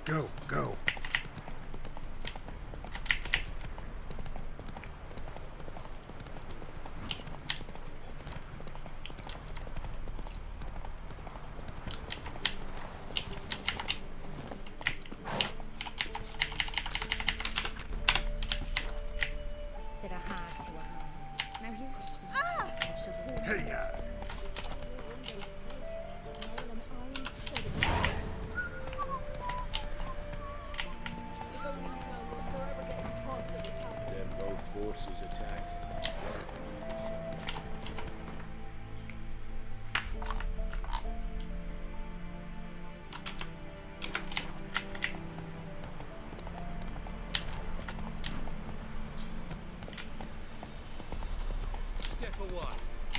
Go, go.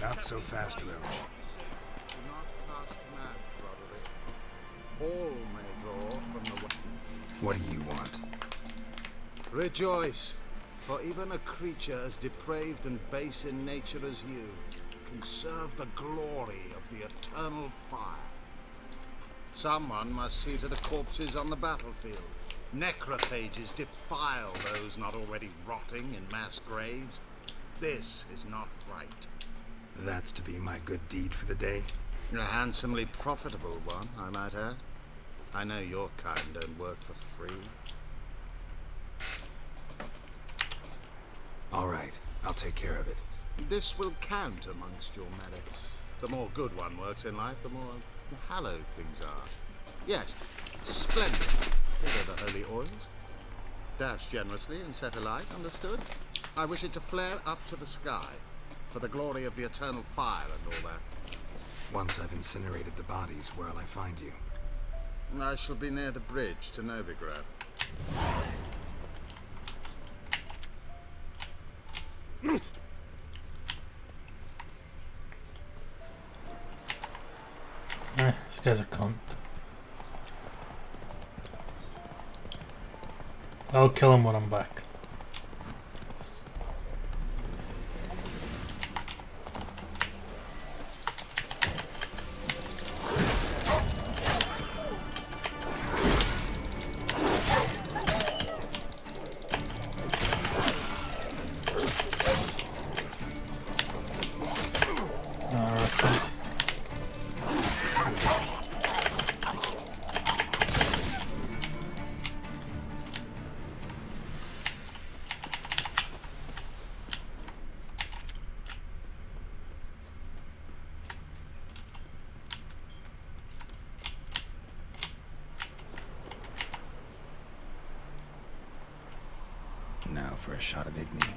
Not so fast, Roach. Do not cast mad, Roderick. All may draw from the way. What do you want? Rejoice, for even a creature as depraved and base in nature as you can serve the glory of the eternal fire. Someone must see to the corpses on the battlefield. Necrophages defile those not already rotting in mass graves. This is not right. That's to be my good deed for the day? A handsomely profitable one, I might add. I know your kind don't work for free. All right, I'll take care of it. This will count amongst your merits. The more good one works in life, the more hallowed things are. Yes, splendid. Here are the holy oils. Dash generously and set alight, understood? I wish it to flare up to the sky, for the glory of the eternal fire and all that. Once I've incinerated the bodies, where'll I find you? I shall be near the bridge to Novigrad. This guy's a cunt. I'll kill him when I'm back. Now for a shot of Igni.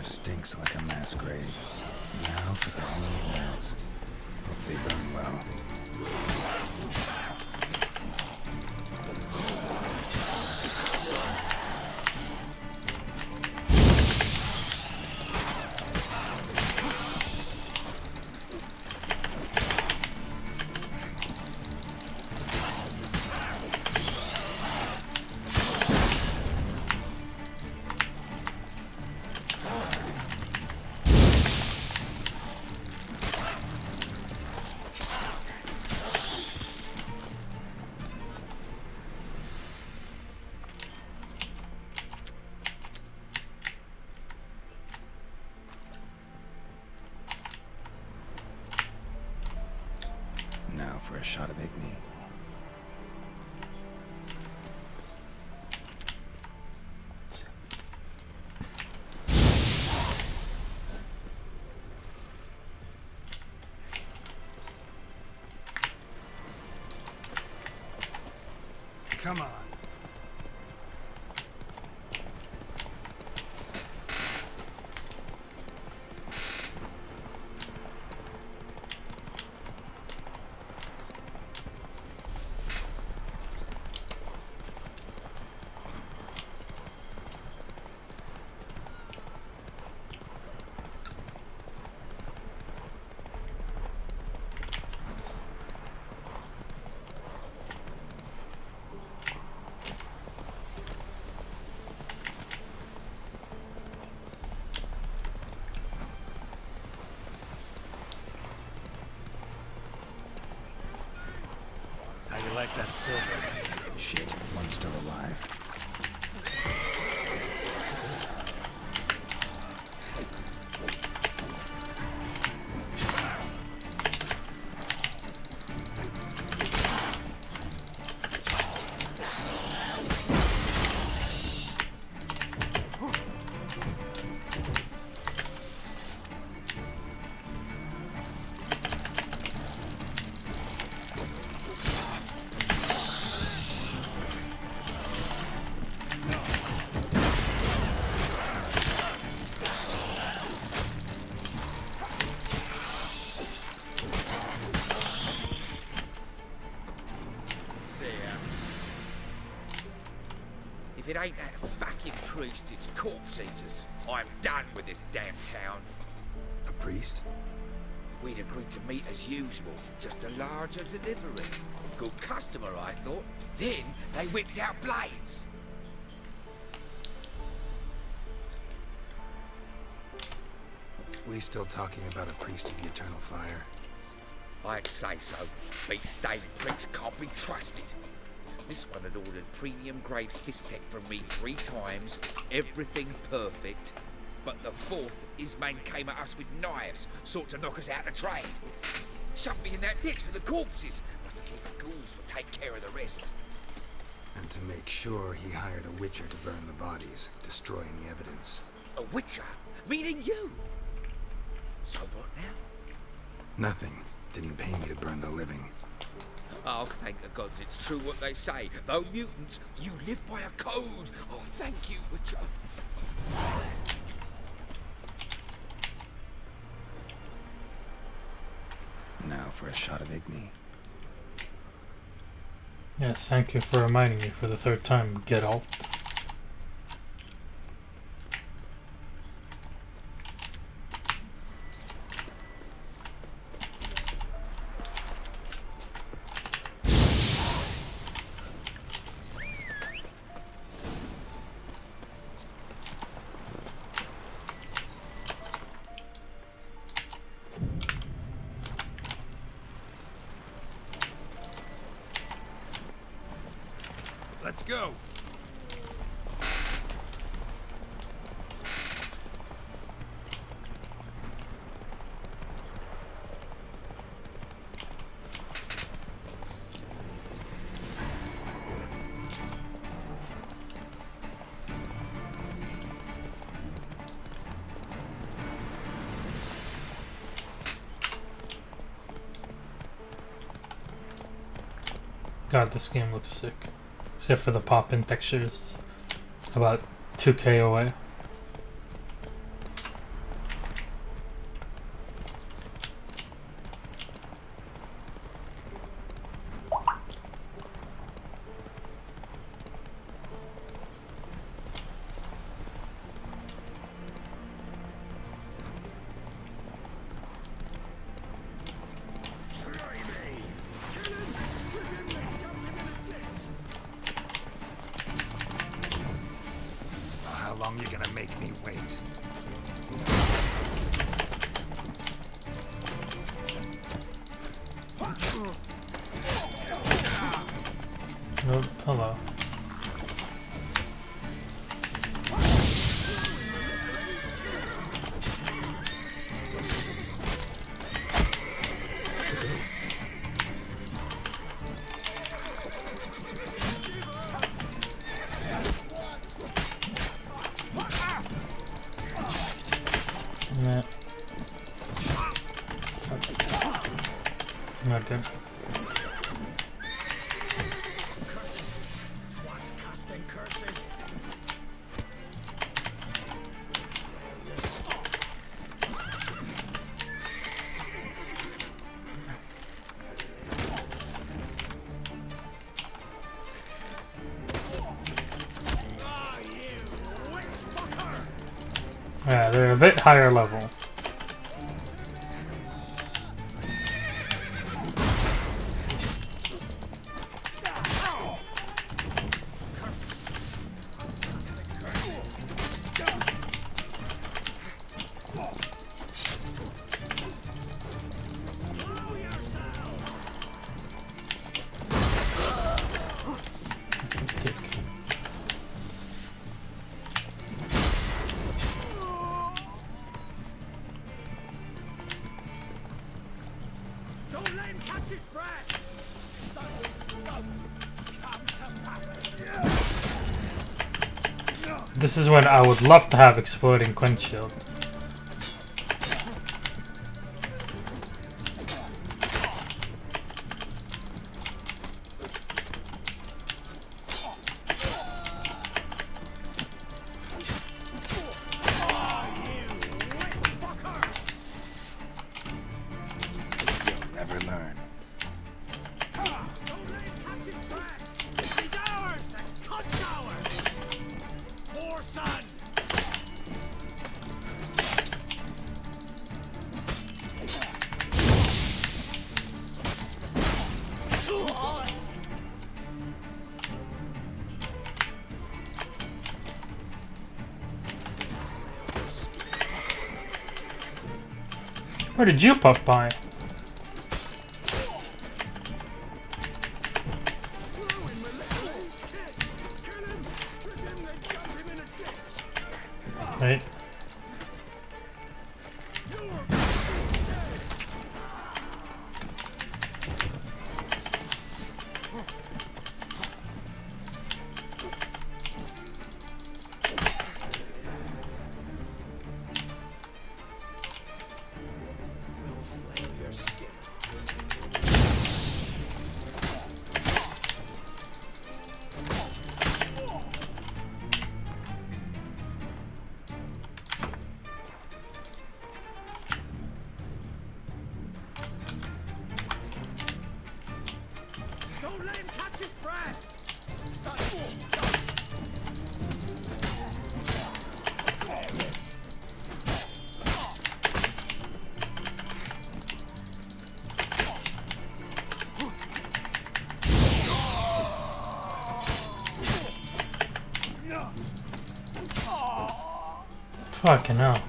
Stinks like a mass grave. Now for the holy wells. Hope they burn well. Now for a shot of Igni. Come on. like that silver. Shit, one's still alive. If it ain't that fucking priest, it's corpse eaters. I'm done with this damn town. A priest? We'd agreed to meet as usual, just a larger delivery. Good customer, I thought. Then they whipped out blades. We still talking about a priest of the eternal fire? I'd say so. Beat-stained pricks can't be trusted. This one had ordered premium-grade fist-tech from me 3 times, everything perfect. But the 4th, his man came at us with knives, sought to knock us out of trade. Shoved me in that ditch with the corpses. Must have thought the ghouls would take care of the rest. And to make sure, he hired a witcher to burn the bodies, destroying the evidence. A witcher? Meaning you? So what now? Nothing. Didn't pay me to burn the living. Oh, thank the gods it's true what they say. Though mutants, you live by a code. Oh, thank you, Witcher. Now for a shot of Igni. Yes, thank you for reminding me for the 3rd time, get alt. Let's go! God, this game looks sick. Except for the pop-in textures. About 2K away. How long you gonna make me wait? Oh, hello. Yeah. Not good. Yeah, they're a bit higher level. This is when I would love to have exploding quench shield. Never learn. Where did you pop by? Right. Fucking hell.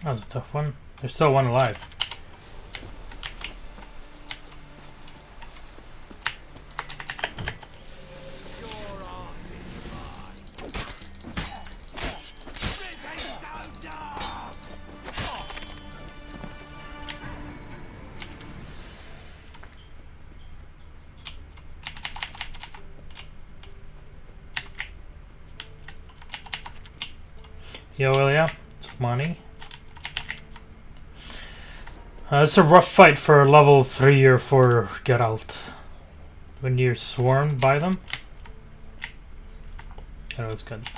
That was a tough one. There's still one alive. Yo, Ilya, it's money. It's a rough fight for level 3 or 4 Geralt. When you're swarmed by them. I know it's good.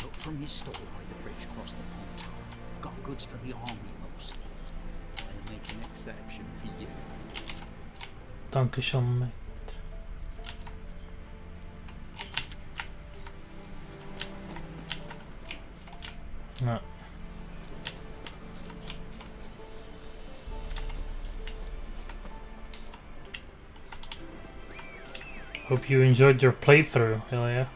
Look from your store by the bridge across the pond. Got goods for the army mostly. I'll make an exception for you. Dankeschön, mate. No. Hope you enjoyed your playthrough, Ilya.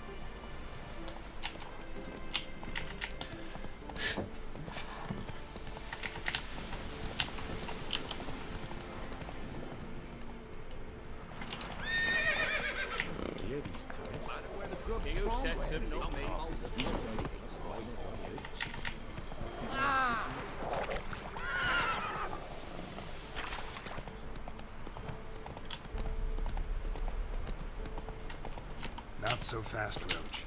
Not so fast, Roach.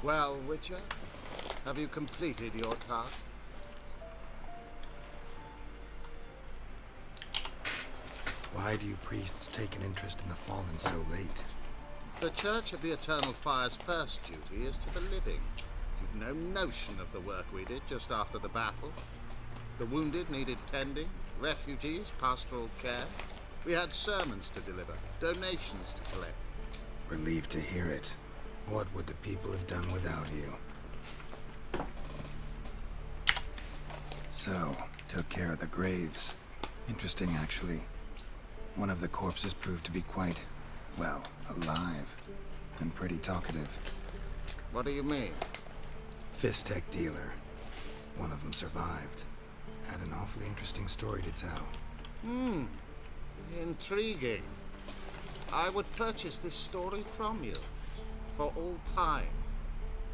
Well, Witcher, have you completed your task? Why do you priests take an interest in the fallen so late? The Church of the Eternal Fire's first duty is to the living. You've no notion of the work we did just after the battle. The wounded needed tending, refugees, pastoral care. We had sermons to deliver, donations to collect. Relieved to hear it. What would the people have done without you? So, took care of the graves. Interesting, actually. One of the corpses proved to be quite, well, alive. And pretty talkative. What do you mean? Fist tech dealer. One of them survived. Had an awfully interesting story to tell. Intriguing. I would purchase this story from you. For all time.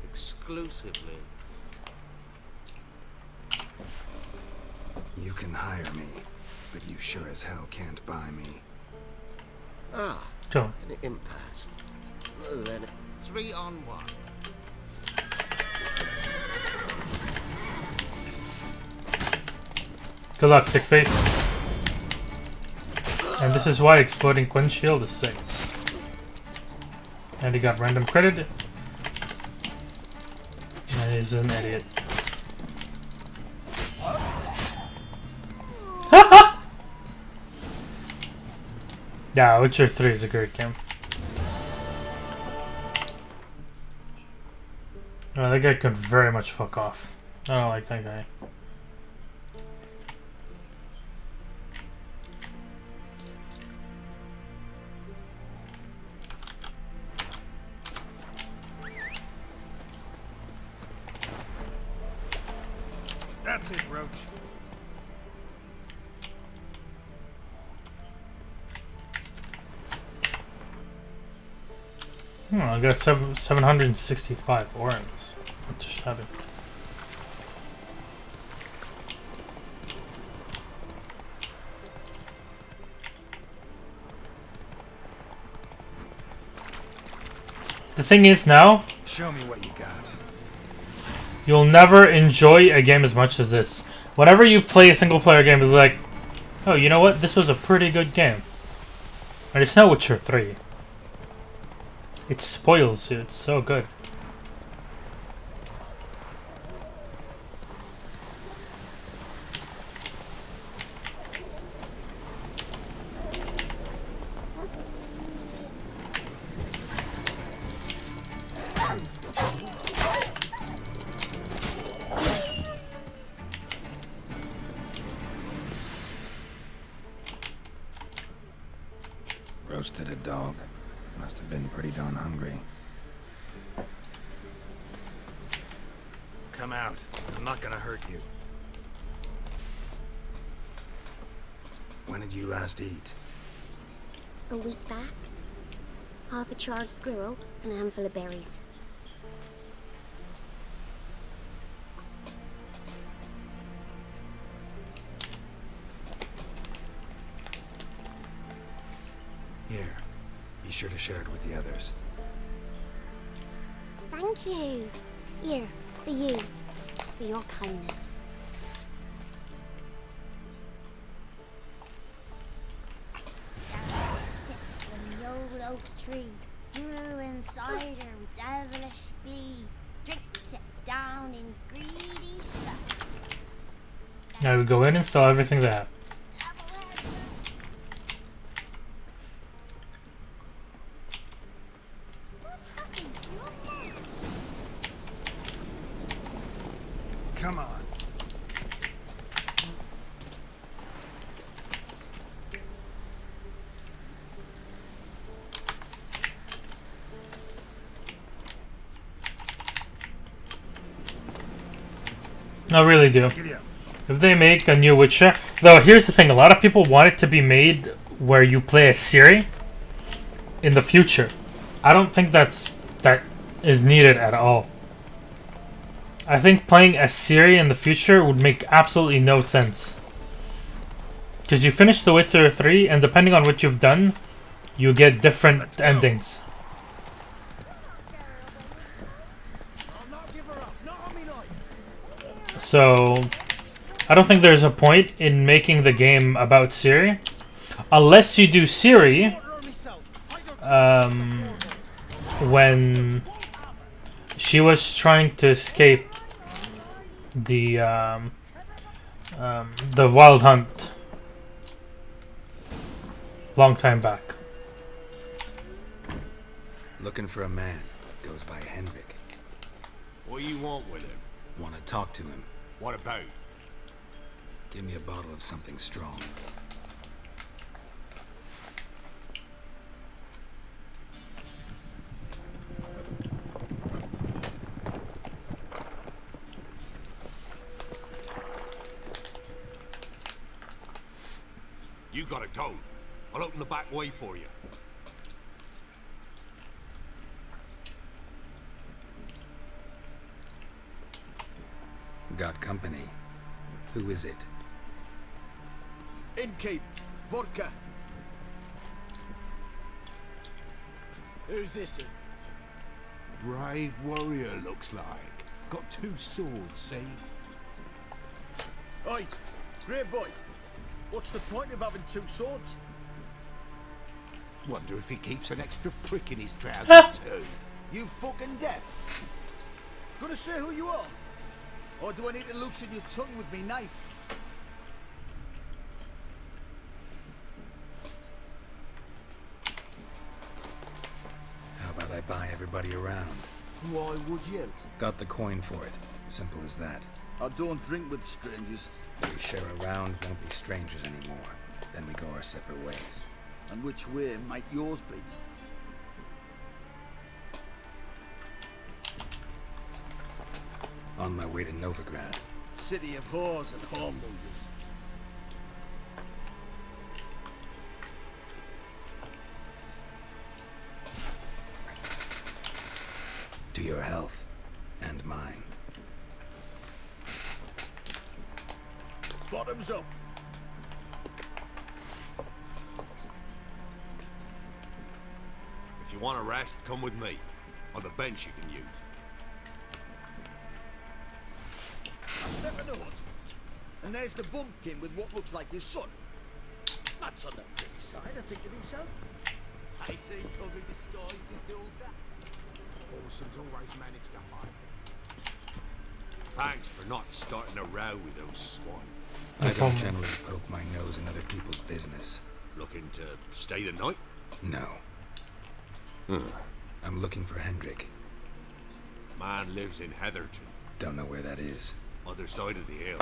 Exclusively. You can hire me, but you sure as hell can't buy me. Ah, Go. an impasse. Then 3 on 1. Good luck, thick face. And this is why exploding Quinn's shield is sick. And he got random credit. And he's an idiot. Yeah, Witcher 3 is a great game. Oh, that guy could very much fuck off. I don't like that guy. That's it, Roach. I got 765 orens. That's shabby. The thing is now, Show me what you got. you'll never enjoy a game as much as this. Whenever you play a single player game, you'll be like, oh, you know what? This was a pretty good game. And it's not Witcher 3. It spoils you. It's so good. Roasted a dog. Must have been pretty darn hungry. Come out. I'm not gonna hurt you. When did you last eat? A week back. Half a charred squirrel and a handful of berries. Here. Be sure to share it with the others. Thank you. Here, for you. For your kindness. Sits on the old oak tree, brewing cider with devilish glee. Drinks it down in greedy stuff. Now we go in and sell everything they have. Come on. I really do. Giddy up. If they make a new Witcher, though, here's the thing: a lot of people want it to be made where you play as Ciri in the future. I don't think that is needed at all. I think playing as Ciri in the future would make absolutely no sense. Because you finish The Witcher 3, and depending on what you've done, you get different endings. So, I don't think there's a point in making the game about Ciri. Unless you do Ciri when she was trying to escape the The Wild Hunt. Long time back. Looking for a man. Goes by Hendrik. What do you want with him? Want to talk to him. What about? Give me a bottle of something strong. You gotta go. I'll open the back way for you. Got company. Who is it? Innkeep, vodka. Who's this? Brave warrior, looks like. Got 2 swords, see? Oi, great boy. What's the point of having 2 swords? Wonder if he keeps an extra prick in his trousers too. You fucking deaf. Gonna say who you are? Or do I need to loosen your tongue with me knife? How about I buy everybody around? Why would you? Got the coin for it. Simple as that. I don't drink with strangers. We share a round, won't be strangers anymore. Then we go our separate ways. And which way might yours be? On my way to Novigrad. City of whores and whoremongers. To your health. And mine. Bottoms up. If you want a rest, come with me. On the bench you can use. I step in the hut, and there's the bumpkin with what looks like his son. That's on the pretty side, I think to himself. I say Tubby disguised as the old dad. Orson's always managed to hide. Thanks for not starting a row with those swine. I don't generally poke my nose in other people's business. Looking to stay the night? No. I'm looking for Hendrik. Man lives in Heatherton, Don't know where that is. other side of the hill.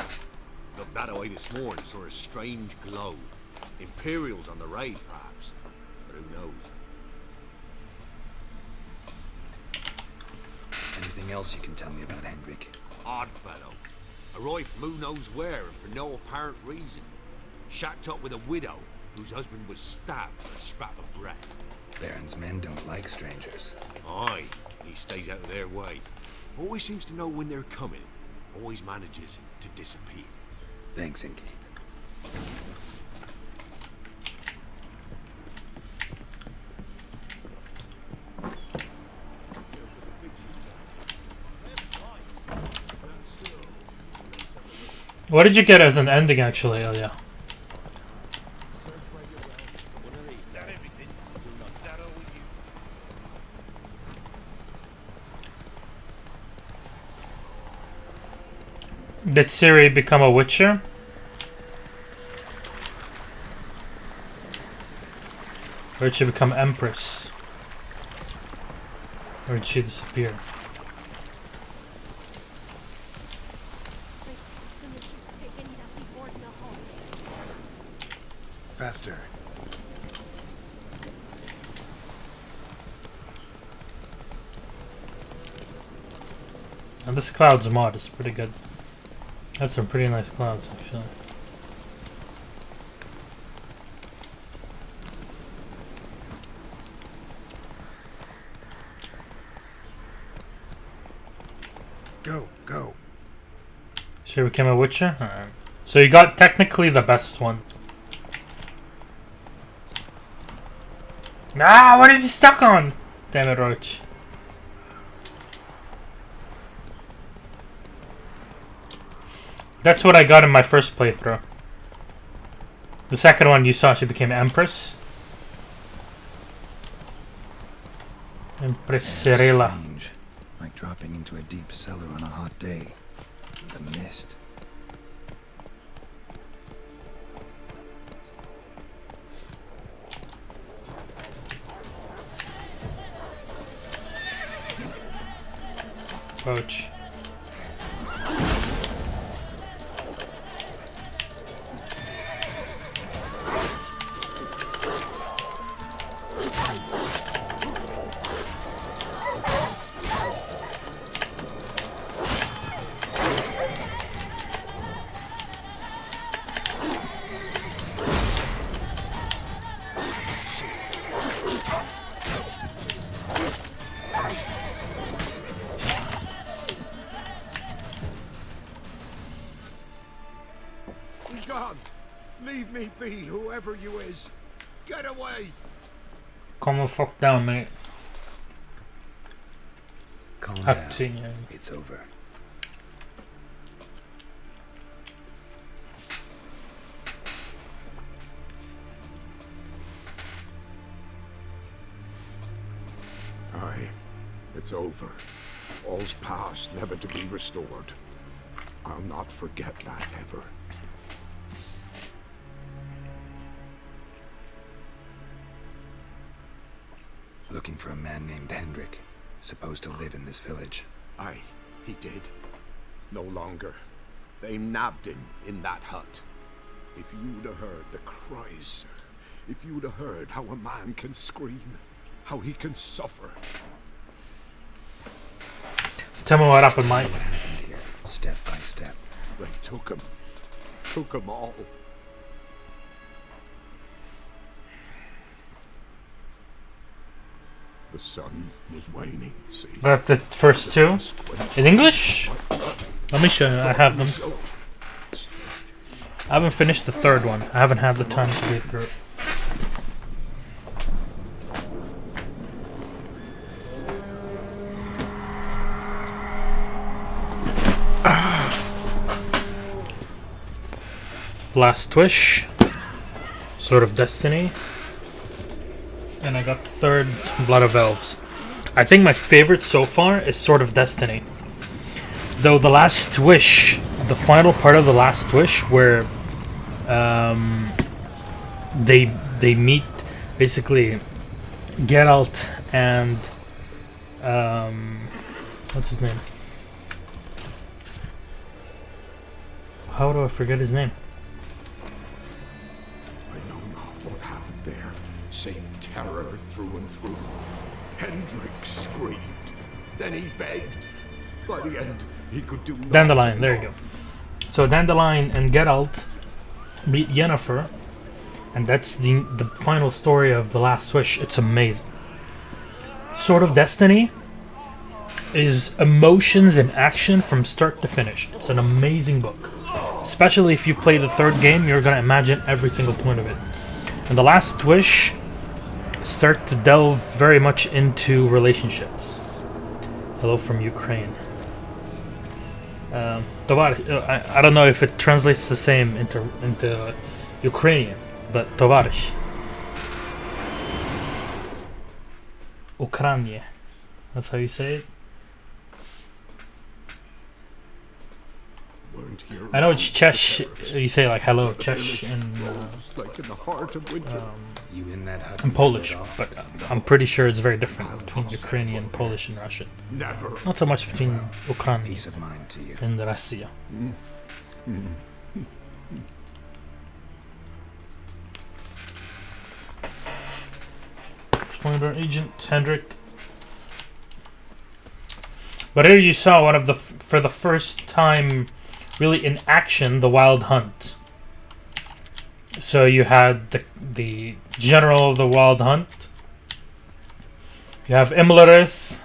Looked that away this morning, saw a strange glow. Imperials on the raid, perhaps. But who knows? Anything else you can tell me about Hendrik? Odd fellow. Arrived from who knows where and for no apparent reason. Shacked up with a widow whose husband was stabbed for a scrap of bread. Baron's men don't like strangers. Aye, he stays out of their way. Always seems to know when they're coming. Always manages to disappear. Thanks, Innkeep. What did you get as an ending, actually, Ilya? Did Ciri become a witcher? Or did she become empress? Or did she disappear? Faster. And this clouds mod is pretty good. That's some pretty nice clouds, actually. Go, go. She became a witcher? Alright. So you got technically the best one. Ah, what is he stuck on? Damn it, Roach. That's what I got in my first playthrough. The second one you saw, she became Empress. Empress Cirilla. Strange. Like dropping into a deep cellar on a hot day. The mist. Ouch. Be gone. Leave me be, whoever you is. Get away. Calm the fuck down, mate. Calm I've down. seen you. It's over. Aye, it's over. All's past, never to be restored. I'll not forget that ever. Looking for a man named Hendrik, supposed to live in this village. Aye, he did. No longer. They nabbed him in that hut. If you'd have heard the cries, sir. If you'd have heard how a man can scream, how he can suffer. Tell me what happened, Mike. What happened here, step by step. They took him. Took him all. The sun was waning, see? That's the first two. In English? Let me show you. I have them. I haven't finished the third one. I haven't had the time to read through it. Last Wish, Sword of Destiny, and I got the third, Blood of Elves. I think my favorite so far is Sword of Destiny. Though the Last Wish, the final part of the Last Wish, where they meet basically Geralt and what's his name? How do I forget his name? I know not what happened there, save terror through and through. Hendrik screamed. Then he begged. By the end, he could do nothing. Dandelion, there you go. So Dandelion and Geralt meet Yennefer, and that's the final story of The Last Wish. It's amazing. Sword of Destiny is emotions and action from start to finish. It's an amazing book. Especially if you play the third game, you're going to imagine every single point of it. And The Last Wish start to delve very much into relationships. Hello from Ukraine. I don't know if it translates the same into Ukrainian, but Tovarish. Ukranie. That's how you say it. I know it's Czech. You say like hello, Czech, Like in the heart of winter. You in that hut? and Polish, but I'm pretty sure it's very different between Ukrainian, Polish, and Russian. Never. Not so much between Ukraine Peace of mind to you. and Russia. Let's find our agent, Hendrik. But here you saw one of the, for the first time, really in action, the Wild Hunt. So you had the general of the Wild Hunt. You have Imlerith.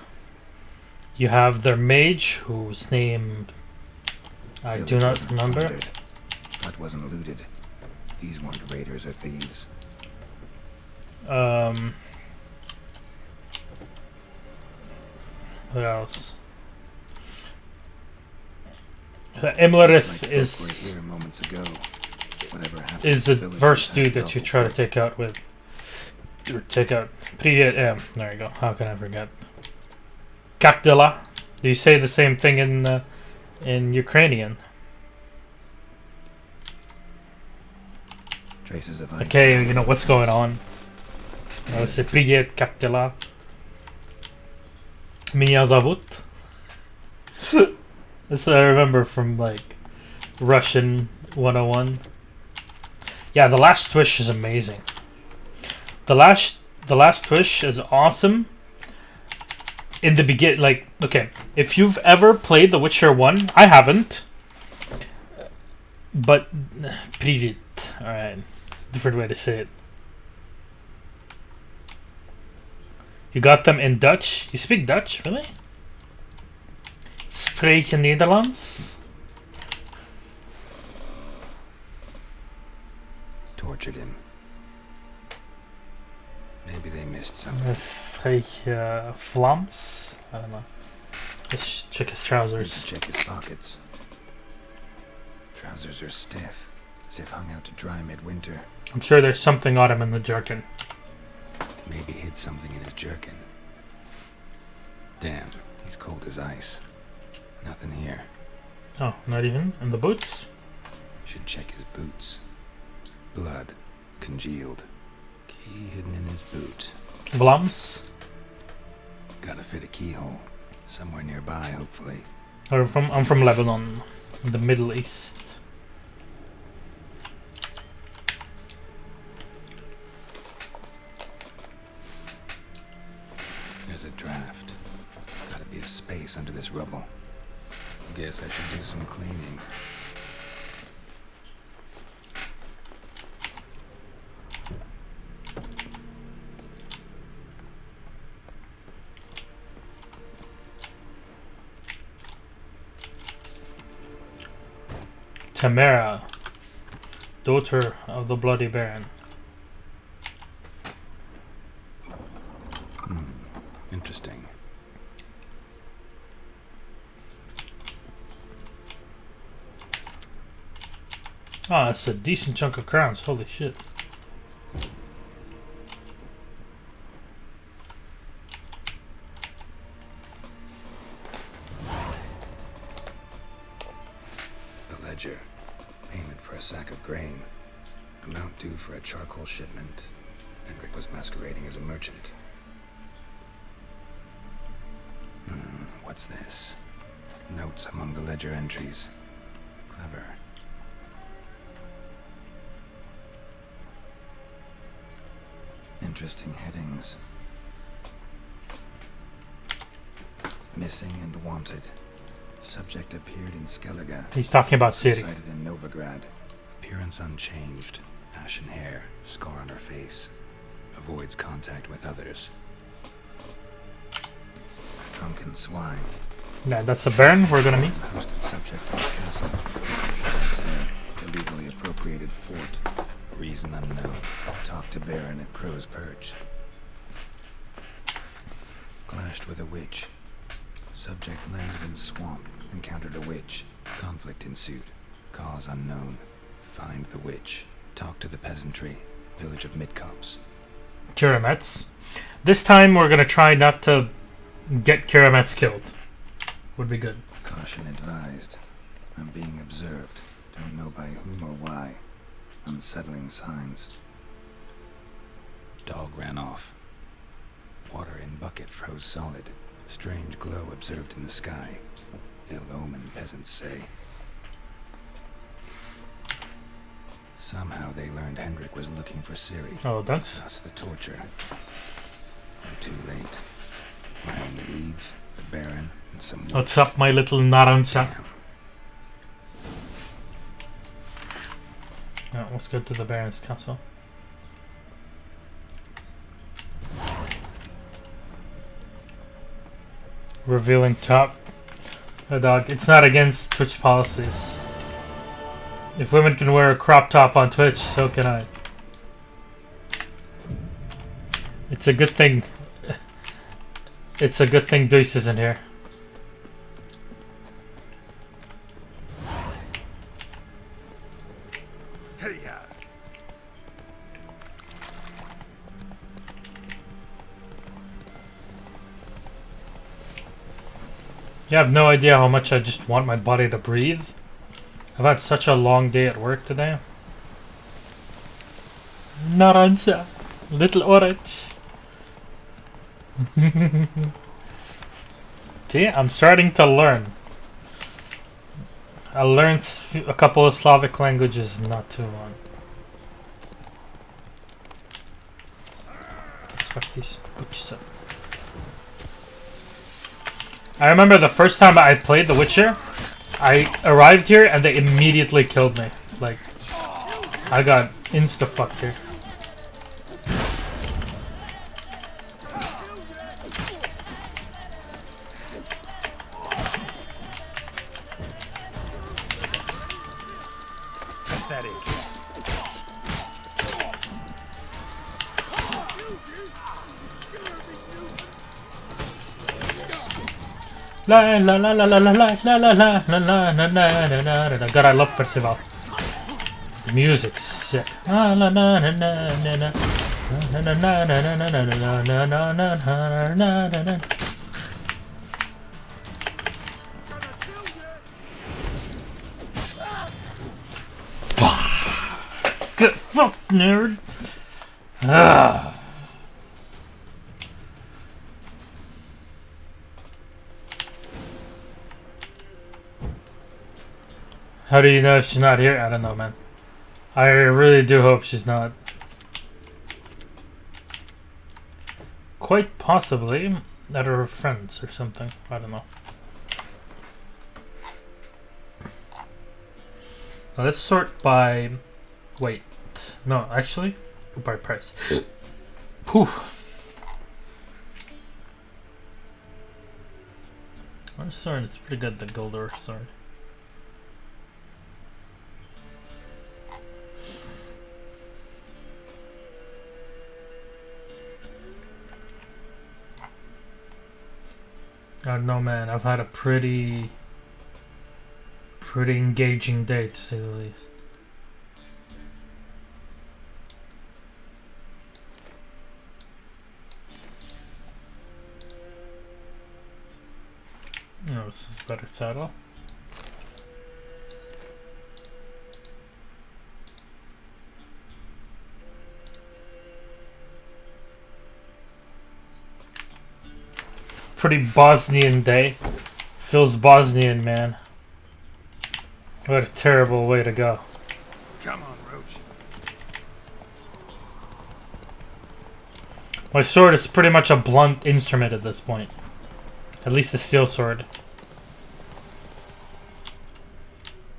You have their mage, whose name I do not remember. What wasn't looted? These weren't raiders or thieves. What else? Imlerith is Here moments ago. Whatever happened is to the villagers first had dude that you try to take out with. Or take out. There you go. How can I forget? Kakdela. Do you say the same thing in Ukrainian? Traces of ice. Okay, you know what's going on. I would say Привет, Kakdela. Меня зовут. That's what I remember from like Russian 101. Yeah, the last twitch is amazing. The last twitch is awesome. In the begin, like, okay, if you've ever played The Witcher 1, I haven't. But Привет. Alright. Different way to say it. You got them in Dutch? You speak Dutch, really? Spreek je Nederlands? Tortured him. Maybe they missed something. Spreek je Vlaams? I don't know. Let's check his trousers. Let's check his pockets. Trousers are stiff, as if hung out to dry midwinter. I'm sure there's something on him in the jerkin. Maybe hid something in his jerkin. Damn, he's cold as ice. Nothing here. Oh, not even? In the boots? Should check his boots. Blood. Congealed. Key hidden in his boot. Vlaams? Gotta fit a keyhole. Somewhere nearby, hopefully. I'm from Lebanon, in the Middle East. There's a draft. Gotta be a space under this rubble. Guess I should do some cleaning. Tamara, daughter of the Bloody Baron. Interesting. Ah, that's a decent chunk of crowns. Holy shit. The ledger. Payment for a sack of grain. Amount due for a charcoal shipment. Hendrik was masquerading as a merchant. What's this? Notes among the ledger entries. Clever. Interesting headings. Missing and wanted. Subject appeared in Skellige. He's talking about Ciri. Sighted in Novigrad. Appearance unchanged. Ashen hair. Scar on her face. Avoids contact with others. Drunken swine. Yeah, that's the Baron we're gonna meet. Hosted subject of his castle. Should I say, illegally appropriated fort. Reason unknown. Talked to Baron at Crow's Perch. Clashed with a witch. Subject landed in swamp. Encountered a witch. Conflict ensued. Cause unknown. Find the witch. Talk to the peasantry. Village of Midcopse. Kiramets. This time we're gonna try not to get Kiramets killed. Would be good. Caution advised. I'm being observed. Don't know by whom or why. Unsettling signs. Dog ran off. Water in bucket froze solid. Strange glow observed in the sky. Ill omen, peasants say. Somehow they learned Hendrik was looking for Ciri. Oh, thanks. Thus the torture. I'm too late. My only leads, the Baron, and some witch. What's up, my little Naranza? Damn. Yeah, let's go to the Baron's castle. Revealing top. Oh, dog, it's not against Twitch policies. If women can wear a crop top on Twitch, so can I. It's a good thing. It's a good thing Deuce isn't here. You have no idea how much I just want my body to breathe. I've had such a long day at work today. Naranja, little orange. See, I'm starting to learn. I learned a couple of Slavic languages not too long. Let's fuck these bitches up. I remember the first time I played The Witcher, I arrived here and they immediately killed me. Like, I got insta-fucked here. La la la la la la la la la la la la la la la. God, I love Percival. The music's sick. La la la la la la la la la la la la la la. Get fucked, nerd. Ah. How do you know if she's not here? I don't know, man. I really do hope she's not. Quite possibly that are her friends or something. I don't know. Now let's sort by... Wait. No, actually. By price. Whew. Our sword is pretty good, the Goldor sword. I don't know, man. I've had a pretty engaging day, to say the least. Oh, this is a better saddle. Pretty Bosnian day. Feels Bosnian, man. What a terrible way to go. Come on, Roach. My sword is pretty much a blunt instrument at this point. At least the steel sword.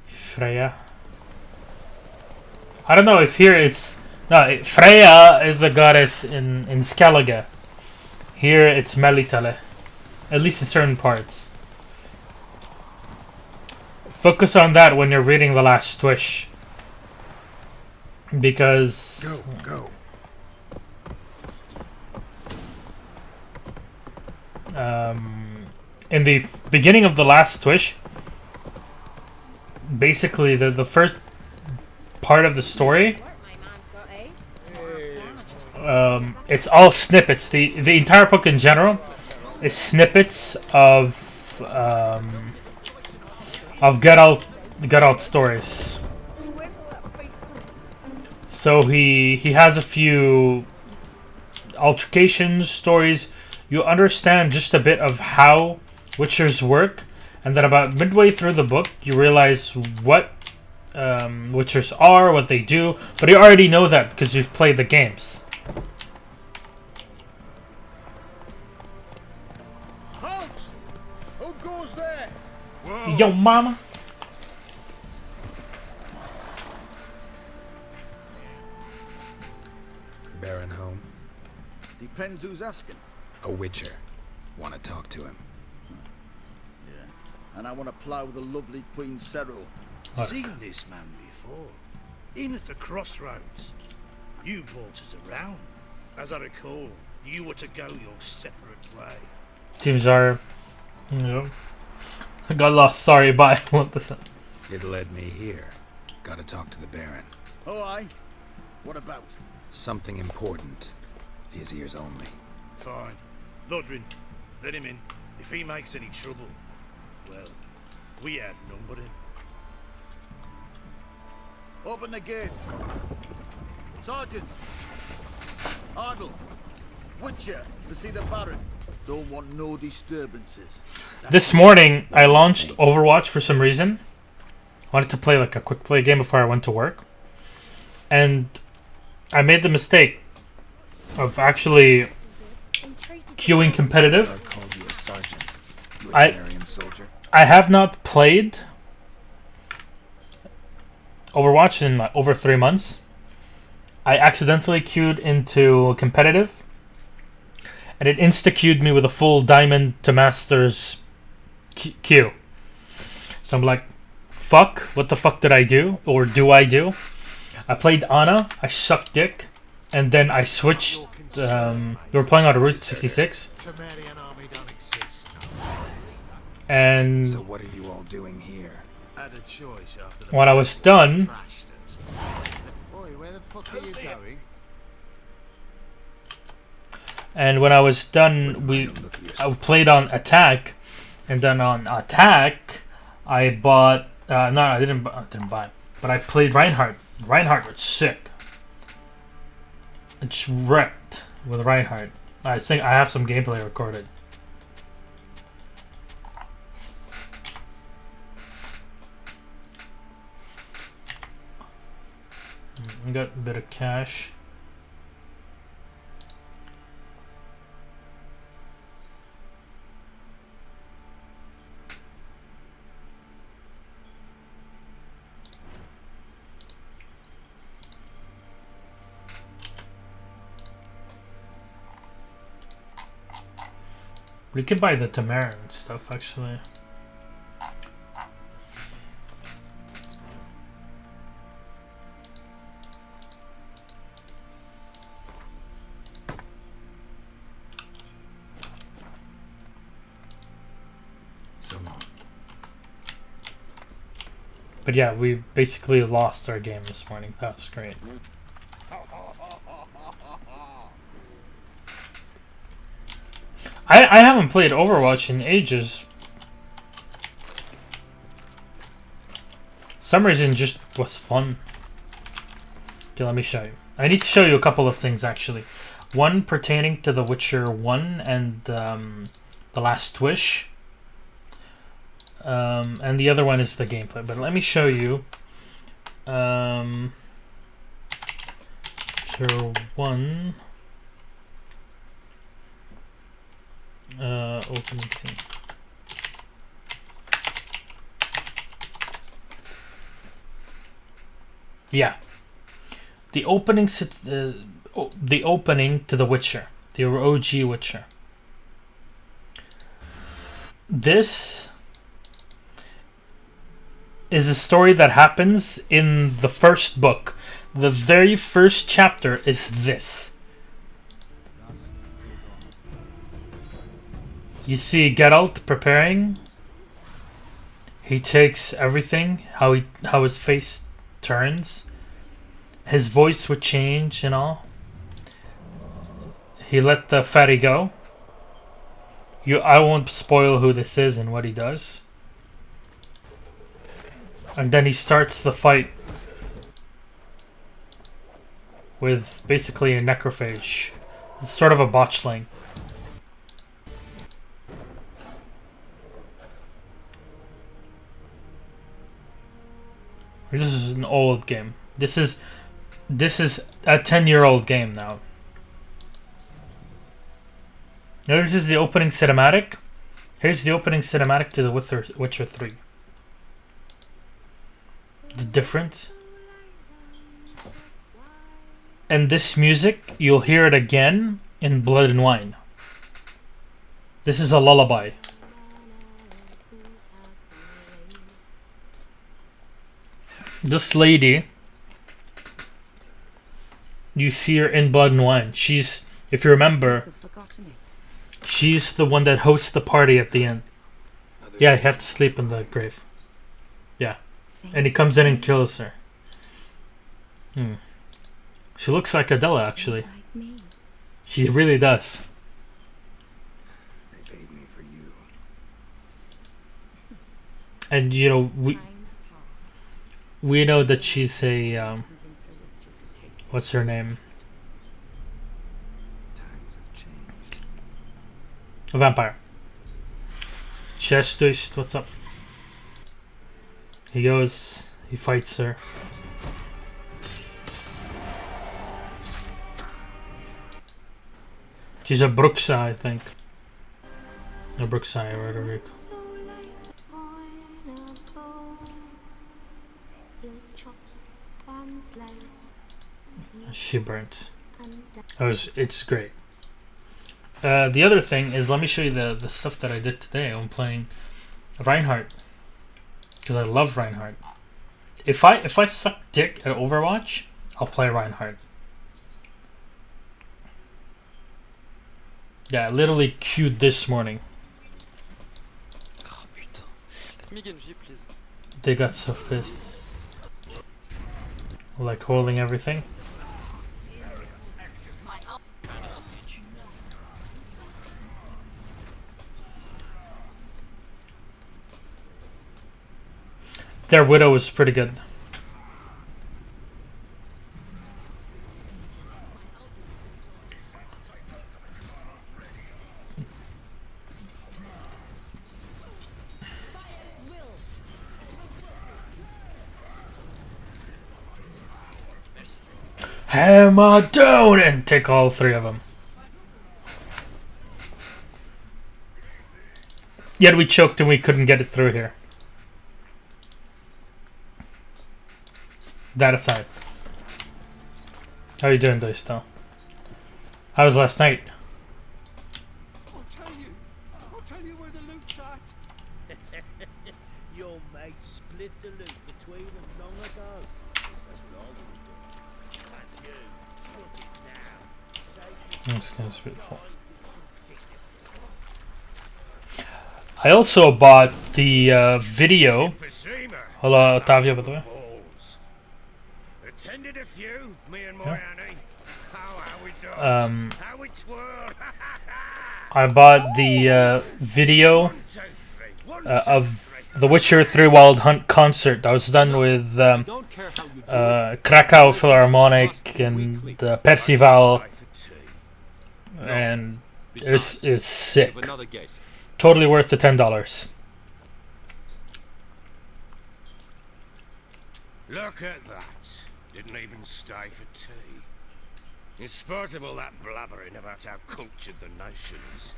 Freya. I don't know if here it's... No, Freya is the goddess in Skellige. Here it's Melitele. At least in certain parts. Focus on that when you're reading the last Twish. Because... Go. In the beginning of the last Twish, basically the first part of the story, it's all snippets. The entire book in general is snippets of Geralt stories. So he has a few altercations, stories. You understand just a bit of how Witchers work, and then about midway through the book, you realize what Witchers are, what they do, but you already know that because you've played the games. Halt! Who goes there? Whoa. Yo, mama. Baron home? Depends who's asking. A Witcher. Want to talk to him. Yeah. And I want to plough the lovely Queen Cero. Seen this man before. In at the CROSSROADS. You brought us around. As I recall, you were to go your separate way. Teams are, you know, I got lost. Sorry, bye. What the fuck? It led me here. Gotta talk to the Baron. Oh, aye? What about? Something important. His ears only. Fine. Lodrin, let him in. If he makes any trouble, well, we outnumber him. Open the gate. Sergeants. Ardle. Witcher to see the Baron. Don't want no disturbances. This morning, I launched Overwatch for some reason. wanted to play like a quick play game before I went to work, and I made the mistake of actually queuing competitive. Called you a sergeant. You a I- Tenarian soldier. I have not played Overwatch in like over 3 months. I accidentally queued into competitive, and it insta-queued me with a full diamond to masters queue. So I'm like, fuck, what the fuck did I do? Or do I do? I played Ana, I sucked dick, and then I switched. We were playing on Route 66. Temerian army don't exist. And So what are you all doing here? Had a choice after the when I was done, trashed us. Boy, where the fuck are you going? I played on Attack, and then on Attack, I bought. No, I didn't buy, but I played Reinhardt. Reinhardt was sick. It's wrecked with Reinhardt. I think I have some gameplay recorded. I got a bit of cash. We could buy the Tamara and stuff, actually. So long. But yeah, we basically lost our game this morning. That was great. I haven't played Overwatch in ages. Some reason just was fun. Okay, let me show you. I need to show you a couple of things actually. One pertaining to The Witcher 1 and The Last Wish. And the other one is the gameplay. But let me show you. Witcher 1. Opening scene. Yeah, the opening the opening to The Witcher, the OG Witcher. This is a story that happens in the first book. The very first chapter is this. You see Geralt preparing. He takes everything, how his face turns. His voice would change and all. He let the fatty go. I won't spoil who this is and what he does. And then he starts the fight with basically a necrophage. It's sort of a botchling. This is an old game. This is a 10-year-old game now. Now this is the opening cinematic. Here's the opening cinematic to The Witcher 3. The difference. And this music, you'll hear it again in Blood and Wine. This is a lullaby. This lady, you see her in Blood and Wine. She's, if you remember, she's the one that hosts the party at the end. Yeah, he had to sleep in the grave. Yeah. And he comes in and kills her. She looks like Adela, actually. She really does. They paid me for you. And, you know, we know that she's a, what's her name? Times have changed. A vampire. Chestus, what's up? He goes, he fights her. She's a Bruxa, I think. A Bruxa, or whatever you call it. She burns. Oh, it's great. The other thing is, let me show you the stuff that I did today. I'm playing Reinhardt because I love Reinhardt. If I suck dick at Overwatch, I'll play Reinhardt. Yeah, I literally queued this morning. Oh putain. Let me get G, please. They got so pissed. Like holding everything. Their Widow is pretty good. Hammer down and take all three of them. Yet we choked and we couldn't get it through here. That aside. How are you doing, Doysto? How was last night? I'll tell you where the loot's at. Your mate split the loot between them long ago. That's what I would do. And you, shut it now. Save This guy's beautiful. I also bought the video. Hello, Otavio, by the way. Attended a few, me and my Annie. How we done? How we twirl. I bought the video of the Witcher 3 Wild Hunt concert that was done with Krakow Philharmonic and Percival, and it's sick. Totally worth the $10. Look at that. Didn't even stay for tea. In spite of all that blabbering about how cultured the nation is.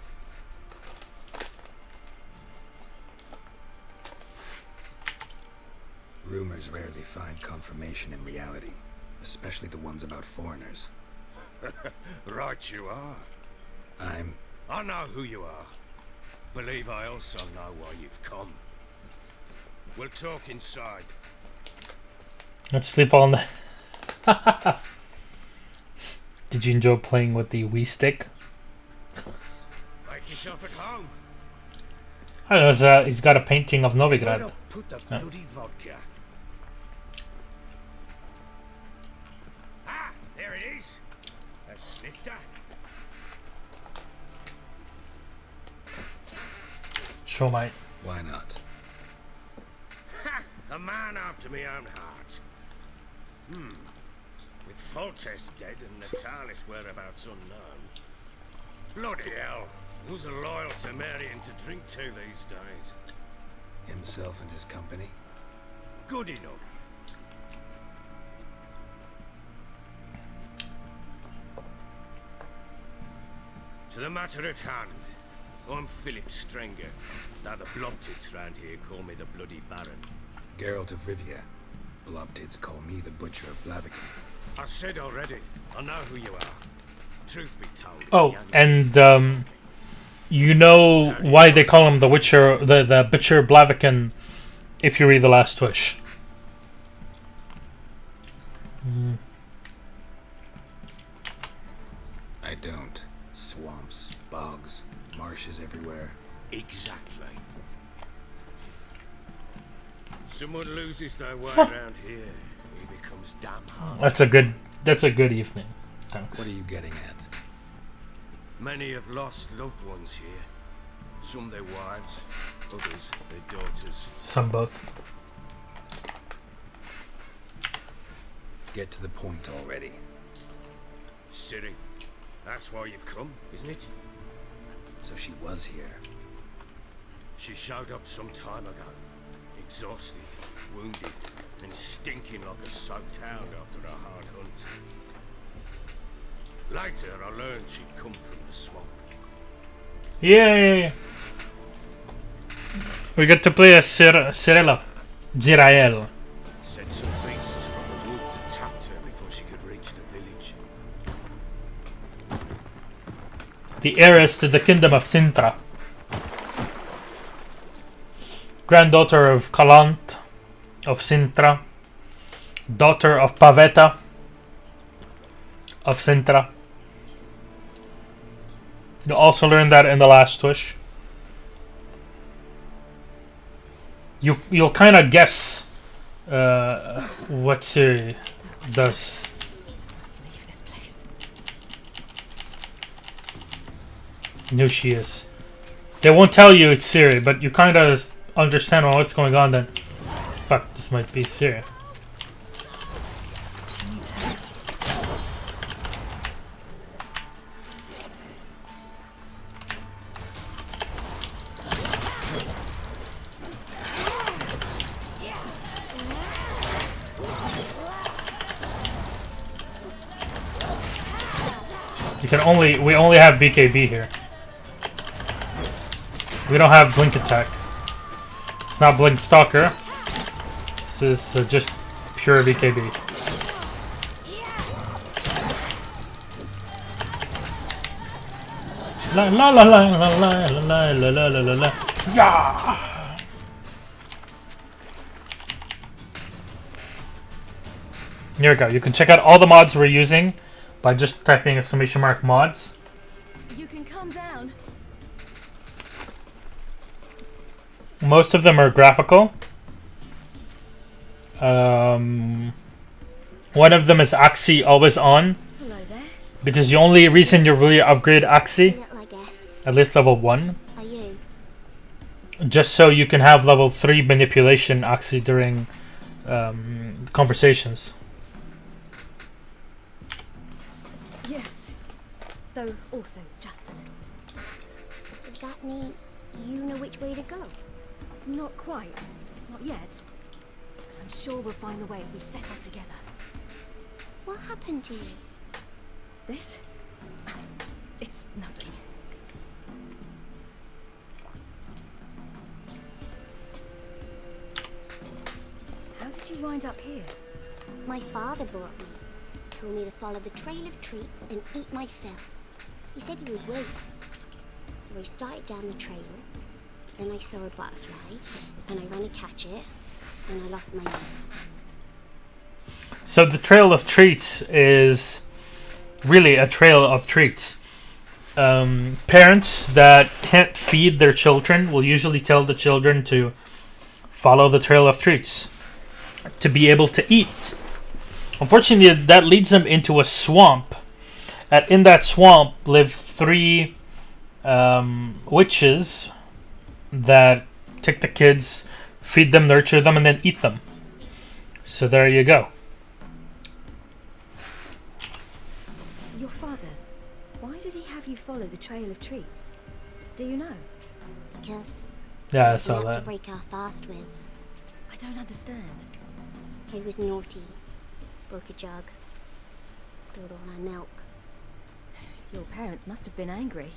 Rumors rarely find confirmation in reality, especially the ones about foreigners. Right you are. I know who you are. Believe I also know why you've come. We'll talk inside. Let's sleep all night. Did you enjoy playing with the Wii stick? Make yourself at home. I don't know, he's got a painting of Novigrad. Put the bloody vodka. Ah, there it is. A snifter. Show mate. Why not? Ha! A man after my own heart. With Foltest dead and Natalis whereabouts unknown. Bloody hell. Who's a loyal Sumerian to drink to these days? Himself and his company? Good enough. To the matter at hand. I'm Philip Strenger. Now the Blobtits round here call me the Bloody Baron. Geralt of Rivia. Blobtits call me the Butcher of Blaviken. I said already, I know who you are. Truth be told. Oh, and you know why they call him the Witcher, the Butcher Blaviken, if you read The Last Wish. I don't. Swamps, bogs, marshes everywhere. Exactly. Someone loses their way around here, he becomes damn hard. That's a good evening. Thanks. What are you getting at? Many have lost loved ones here. Some their wives, others their daughters. Some both. Get to the point already. Ciri, that's why you've come, isn't it? So she was here. She showed up some time ago, exhausted, wounded and stinking like a soaked hound after a hard hunt. Later, I learned she'd come from the swamp. Yay! We get to play as Cirilla. Zirael. Said some beasts from the woods attacked her before she could reach the village. The heiress to the kingdom of Sintra. Granddaughter of Calant of Sintra. Daughter of Pavetta of Sintra. You'll also learn that in the last wish. You'll kind of guess what Ciri does. Must leave this place. Who she is. They won't tell you it's Ciri, but you kind of understand what's going on then. Fuck, this might be Ciri. We only have BKB here. We don't have Blink Attack. It's not Blink Stalker. This is just pure BKB. La la la la la la la la la la la la. Yeah. Here we go. You can check out all the mods we're using by just typing exclamation mark mods. You can calm down. Most of them are graphical. One of them is Axie always on. Hello there. Because the only reason you really upgrade Axie, Little, I guess. at least level 1, Are you? just so you can have level 3 manipulation Axie during conversations. Yes. Though also just a little. Does that mean you know which way to go? Not quite. Not yet. But I'm sure we'll find the way if we set off together. What happened to you? This? It's nothing. How did you wind up here? My father brought me. Told me to follow the trail of treats and eat my fill. He said he would wait. So I started down the trail. Then I saw a butterfly, and I ran to catch it, and I lost my way. So the Trail of Treats is really a trail of treats. Parents that can't feed their children will usually tell the children to follow the Trail of Treats to be able to eat. Unfortunately, that leads them into a swamp. And in that swamp live 3 witches that take the kids, feed them, nurture them, and then eat them. So there you go. Your father, why did he have you follow the trail of treats? Do you know? Because Yeah, I saw we had to that. break our fast with. I don't understand. He was naughty. Broke a jug. Spilled all our milk. Your parents must have been angry.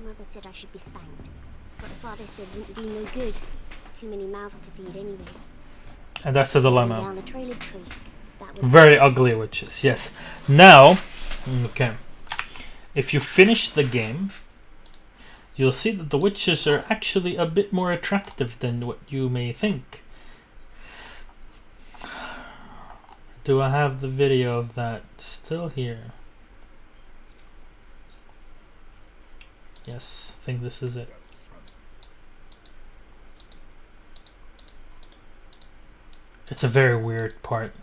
Mother said I should be spanked. But father said wouldn't do no good. Too many mouths to feed anyway. And that's the dilemma. Down the trail of treats. That was Very ugly witches, yes. Now, okay. If you finish the game, you'll see that the witches are actually a bit more attractive than what you may think. Do I have the video of that still here? Yes, I think this is it. It's a very weird part.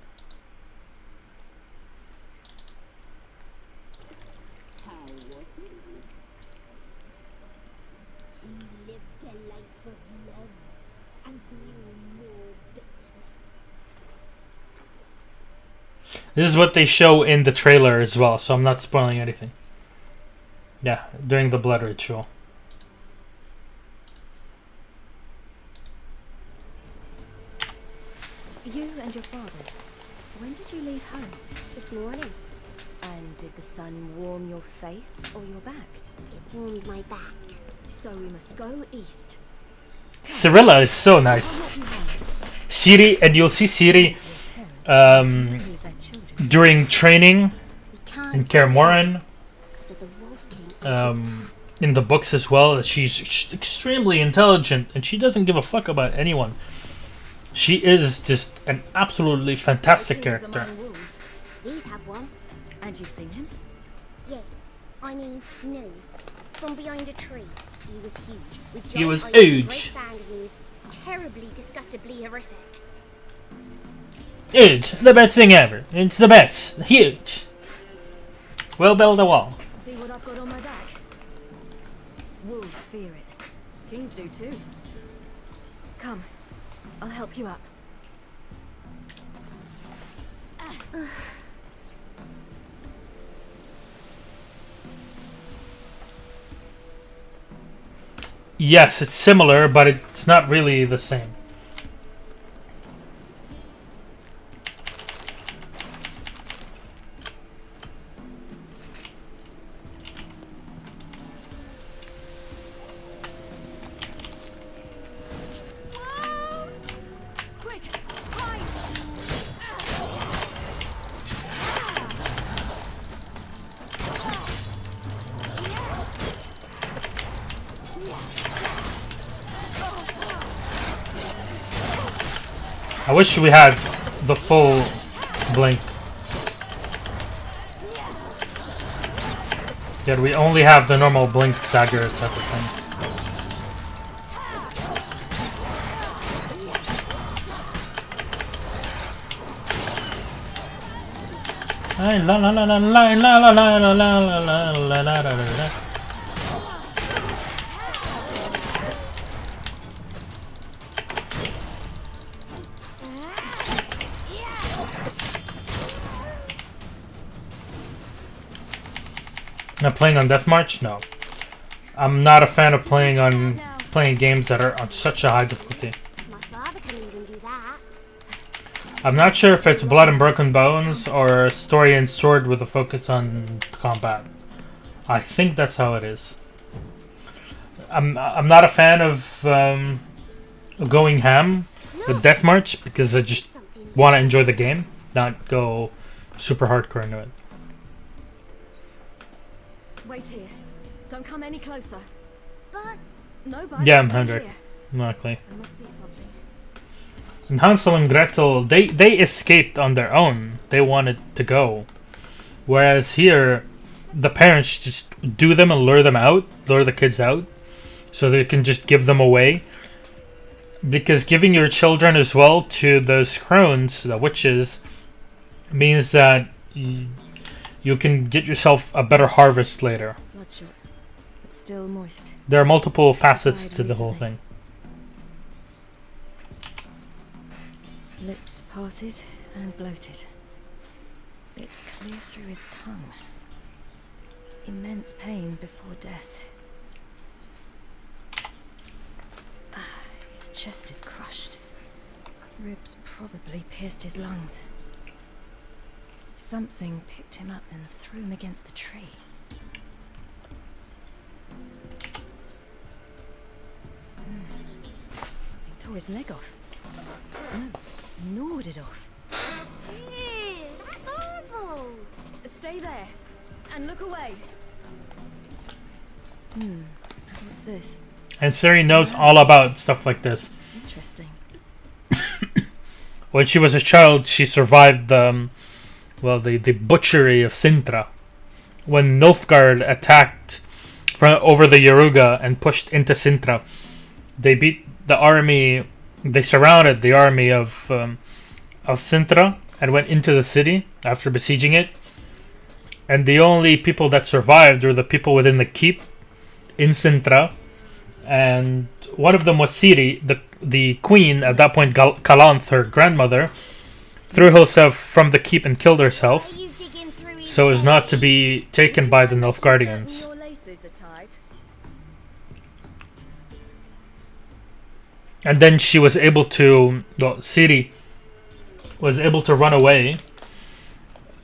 This is what they show in the trailer as well, so I'm not spoiling anything. Yeah, during the blood ritual. You and your father. When did you leave home? This morning, And did the sun warm your face or your back? it warmed my back. So we must go east. Cyrilla is so nice. I'll help you home. Siri, and you'll see Siri Lose their children. during training We can't in Kaer Morhen, because of the Wolf King. and his pack. in the books as well. She's extremely intelligent and she doesn't give a fuck about anyone. She is just an absolutely fantastic Kings character. among wolves. These have one. And you've seen him? Yes. I mean, no. From behind a tree. He was huge. With He was giant eyes and huge. great fangs, and he was terribly, disgustingly horrific. Huge, the best thing ever. It's the best. Huge. We'll build a wall. See what I've got on my back? Wolves fear it. Kings do too. Come, I'll help you up. Yes, it's similar, but it's not really the same. Quick, hide! I wish we had the full blink. Yet we only have the normal blink dagger type of thing. La la la la la la la la la la la la la la la. Not playing on Death March? No. I'm not a fan of playing games that are on such a high difficulty. My father can even do that. I'm not sure if it's Blood and Broken Bones or Story and Sword with a focus on combat. I think that's how it is. I'm not a fan of going ham with Death March because I just want to enjoy the game, not go super hardcore into it. Wait here. Don't come any closer. But No bites. Yeah, I'm Stay hungry. here. Luckily. I must see something. And Hansel and Gretel, they escaped on their own. They wanted to go. Whereas here, the parents just do them and lure the kids out, so they can just give them away. Because giving your children as well to those crones, the witches, means that you can get yourself a better harvest later. Bloodshot, but still moist. There are multiple facets to the whole thing. Lips parted and bloated. Bit clear through his tongue. Immense pain before death. His chest is crushed. Ribs probably pierced his lungs. Something picked him up and threw him against the tree. Something tore his leg off. No, gnawed it off. ew, that's horrible. Stay there and look away. What's this? And Siri knows all about stuff like this. Interesting. When she was a child, she survived the butchery of Sintra. When Nilfgaard attacked over the Yaruga and pushed into Sintra, they beat the army. They surrounded the army of Sintra and went into the city after besieging it. And the only people that survived were the people within the keep in Sintra. And one of them was Siri, the queen at that point, Galanth, her grandmother, threw herself from the keep and killed herself, Are you digging through his so as not to head? be taken by the Nilfgaardians. Your laces are tight. And then she was able to, Siri was able to run away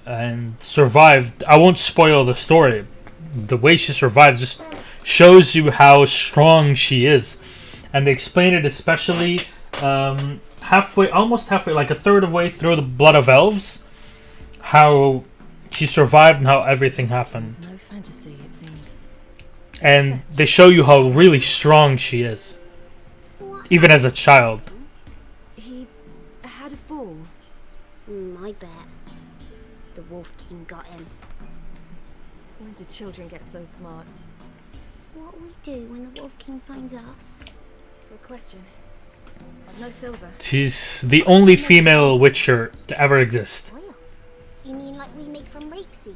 and survived. I won't spoil the story. The way she survived just shows you how strong she is. And they explain it especially almost halfway, like a third of way through the Blood of Elves, how she survived and how everything happened. No fantasy, it seems. And they show you how really strong she is, even as a child. He had a fall. I bet. The Wolf King got him. When did children get so smart? What will we do when the Wolf King finds us? Good question. I've no silver. She's the only female Witcher to ever exist. Oil? You mean like we make from rapeseed?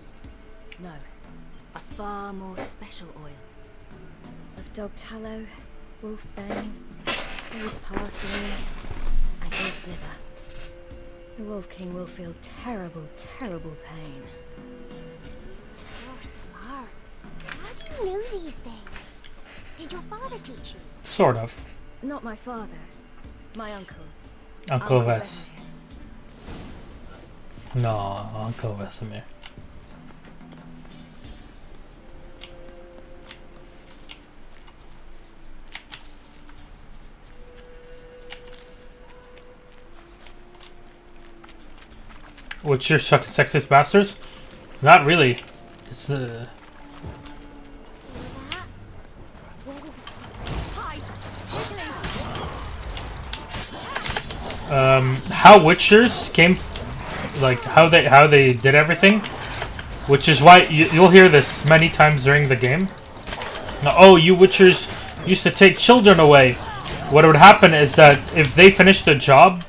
No. A far more special oil. Of dog tallow, wolf's bane, rose parsley, and wolf's liver. The Wolf King will feel terrible, terrible pain. You're smart. How do you know these things? Did your father teach you? Sort of. Not my father. My uncle. Uncle Ves. No, Uncle Vesemir. What's your fucking sexist bastards? Not really. It's how Witchers came, like how they did everything, which is why you'll hear this many times during the game. Now, oh, you Witchers used to take children away. What would happen is that if they finished a job,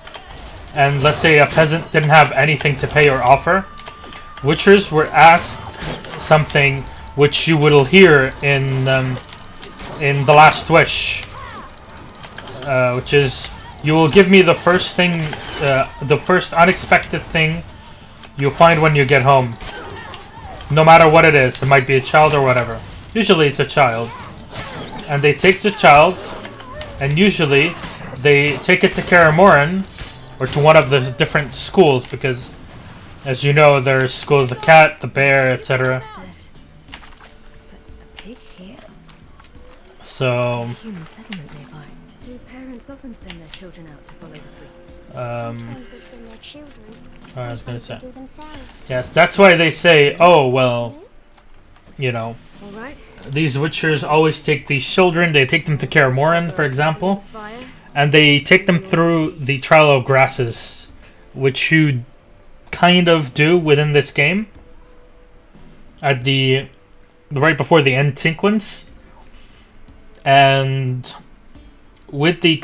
and let's say a peasant didn't have anything to pay or offer, Witchers would ask something which you will hear in The Last Wish, which is, you will give me the first thing, the first unexpected thing you'll find when you get home. No matter what it is. It might be a child or whatever. Usually it's a child. And they take the child, and usually they take it to Karamoran, or to one of the different schools, because, as you know, there's School of the Cat, the Bear, etc. So... Human settlement nearby. Do parents often send their children out to follow the sweets? Sometimes they send their children. I was gonna say. They go themselves. Yes, that's why they say, oh, well, you know, All right. these Witchers always take these children, they take them to Karamoran, for example, and they take them through the Trial of Grasses, which you kind of do within this game, at the right before the end sequence, and with the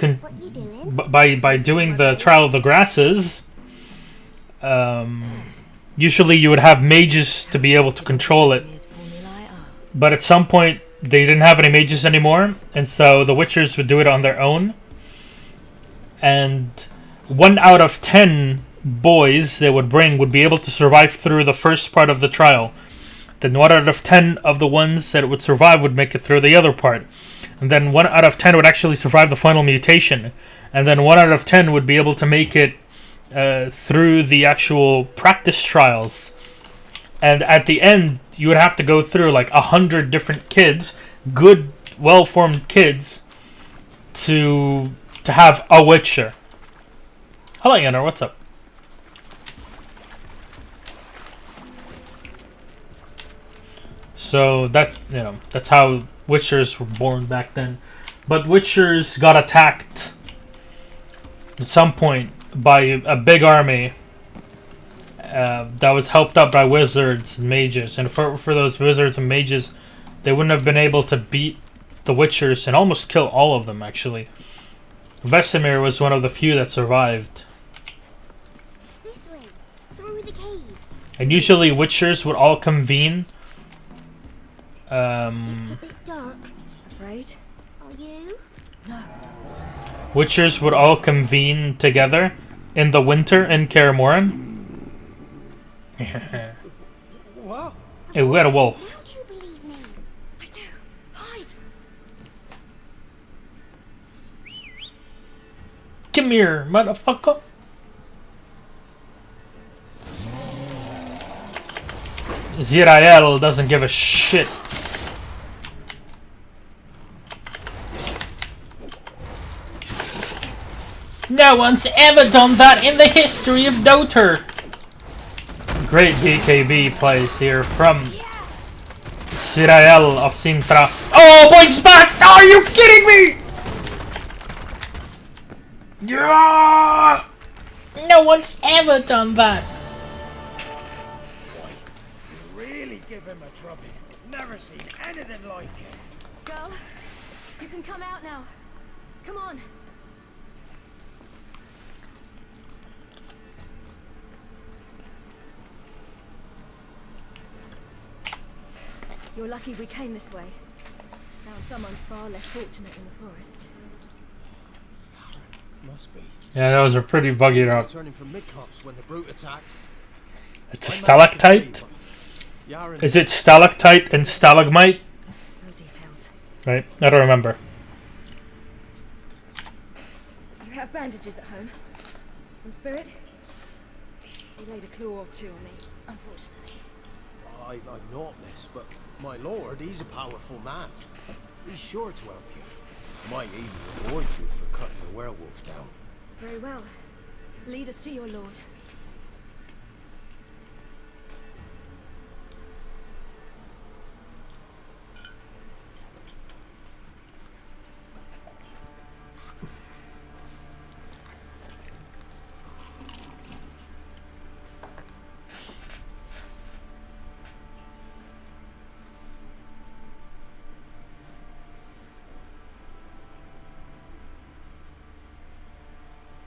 by doing the Trial of the Grasses, usually you would have mages to be able to control it, but at some point they didn't have any mages anymore, and so the Witchers would do it on their own. And 1 out of 10 boys they would bring would be able to survive through the first part of the trial. Then 1 out of 10 of the ones that would survive would make it through the other part. And then 1 out of 10 would actually survive the final mutation. And then 1 out of 10 would be able to make it through the actual practice trials. And at the end, you would have to go through like 100 different kids, good, well-formed kids, to have a Witcher. Hello, Yenner, what's up? So that, you know, that's how Witchers were born back then. But Witchers got attacked at some point by a big army that was helped up by wizards and mages. And for those wizards and mages, they wouldn't have been able to beat the Witchers and almost kill all of them, actually. Vesemir was one of the few that survived. This way, through the cave. And usually Witchers would all convene. It's a bit dark. Afraid? Are you? No. Witchers would all convene together in the winter in Karamoran. What? Hey, we got a wolf. Don't you believe me? I do. Hide. Come here, motherfucker. Zirael doesn't give a shit. No one's ever done that in the history of Dota. Great BKB plays here from Zirael of Sintra. Oh, Boink's back! Are you kidding me? Yeah! No one's ever done that. You really give him a drubbing. Never seen anything like it. Girl, you can come out now. Come on. You're lucky we came this way. Found someone far less fortunate in the forest. Must be. Yeah, those are pretty buggy rock. Returning from mid-cops when the brute attacked. It's a stalactite? Is it stalactite and stalagmite? No details. Right, I don't remember. You have bandages at home? Some spirit? He laid a claw or two on me, unfortunately. I've not, miss, but my lord, he's a powerful man. He's sure to help you. Might even reward you for cutting the werewolf down. Very well. Lead us to your lord.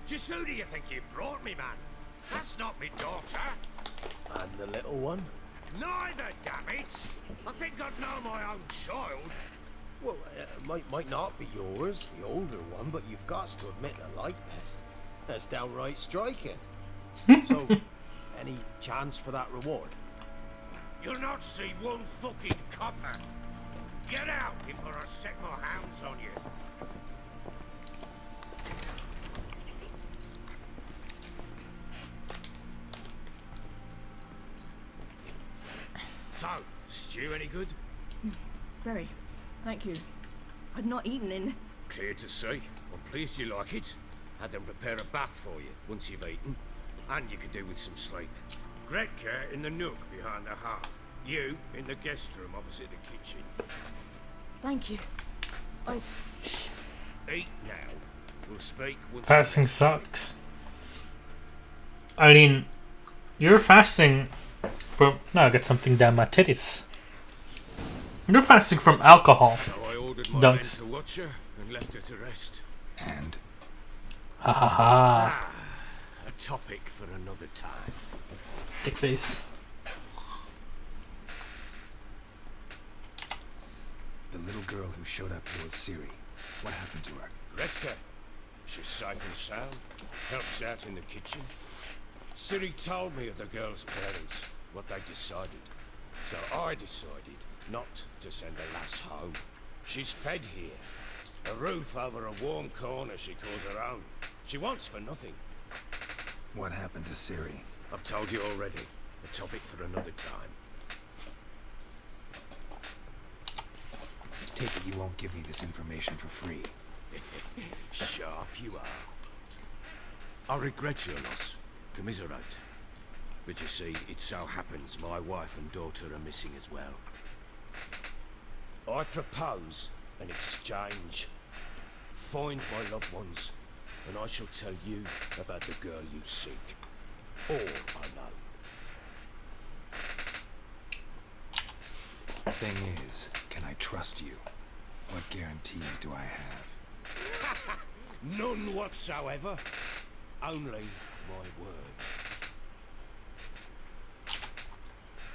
Just who do you think you brought me, man? That's not me daughter. And the little one? Neither, damn it! I think I'd know my own child. Well, might not be yours, the older one, but you've got to admit the likeness. That's downright striking. So, any chance for that reward? You'll not see one fucking copper. Get out before I set my hounds on you. So, stew any good? Very. Thank you. I'd not eaten in... Clear to see. I'm pleased you like it. Had them prepare a bath for you once you've eaten. And you could do with some sleep. Gretka in the nook behind the hearth. You in the guest room opposite the kitchen. Thank you. Eat now. We'll speak once... Fasting sucks. I mean, you're fasting from... No, I got something down my titties. You're fasting from alcohol. So I ordered my men to watch her and left her to rest. And? Ha ha ha. A topic for another time. Dick face. The little girl who showed up here with Ciri. What happened to her? Gretka. She's safe and sound. Helps out in the kitchen. Ciri told me of the girl's parents, what they decided. So I decided not to send the lass home. She's fed here. A roof over a warm corner she calls her own. She wants for nothing. What happened to Ciri? I've told you already. A topic for another time. Take it you won't give me this information for free. Sharp you are. I regret your loss. Commiserate. But you see, it so happens my wife and daughter are missing as well. I propose an exchange. Find my loved ones, and I shall tell you about the girl you seek. All I know. Thing is, can I trust you? What guarantees do I have? None whatsoever. Only my word.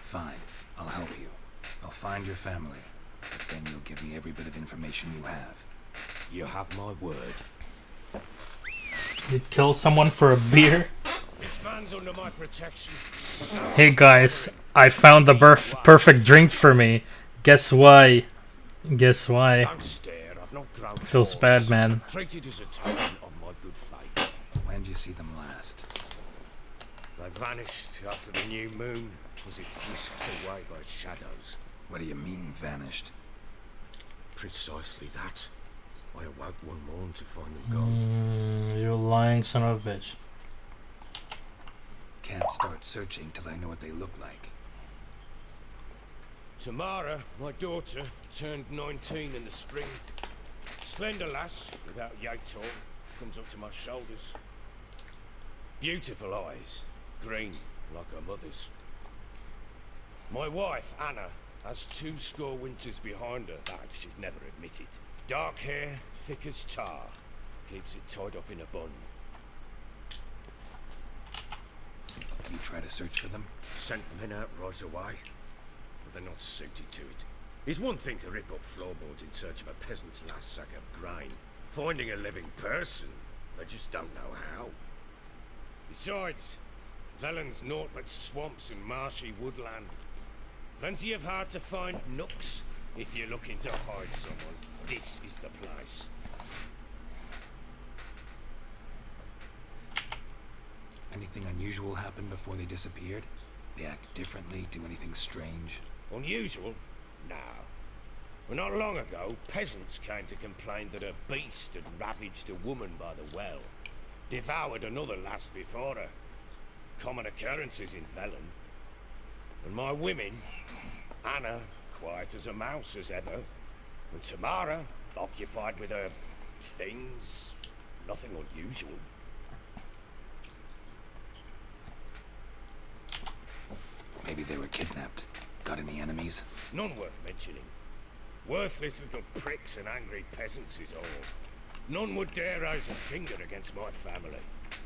Fine, I'll help you. I'll find your family, but then you'll give me every bit of information you have. You have my word. You'd kill someone for a beer? This man's under my protection. Hey guys, I found the perfect drink for me. Guess why? Guess why? Don't stare, I've not grown Feels forwards. bad, man. Treated as a token of my good faith. When did you see them last? They vanished after the new moon, as if whisked away by shadows. What do you mean, vanished? Precisely that. I awoke one morn to find them gone. You lying son of a bitch. Can't start searching till I know what they look like. Tamara, my daughter, turned 19 in the spring. Slender lass, without yator, comes up to my shoulders. Beautiful eyes, green like her mother's. My wife, Anna, has 2 winters behind her, though she'd never admit it. Dark hair, thick as tar, keeps it tied up in a bun. You try to search for them? Sent men out right away, but they're not suited to it. It's one thing to rip up floorboards in search of a peasant's last sack of grain. Finding a living person, they just don't know how. Besides, Velen's naught but swamps and marshy woodland. Plenty of hard to find nooks if you're looking to hide someone. This is the place. Anything unusual happen before they disappeared? They act differently, do anything strange? Unusual? No. Well, not long ago, peasants came to complain that a beast had ravaged a woman by the well. Devoured another lass before her. Common occurrences in Velen. And my women, Anna, quiet as a mouse as ever, and Tamara, occupied with her things. Nothing unusual. Maybe they were kidnapped. Got any enemies? None worth mentioning. Worthless little pricks and angry peasants is all. None would dare raise a finger against my family.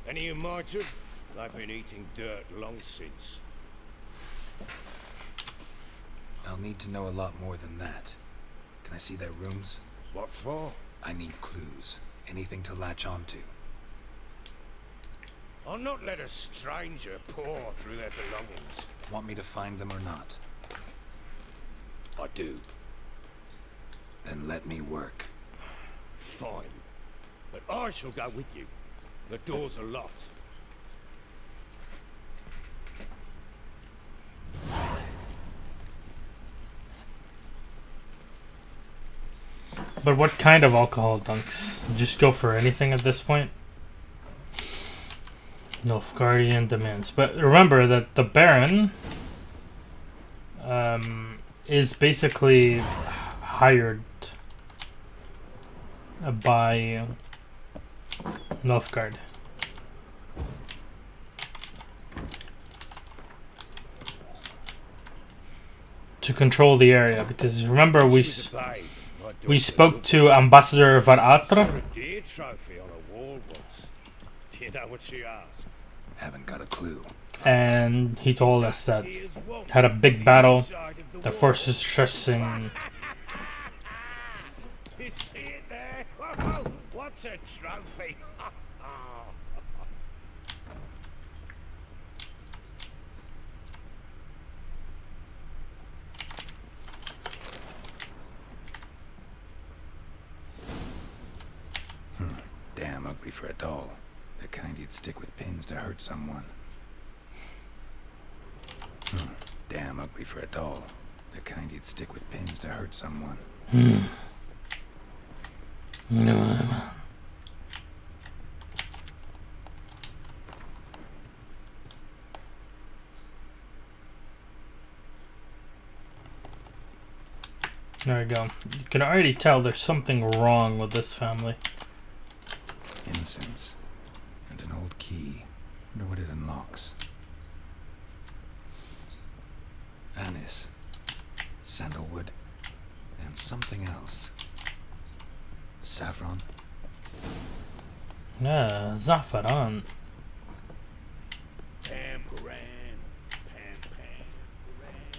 Any who might have, they've been eating dirt long since. I'll need to know a lot more than that. Can I see their rooms? What for? I need clues. Anything to latch onto. I'll not let a stranger pour through their belongings. Want me to find them or not? I do. Then let me work. Fine. But I shall go with you. The doors are locked. But what kind of alcohol dunks? Just go for anything at this point? Nilfgaardian demands. But remember that the Baron is basically hired by Nilfgaard. To control the area, because remember we spoke to Ambassador Varatra. Deer trophy on a wall once. Do you know what she asked? Haven't got a clue. And he told us that had a big battle. The forces stressing. You see it there? Whoa, what's a trophy? Damn ugly for a doll. The kind you'd stick with pins to hurt someone. Damn ugly for a doll. The kind you'd stick with pins to hurt someone. There we go. You can already tell there's something wrong with this family. Incense. And an old key. Wonder what it unlocks. Anise. Sandalwood. And something else. Saffron. Yeah, Zafaran. Pam, Paran, Pam, Pam, Paran,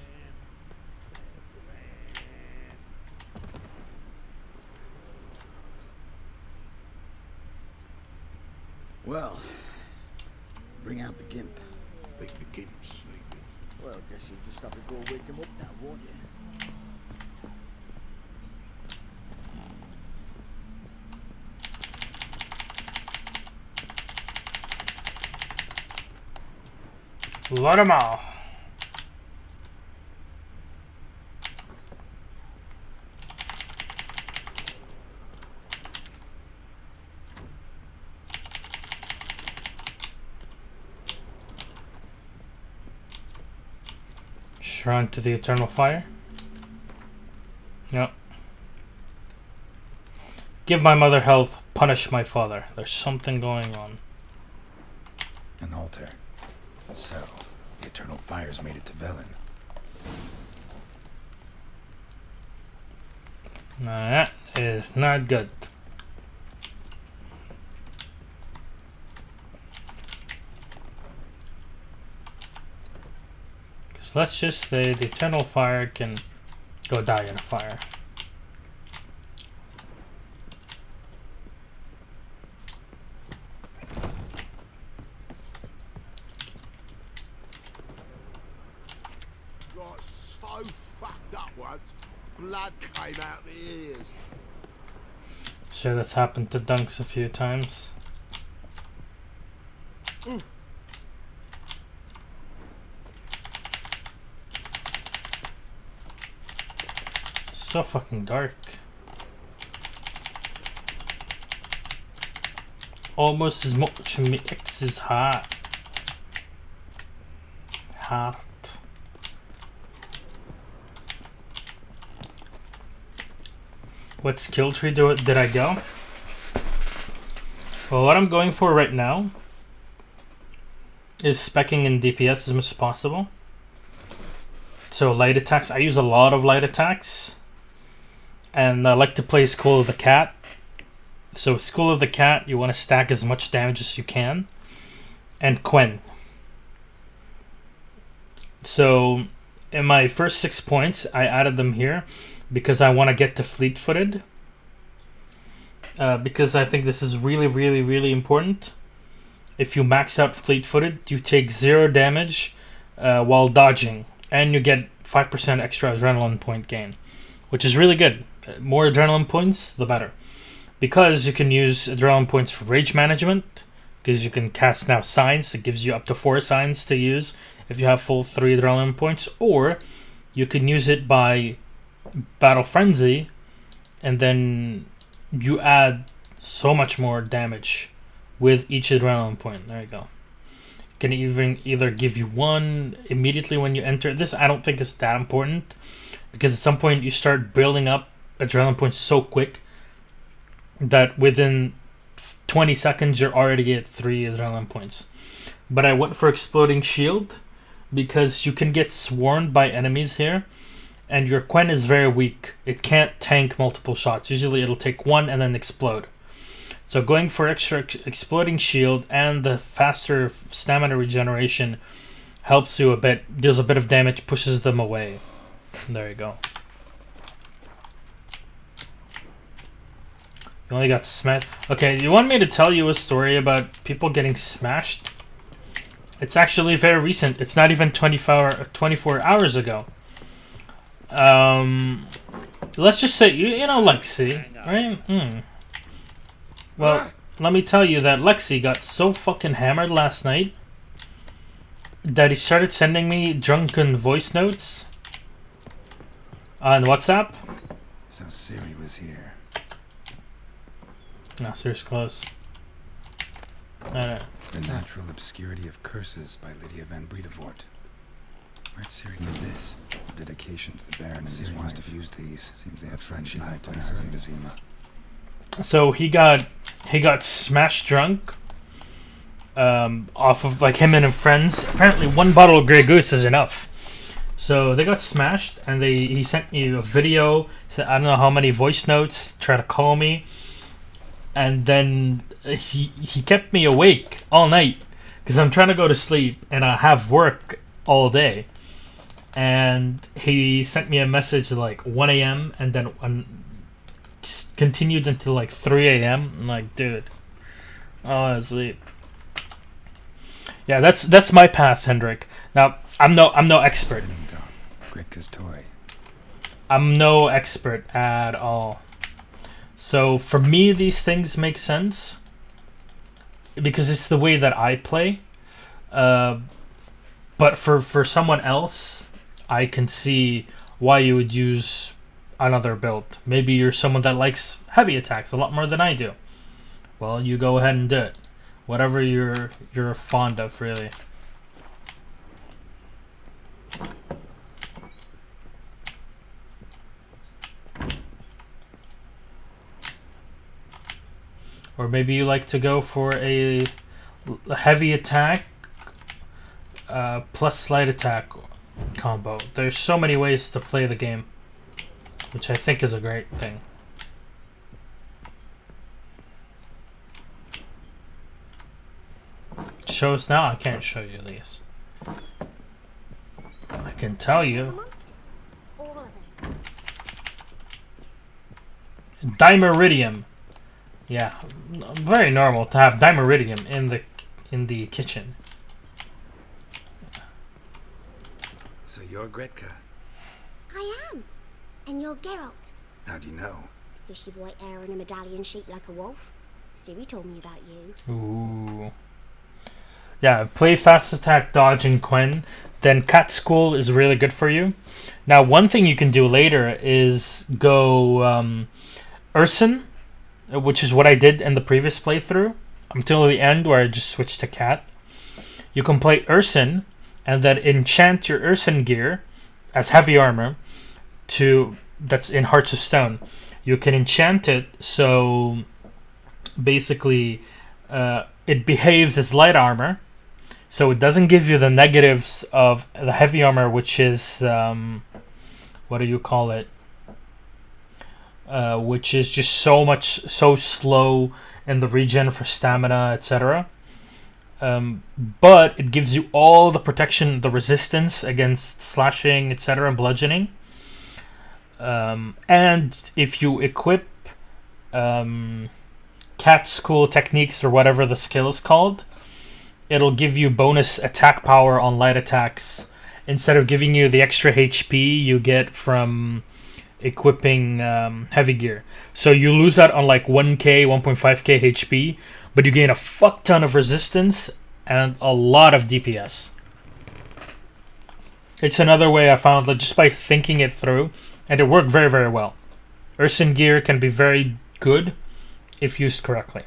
Well, bring out the gimp. Think the gimp's sleeping. Well, guess you'll just have to go wake him up now, won't you? Let 'em all. Shrine to the eternal fire. Yep. Give my mother health, punish my father. There's something going on. An altar. So, the eternal fire's made it to Velen. Now that is not good. Because let's just say the eternal fire can go die in a fire. Got so fucked up once, blood came out the ears. Sure, that's happened to Dunks a few times. So fucking dark. Almost as much mix as hot. Heart. What skill tree did I go? Well, what I'm going for right now is speccing in DPS as much as possible. So light attacks, I use a lot of light attacks. And I like to play School of the Cat. So School of the Cat, you want to stack as much damage as you can. And Quen. So in my first 6 points, I added them here because I want to get to fleet-footed. Because I think this is really, really, really important. If you max out fleet-footed, you take 0 damage while dodging. And you get 5% extra adrenaline point gain. Which is really good. More adrenaline points, the better. Because you can use adrenaline points for rage management. Because you can cast now signs. It gives you up to 4 signs to use if you have full 3 adrenaline points. Or you can use it by Battle Frenzy. And then you add so much more damage with each adrenaline point. There you go. Can even either give you 1 immediately when you enter. This I don't think is that important. Because at some point you start building up adrenaline points so quick that within 20 seconds you're already at 3 adrenaline points. But I went for Exploding Shield because you can get swarmed by enemies here and your Quen is very weak. It can't tank multiple shots. Usually it'll take 1 and then explode. So going for extra Exploding Shield and the faster stamina regeneration helps you a bit, deals a bit of damage, pushes them away. There you go. You only got smashed. Okay, you want me to tell you a story about people getting smashed? It's actually very recent. It's not even 24 hours ago. Let's just say, you know Lexi, right? Well, let me tell you that Lexi got so fucking hammered last night that he started sending me drunken voice notes on WhatsApp. So Siri was here. No, Siri's close. The Natural Obscurity of Curses by Lydia van Bredevoort. Where'd Siri get this? Dedication to the Baron and his wife to use these. Seems they have friendship places in Vizima. So he got smashed drunk off of like him and his friends. Apparently 1 bottle of Grey Goose is enough. So they got smashed and he sent me a video, said I don't know how many voice notes, try to call me. And then he kept me awake all night because I'm trying to go to sleep and I have work all day. And he sent me a message at like 1 a.m. and then continued until like 3 a.m. I'm like, dude, I was asleep. Yeah, that's my path, Hendrik. Now I'm no expert. Gritka's toy. I'm no expert at all. So for me, these things make sense because it's the way that I play. But for someone else, I can see why you would use another build. Maybe you're someone that likes heavy attacks a lot more than I do. Well, you go ahead and do it. Whatever you're fond of, really. Or maybe you like to go for a heavy attack plus slight attack combo. There's so many ways to play the game, which I think is a great thing. Show us now? I can't show you these. I can tell you. Dimeridium. Yeah, very normal to have dimeridium in the kitchen. So you're Gretka. I am. And you're Geralt. How do you know? Because you've white hair and a medallion shaped like a wolf. Siri told me about you. Ooh. Yeah, play fast attack, dodge, and Quen. Then Cat School is really good for you. Now, one thing you can do later is go Urson, which is what I did in the previous playthrough, until the end where I just switched to Cat. You can play Urson, and then enchant your Urson gear as heavy armor that's in Hearts of Stone. You can enchant it so basically it behaves as light armor, so it doesn't give you the negatives of the heavy armor, which is what do you call it? Which is just so slow in the regen for stamina, etc. But it gives you all the protection, the resistance against slashing, etc., and bludgeoning. And if you equip Cat School techniques, or whatever the skill is called, it'll give you bonus attack power on light attacks. Instead of giving you the extra HP you get from equipping heavy gear. So you lose out on like 1k, 1.5k HP, but you gain a fuck ton of resistance and a lot of DPS. It's another way I found, like, just by thinking it through, and it worked very, very well. Urson gear can be very good if used correctly.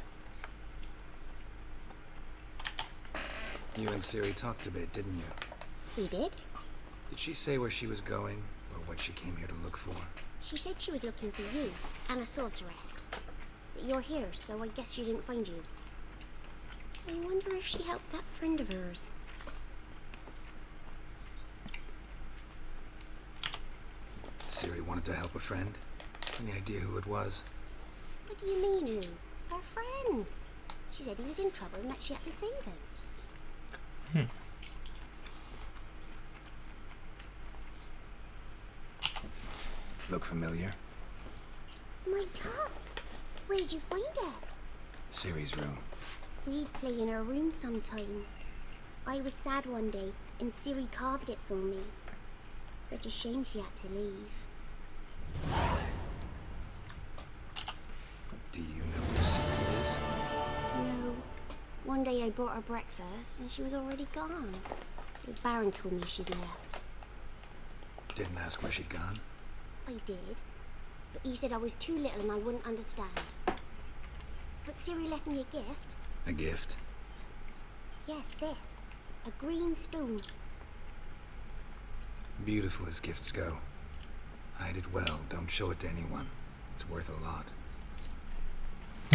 You and Ciri talked a bit, didn't you? We did? Did she say where she was going, or what she came here to look for? She said she was looking for you, and a sorceress. But you're here, so I guess she didn't find you. I wonder if she helped that friend of hers. Ciri wanted to help a friend? Any idea who it was? What do you mean, who? Her friend. She said he was in trouble and that she had to save him. Look familiar? My dog. Where'd you find her? Ciri's room. We'd play in her room sometimes. I was sad one day, and Ciri carved it for me. Such a shame she had to leave. Do you know where Ciri is? No. One day I bought her breakfast, and she was already gone. The Baron told me she'd left. Didn't ask where she'd gone? I did, but he said I was too little and I wouldn't understand. But Ciri left me a gift. A gift? Yes, this. A green stone. Beautiful as gifts go. Hide it well, don't show it to anyone. It's worth a lot.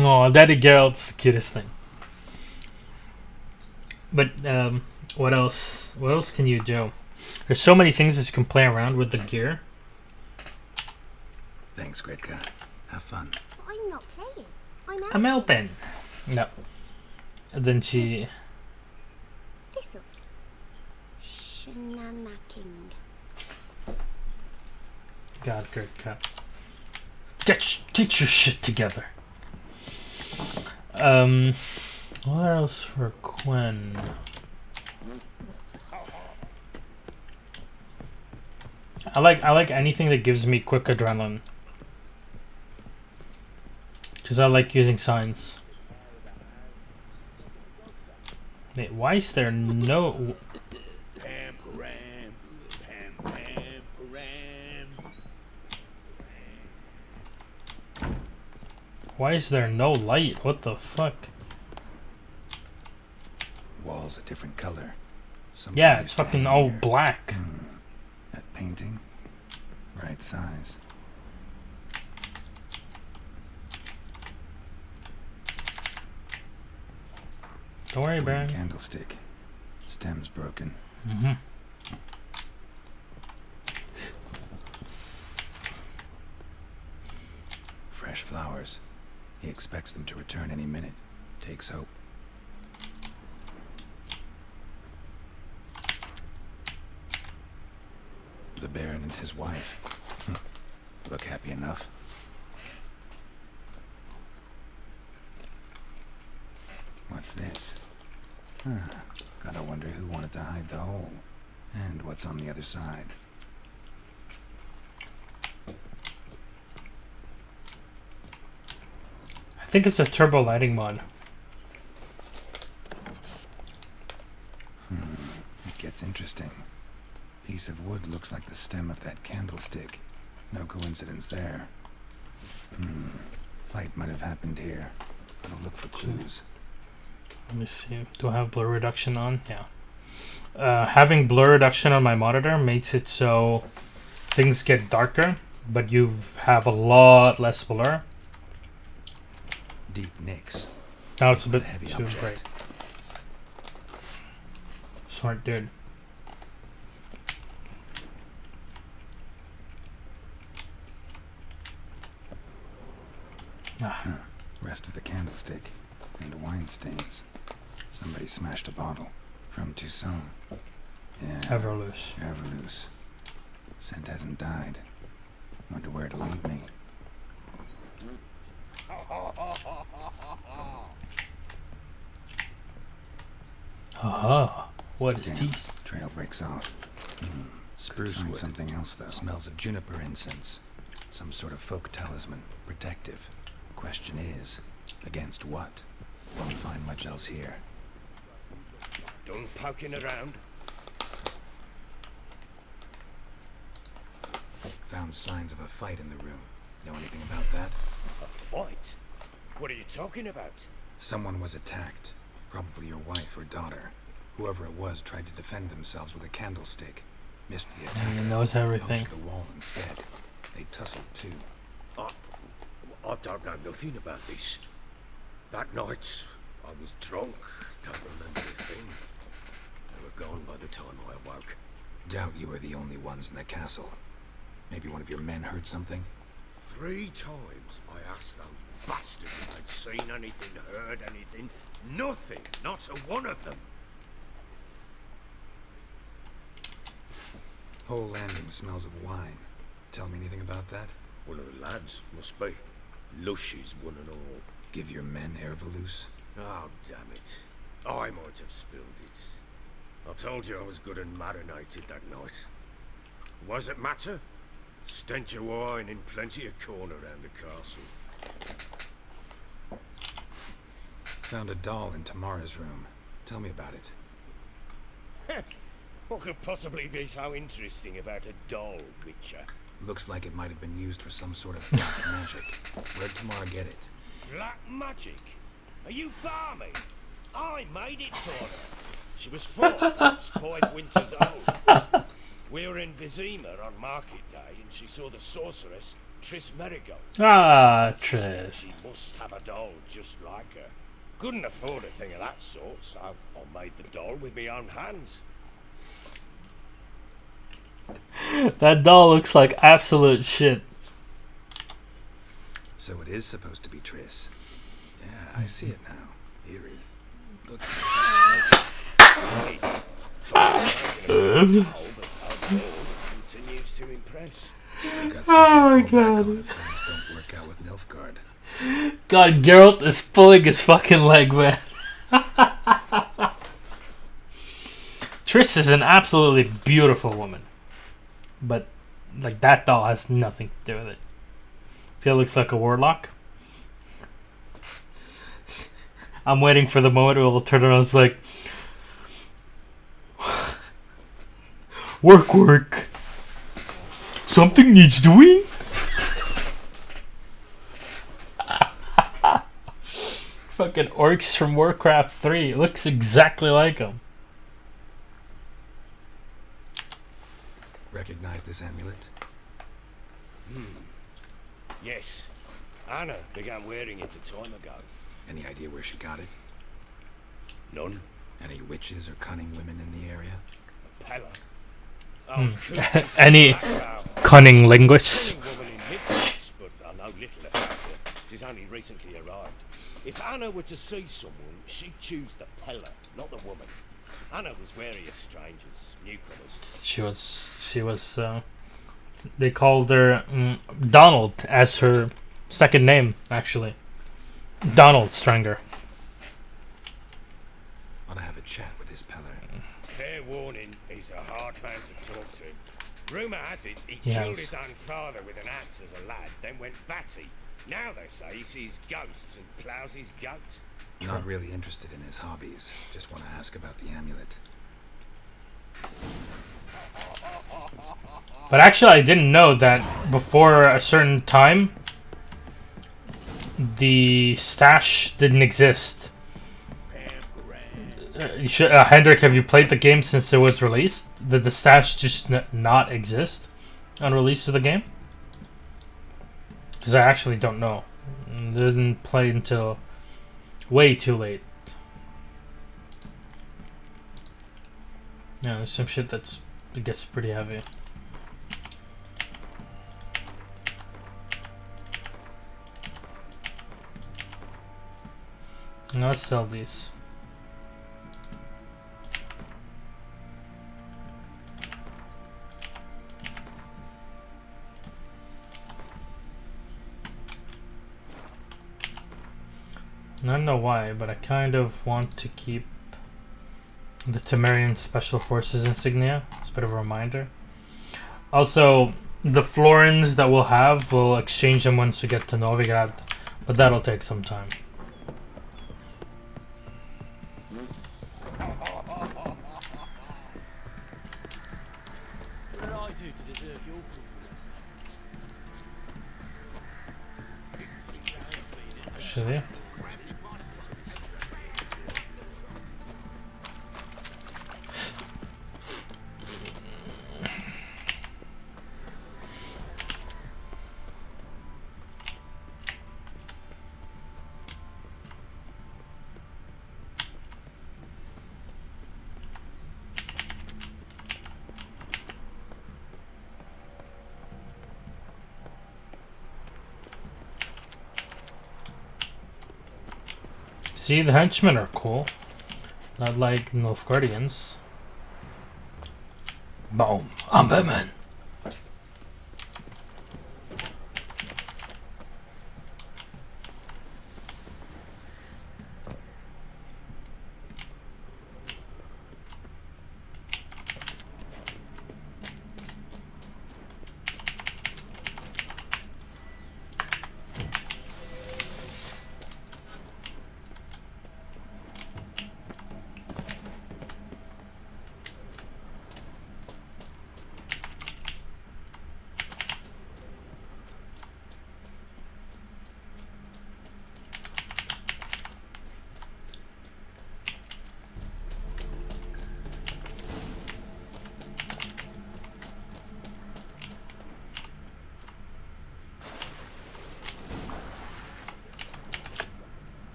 Oh, Daddy Geralt's the cutest thing. But what else? What else can you do? There's so many things that you can play around with the gear. Thanks, Gretka. Have fun. But I'm not playing. I'm helping. No. And then she... This'll. Shenanacking. God, Gretka. Get your shit together. What else for Quen? I like anything that gives me quick adrenaline. Because I like using signs. Wait, why is there no... Damn Why is there no light? What the fuck? Walls a different color. Yeah, it's fucking all black. That painting? Right size. Don't worry, Baron. Candlestick. Stem's broken. Mm-hmm. Fresh flowers. He expects them to return any minute. Takes hope. The Baron and his wife. Look happy enough. What's this? Gotta wonder who wanted to hide the hole. And what's on the other side. I think it's a turbo lighting mod. It gets interesting. Piece of wood looks like the stem of that candlestick. No coincidence there. Fight might have happened here. Gotta look for clues. Let me see. Do I have blur reduction on? Yeah. Having blur reduction on my monitor makes it so things get darker, but you have a lot less blur. Deep nicks. Now it's a bit Heavy too object. bright. Smart dude. Rest of the candlestick and wine stains. Somebody smashed a bottle from Toussaint. Yeah. Everloose. Everloose. Scent hasn't died. Wonder where it'll lead me. Aha. What is Damn, this? Trail breaks off. Spruce wood. Something else though. Smells of juniper incense. Some sort of folk talisman. Protective. Question is, against what? Won't find much else here. Done poking around? Found signs of a fight in the room. Know anything about that? A fight? What are you talking about? Someone was attacked. Probably your wife or daughter. Whoever it was tried to defend themselves with a candlestick. Missed the attack. He knows everything. Punched the wall instead. They tussled too. I don't know nothing about this. That night, I was drunk. Don't remember a thing. They were gone by the time I awoke. Doubt you were the only ones in the castle. Maybe one of your men heard something? 3 times I asked those bastards if they'd seen anything, heard anything. Nothing. Not a one of them. Whole landing smells of wine. Tell me anything about that? One of the lads, must be. Lushes, one and all. Give your men Ervelus? Oh, damn it. I might have spilled it. I told you I was good and marinated that night. Was it matter? Stench of wine in plenty of corn around the castle. Found a doll in Tamara's room. Tell me about it. What could possibly be so interesting about a doll, Witcher? Looks like it might have been used for some sort of black magic. Where'd Tamara get it? Black magic? Are you balmy? I made it for her. She was 4, perhaps 5 winters old. We were in Vizima on market day, and she saw the sorceress, Triss Merigold. Ah, She said Triss. she must have a doll just like her. Couldn't afford a thing of that sort, so I made the doll with my own hands. That doll looks like absolute shit. So it is supposed to be Triss. Yeah, I see it now. Eerie. Looks Continues to impress. Oh my god. Don't work out with Nilfgaard. God, Geralt is pulling his fucking leg, man. Triss is an absolutely beautiful woman. But, like, that doll has nothing to do with it. See, it looks like a warlock. I'm waiting for the moment where it'll turn around and it's like, work. Something needs doing? Fucking orcs from Warcraft 3. It looks exactly like them. Recognize this amulet? Yes. Anna began wearing it a time ago. Any idea where she got it? None. Any witches or cunning women in the area? Pella. Any cunning linguists? Woman in Midlands, but I know little about her. She's only recently arrived. If Anna were to see someone, she'd choose the Pella, not the woman. Anna was wary of strangers, newcomers. She was, they called her Donald as her second name, actually. Donald Stranger. Ought to have a chat with this Peller. Fair warning, he's a hard man to talk to. Rumour has it he Yes. killed his own father with an axe as a lad, then went batty. Now they say he sees ghosts and ploughs his goat. Not really interested in his hobbies. Just want to ask about the amulet. But actually, I didn't know that before a certain time, the stash didn't exist. Hendrik, have you played the game since it was released? Did the stash just not exist on release of the game? Because I actually don't know. Didn't play until way too late. Yeah, there's some shit that gets pretty heavy. Now let's sell these. I don't know why, but I kind of want to keep the Temerian Special Forces insignia. It's a bit of a reminder. Also, the florins that we'll have, we'll exchange them once we get to Novigrad, but that'll take some time. What did I do to deserve your compliments? Should we? See, the henchmen are cool. Not like Nilfgaardians. Boom. I'm Batman.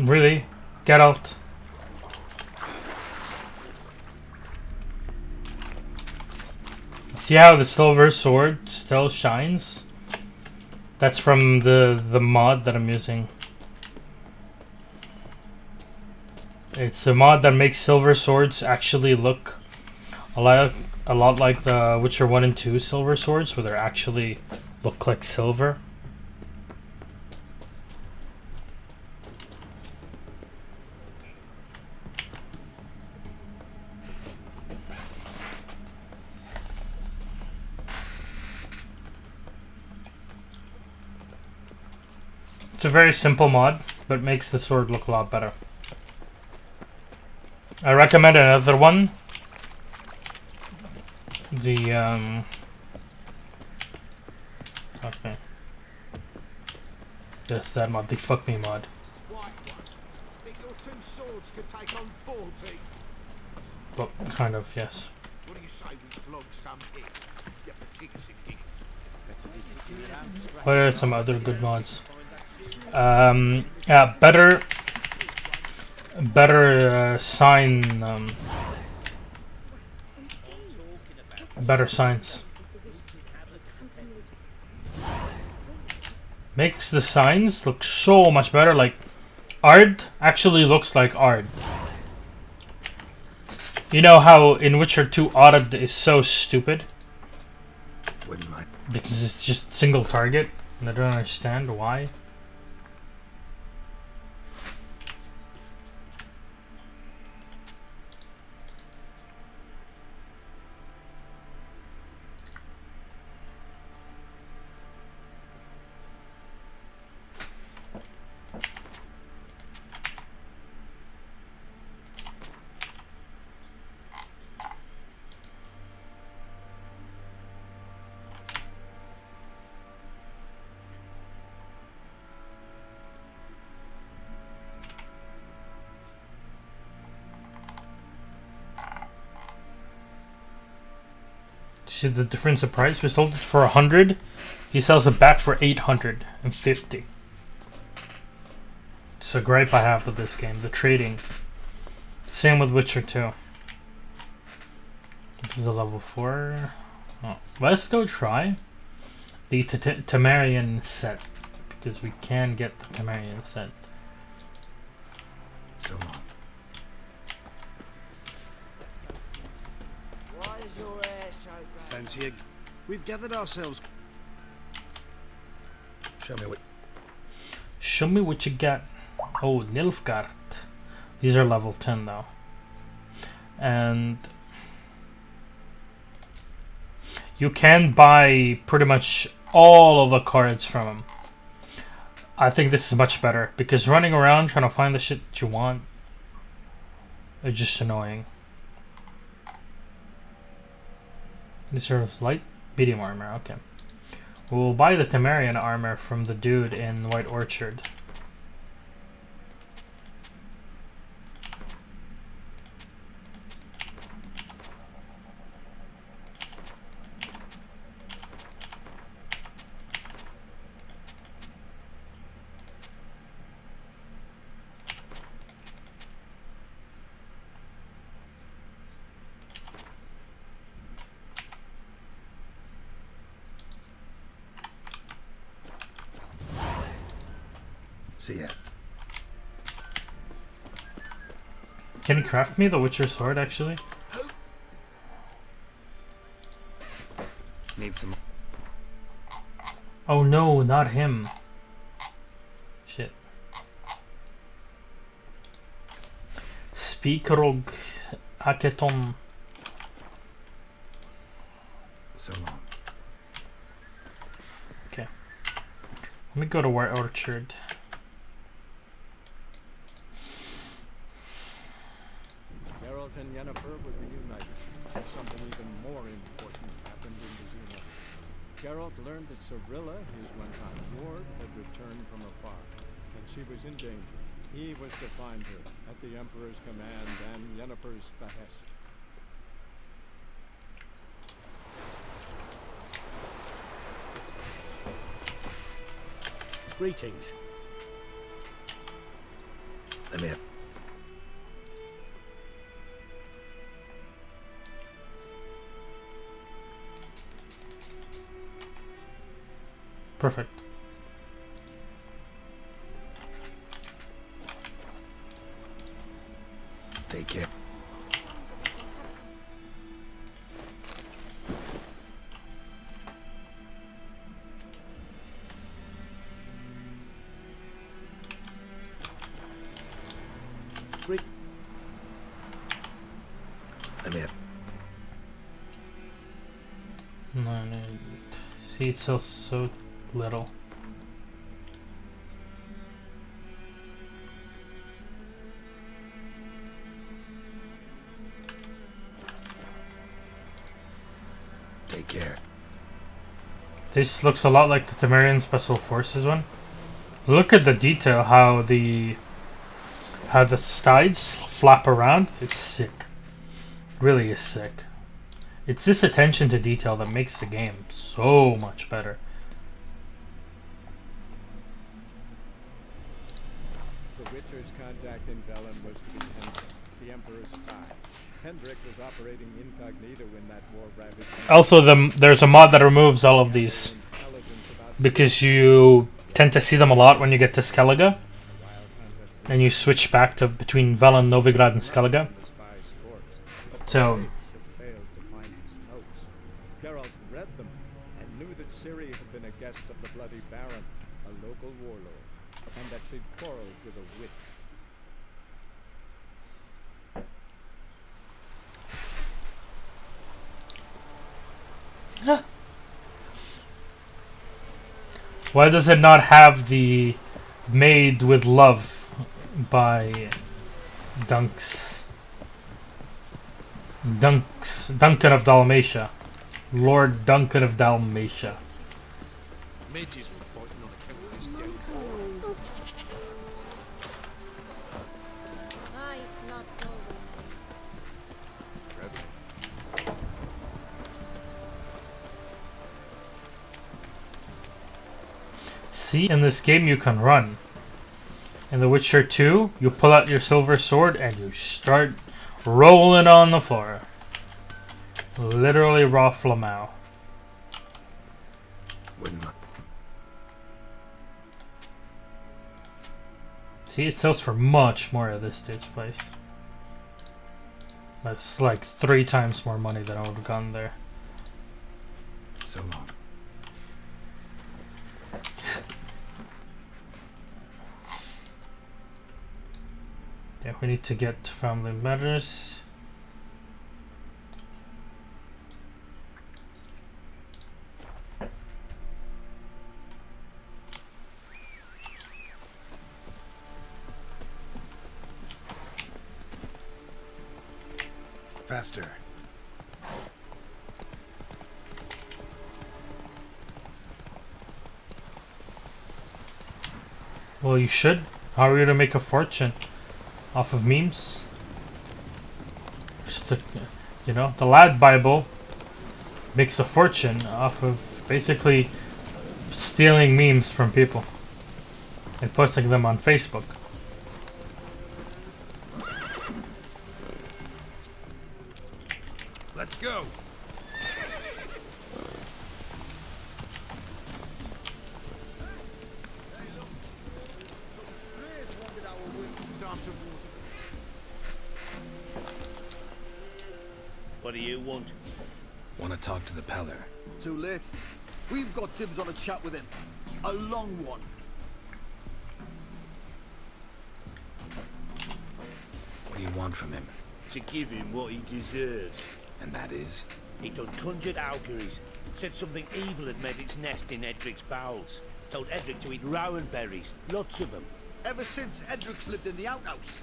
Really? Get out. See how the silver sword still shines? That's from the mod that I'm using. It's a mod that makes silver swords actually look a lot like the Witcher 1 and 2 silver swords, where they actually look like silver. It's a very simple mod, but makes the sword look a lot better. I recommend another one. The okay. That's that mod, the fuck me mod. Think your two swords could take on 40? Well, kind of, yes. What do you say we flog some in? Yeah, for kicks and giggles. Better be sitting around scratching. What are some other good mods? Yeah, better sign, better signs. Makes the signs look so much better. Like, Ard actually looks like Ard. You know how in Witcher 2 Ard is so stupid? Wouldn't mind. Because it's just single target, and I don't understand why. See the difference of price? We sold it for 100. He sells it back for 850. It's a gripe I have with this game, the trading. Same with Witcher 2. This is a level 4. Oh, let's go try the Temerian set, because we can get the Temerian set. So long. Fancy we've gathered ourselves. Show me what you got. Oh, Nilfgaard. These are level 10 though. And you can buy pretty much all of the cards from them. I think this is much better, because running around trying to find the shit that you want is just annoying. These are light, medium armor, okay. We'll buy the Temerian armor from the dude in White Orchard. See ya. Can you craft me the Witcher sword, actually? Need some. Oh no, not him. Shit. Speakrog Aketon. So long. Okay. Let me go to White Orchard. Geralt and Yennefer were reunited, but something even more important happened in Vizima. Geralt learned that Cirilla, his one-time ward, had returned from afar, and she was in danger. He was to find her, at the Emperor's command and Yennefer's behest. Greetings. Let me in. Perfect. Take care. Let me in. No, see, it sells so little. Take care. This looks a lot like the Temerian Special Forces one. Look at the detail, how the sides flap around. It's sick. Really is sick. It's this attention to detail that makes the game so much better. The Witcher's contact in Velen was to be Hendrik, the Emperor's spy. Hendrik was operating incognito when that war ravaged. Also, there's a mod that removes all of these because you tend to see them a lot when you get to Skellige, and you switch back to between Velen, Novigrad, and Skellige. So failed to find his notes. Geralt read them and knew that Ciri had been a guest of the Bloody Baron, a local warlord, and that she'd quarreled with a witch. why does it not have the Made with Love by Duncan of Dalmatia? Lord Duncan of Dalmatia. Midges were biting on account of this dead. Life's not over, mate. See, in this game you can run. In The Witcher 2, you pull out your silver sword and you start rolling on the floor. Literally raw flamau. See, it sells for much more at this dude's place. That's like 3 times more money than I would have gone there. So long. Yeah, we need to get to Family Matters. Faster. Well, you should. How are you to make a fortune? Off of memes? Just to, you know, the Lad Bible makes a fortune off of basically stealing memes from people and posting them on Facebook. Let's go. What do you want? Want to talk to the Peller? Too late. We've got dibs on a chat with him. A long one. What do you want from him? To give him what he deserves. And that is? He done conjured auguries. Said something evil had made its nest in Edric's bowels. Told Edric to eat rowan berries. Lots of them. Ever since Edric's lived in the outhouse.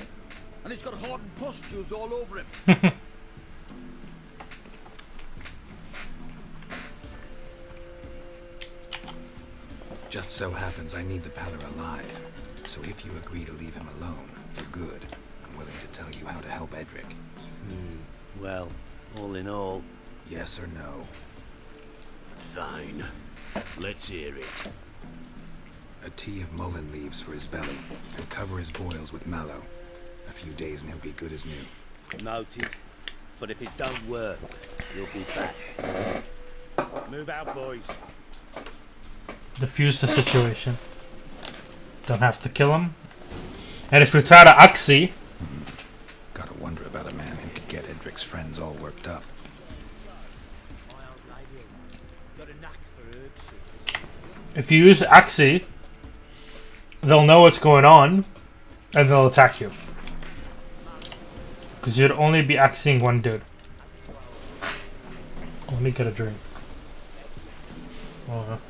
And he's got hardened pustules all over him. Just so happens I need the Peller alive. So if you agree to leave him alone, for good, I'm willing to tell you how to help Edric. Well, all in all... Yes or no? Fine. Let's hear it. A tea of mullein leaves for his belly, and cover his boils with mallow. A few days and he'll be good as new. Noted. But if it don't work, you'll be back. Move out, boys. Diffuse the situation. Don't have to kill him. And if you try to Oxy... Gotta wonder about a man who could get Edric's friends all worked up. If you use Oxy, they'll know what's going on, and they'll attack you. Because you'd only be Oxying one dude. Let me get a drink.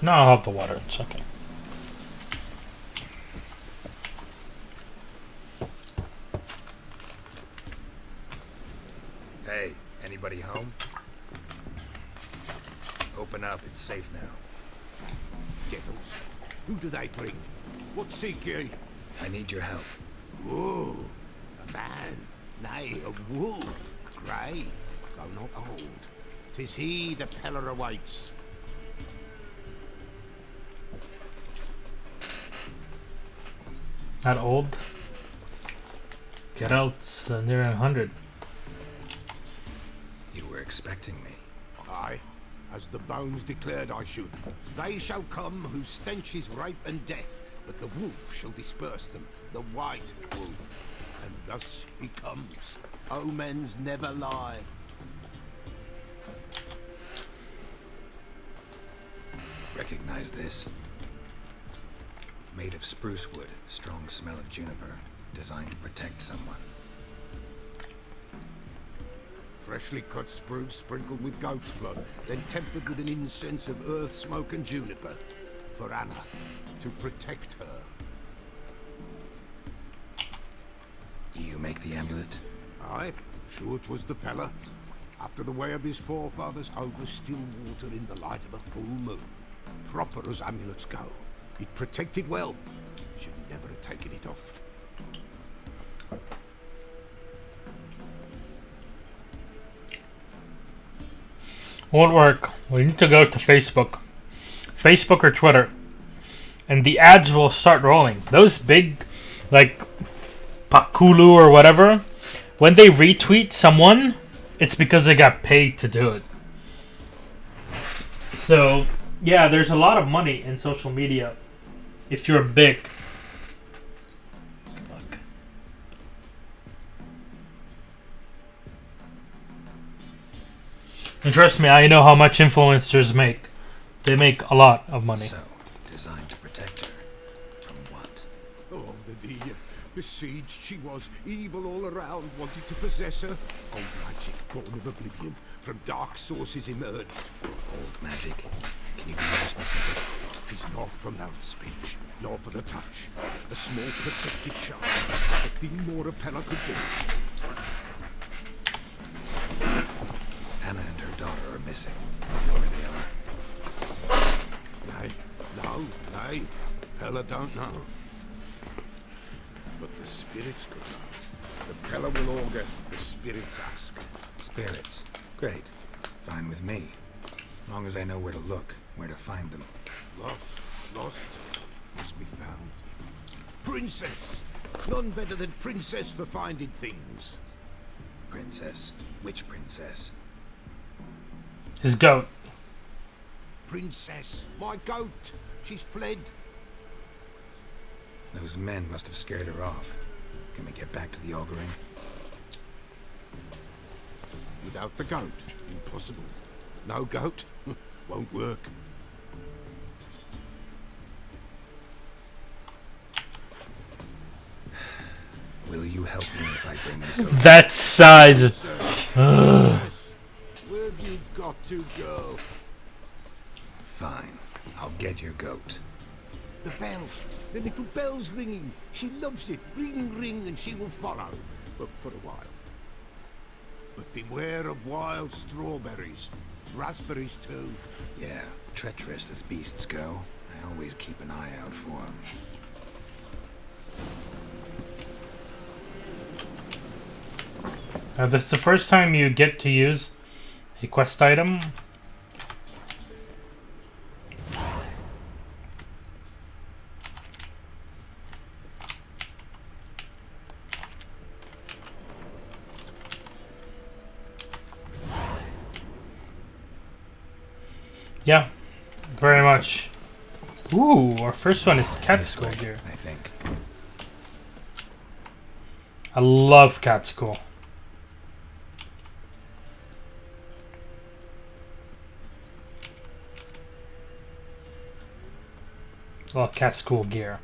No, I'll have the water. It's okay. Hey, anybody home? Open up, it's safe now. Devils, who do they bring? What seek ye? I need your help. Whoa, a man, nay, a wolf, grey, though not old. 'Tis he the Peller awaits. Not old. Geralt's near 100. You were expecting me. Aye, as the bones declared I should. They shall come whose stench is rape and death, but the wolf shall disperse them, the white wolf. And thus he comes. Omens never lie. Recognize this? Made of spruce wood, strong smell of juniper, designed to protect someone. Freshly cut spruce sprinkled with goat's blood, then tempered with an incense of earth, smoke and juniper. For Anna, to protect her. You make the amulet? Aye, sure 'twas the Peller. After the way of his forefathers, over still water in the light of a full moon. Proper as amulets go. It protected well. Should never have taken it off. Won't work. We need to go to Facebook. Facebook or Twitter. And the ads will start rolling. Those big, like, Pakulu or whatever, when they retweet someone, it's because they got paid to do it. So, yeah, there's a lot of money in social media if you're big. Fuck. And trust me, I know how much influencers make. They make a lot of money. So, designed to protect her. From what? Oh, the dear. Besieged she was, evil all around, wanted to possess her. Old magic, born of oblivion, from dark sources emerged. Old magic? Can you be more specific? 'Tis not for mouth speech, nor for the touch. A small protective charm, a thing more a Peller could do. Anna and her daughter are missing. You know where they are? Nay, no, nay. Peller don't know. But the spirits could know. The Peller will augur, the spirits ask. Spirits? Great. Fine with me. Long as I know where to look, where to find them. Lost, must be found. Princess! None better than Princess for finding things. Princess? Which princess? His goat. Princess, my goat! She's fled. Those men must have scared her off. Can we get back to the auguring? Without the goat, impossible. No goat, won't work. Will you help me if I bring the goat? That size. Princess, where have you got to, girl? Fine. I'll get your goat. The bell. The little bell's ringing. She loves it. Ring, ring, and she will follow. But for a while. But beware of wild strawberries. Raspberries, too. Yeah, treacherous as beasts go. I always keep an eye out for them. This is the first time you get to use a quest item. Yeah, very much. Ooh, our first one is cat school gear. I think. I love cat school. Well, cat school gear.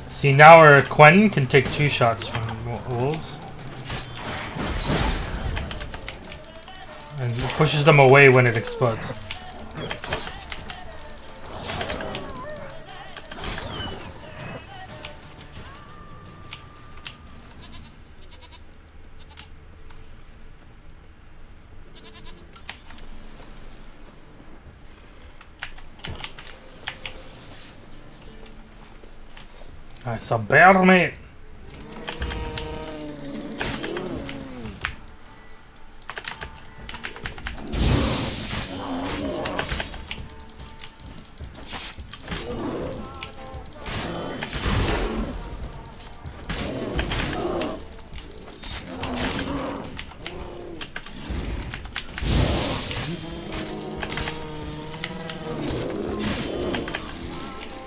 See, now our Quen can take 2 shots from wolves. And it pushes them away when it explodes. That's a bear, mate.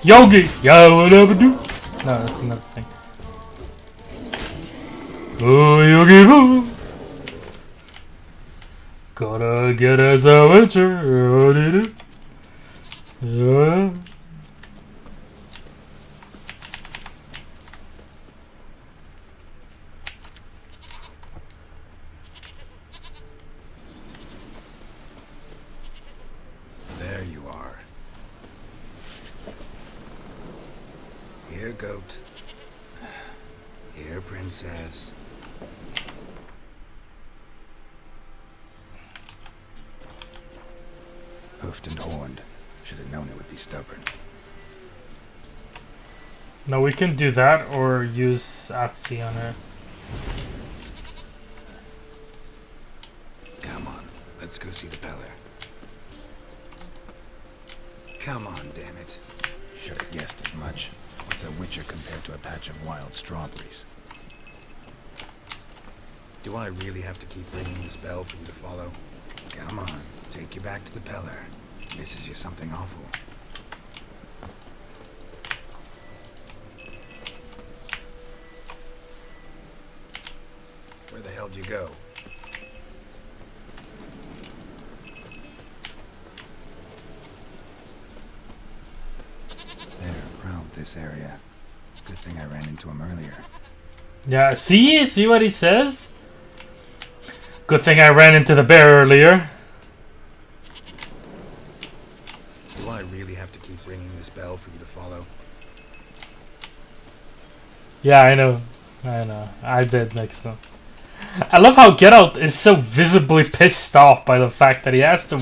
Yogi! Yo, whatever do? No, that's another thing. Oh, Yogi Boo! Gotta get us a witcher. Oh, do. Yeah. There you are. Here, goat. Here, princess. Hoofed and horned. Should have known it would be stubborn. No, we can do that or use Axie on her. Come on, let's go see the Peller. Come on, damn it. Should have guessed as much. What's a witcher compared to a patch of wild strawberries? Do I really have to keep ringing this bell for you to follow? Come on, take you back to the Peller. Misses you something awful. Where the hell did you go? There, prowled this area. Good thing I ran into him earlier. Yeah, see what he says? Good thing I ran into the bear earlier. Do I really have to keep ringing this bell for you to follow? Yeah, I know. I did next time. I love how Get Out is so visibly pissed off by the fact that he has to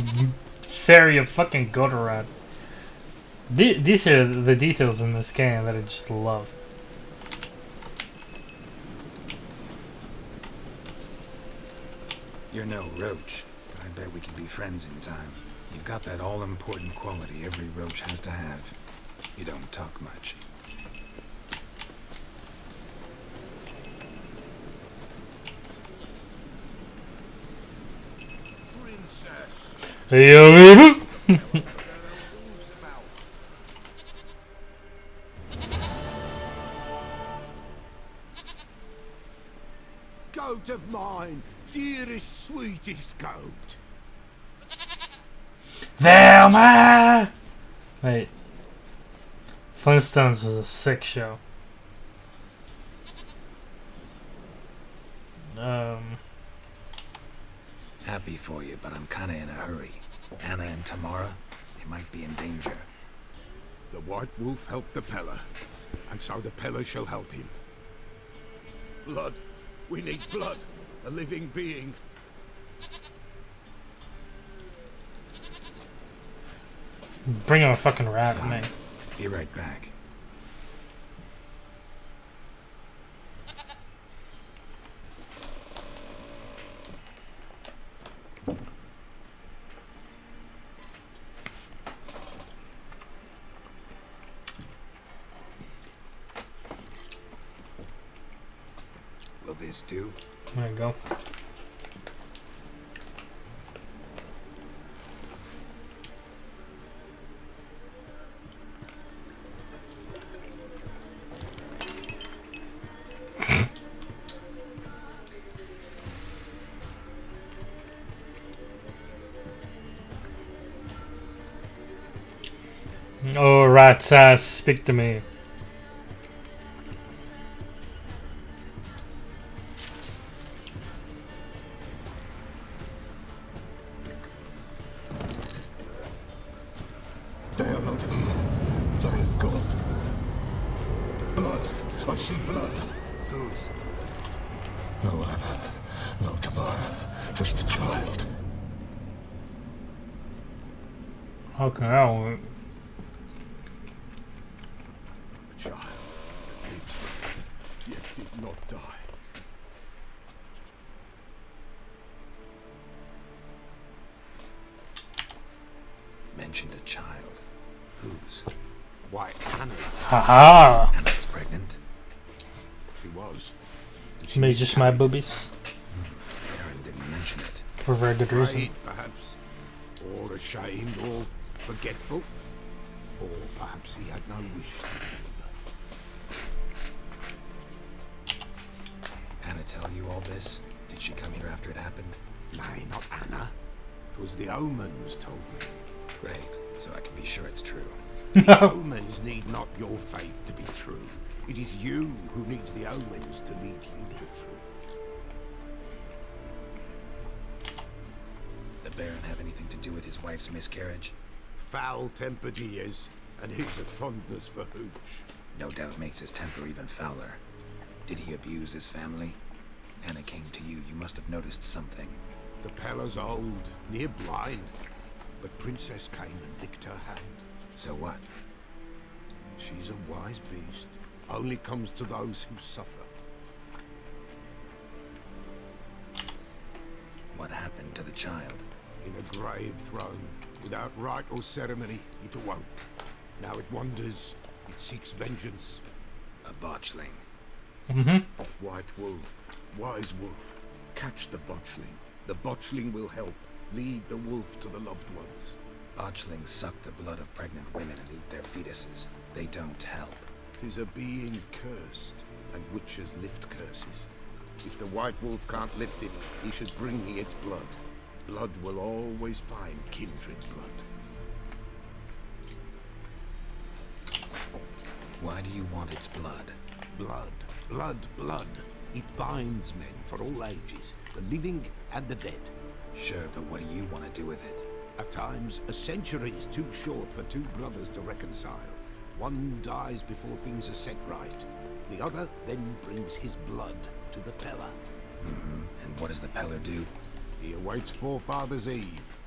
ferry a fucking goat around. These are the details in this game that I just love. You're no roach, but I bet we can be friends in time. You've got that all-important quality every roach has to have. You don't talk much. Hey, yo, Goat of mine, dearest, sweetest goat. Velma! Wait. Flintstones was a sick show. Happy for you, but I'm kinda in a hurry. Anna and Tamara, they might be in danger. The White Wolf helped the Peller, and so the Peller shall help him. Blood. We need blood. A living being. Bring him a fucking rat, Fine. man. Be right back. Will this do? There you go. Oh, rat's ass, speak to me. There is God. Blood. I see blood. Whose? No Anna. No Tamara. Just a child. How can I? A child. die. Mentioned a child. Whose? Why, Anna's. Haha! Anna was pregnant. She was. Maybe just my boobies. Aaron didn't mention it. For very good reason. Afraid, perhaps. Or ashamed, or forgetful. Or perhaps he had no wish to remember. Anna tell you all this? Did she come here after it happened? Nay, not Anna. 'Twas the omens told me. Great, so I can be sure it's true. The omens need not your faith to be true. It is you who needs the omens to lead you to truth. The Baron have anything to do with his wife's miscarriage? Foul-tempered he is, and he's a fondness for hooch. No doubt makes his temper even fouler. Did he abuse his family? Anna came to you. You must have noticed something. The Pella's old, near blind. But Princess came and licked her hand. So what? She's a wise beast. Only comes to those who suffer. What happened to the child? In a grave thrown, without rite or ceremony, it awoke. Now it wanders, it seeks vengeance. A botchling. White wolf, wise wolf, catch the botchling. The botchling will help. Lead the wolf to the loved ones. Botchlings suck the blood of pregnant women and eat their fetuses. They don't help. 'Tis a being cursed, and witches lift curses. If the white wolf can't lift it, he should bring me its blood. Blood will always find kindred blood. Why do you want its blood? Blood, blood, blood. It binds men for all ages, the living and the dead. Sure, but what do you want to do with it? At times, a century is too short for two brothers to reconcile. One dies before things are set right. The other then brings his blood to the Pella. And what does the Peller do? He awaits Forefathers' Eve.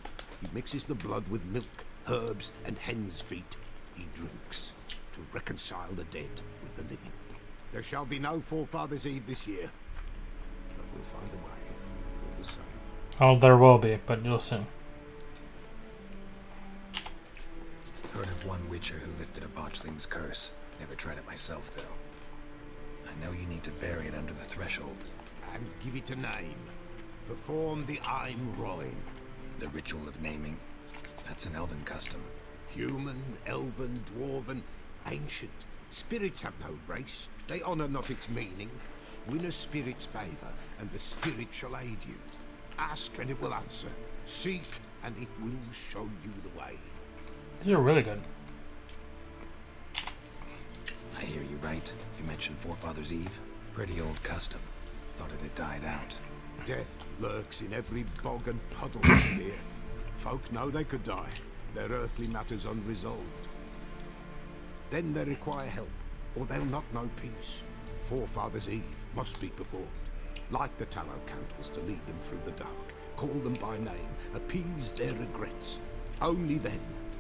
He mixes the blood with milk, herbs, and hen's feet. He drinks to reconcile the dead with the living. There shall be no Forefathers' Eve this year, but we'll find a way, all the same. Oh, there will be, but you'll see. Heard of one witcher who lifted a botchling's curse. Never tried it myself, though. I know you need to bury it under the threshold. And give it a name. Perform the Aim Roin. The ritual of naming. That's an elven custom. Human, elven, dwarven, ancient. Spirits have no race. They honor not its meaning. Win a spirit's favor, and the spirit shall aid you. Ask, and it will answer. Seek, and it will show you the way. You're really good. I hear you right. You mentioned Forefathers' Eve. Pretty old custom. Thought it had died out. Death lurks in every bog and puddle here. Folk know they could die, their earthly matters unresolved. Then they require help, or they'll not know peace. Forefathers' Eve must be performed. Light the tallow candles to lead them through the dark. Call them by name, appease their regrets. Only then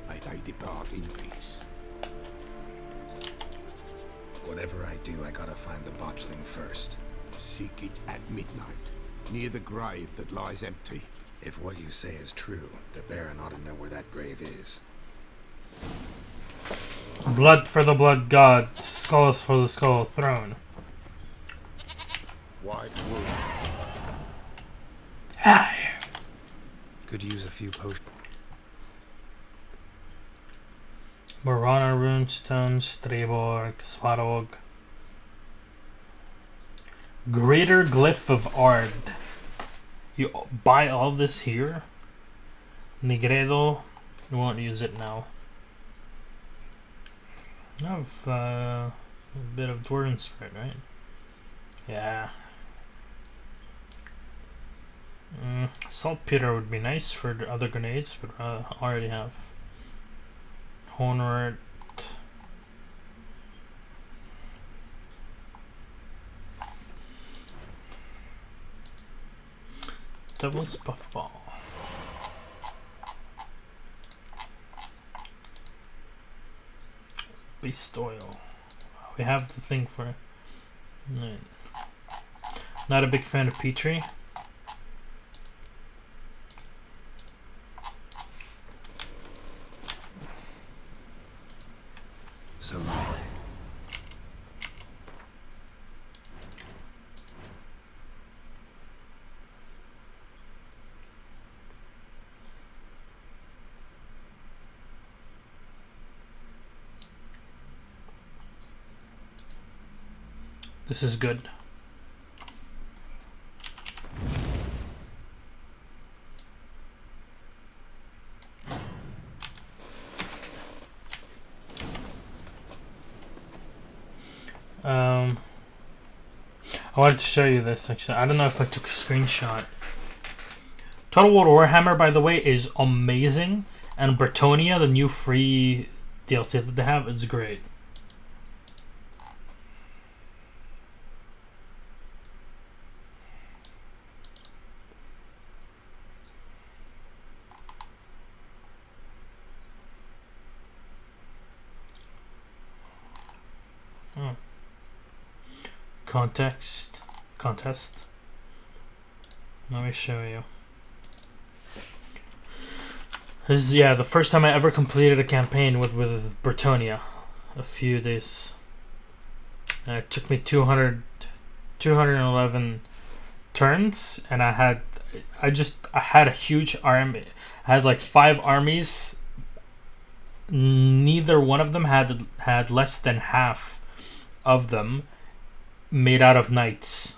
may they depart in peace. Whatever I do, I gotta find the botchling first. Seek it at midnight, near the grave that lies empty. If what you say is true, the Baron ought to know where that grave is. Blood for the blood god, skulls for the skull throne. White wolf. Hi. Could use a few potions. Morana runestone, Streborg, Svarog. Greater Glyph of Ard. You buy all this here? Negredo. You won't use it now. I have a bit of Dwarven Spirit, right? Yeah. Saltpeter would be nice for the other grenades, but I already have. Honort. Devil's Puffball. Beast Oil. We have the thing for it. Right. Not a big fan of Petrie. So long. This is good. I wanted to show you this actually. I don't know if I took a screenshot. Total War Warhammer, by the way, is amazing, and Bretonia, the new free DLC that they have, is great. Oh. Contest. Let me show you. This is, yeah, the first time I ever completed a campaign with Bretonia. A few days. It took me 211 turns, and I had a huge army. I had like 5 armies. Neither one of them had less than half of them made out of knights.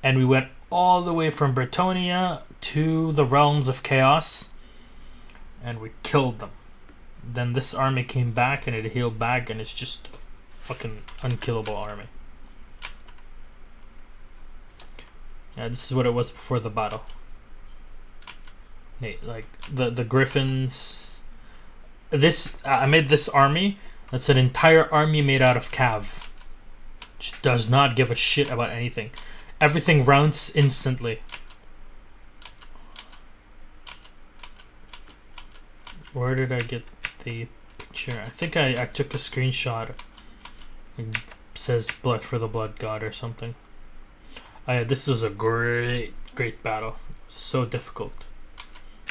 And we went all the way from Bretonia to the realms of chaos, and we killed them. Then this army came back and it healed back, and it's just a fucking unkillable army. Yeah, this is what it was before the battle. Hey, like the griffins. This I made this army. That's an entire army made out of cav. Which does not give a shit about anything. Everything rounds instantly. Where did I get the picture? I think I took a screenshot. It says blood for the blood god or something. This was a great battle. So difficult.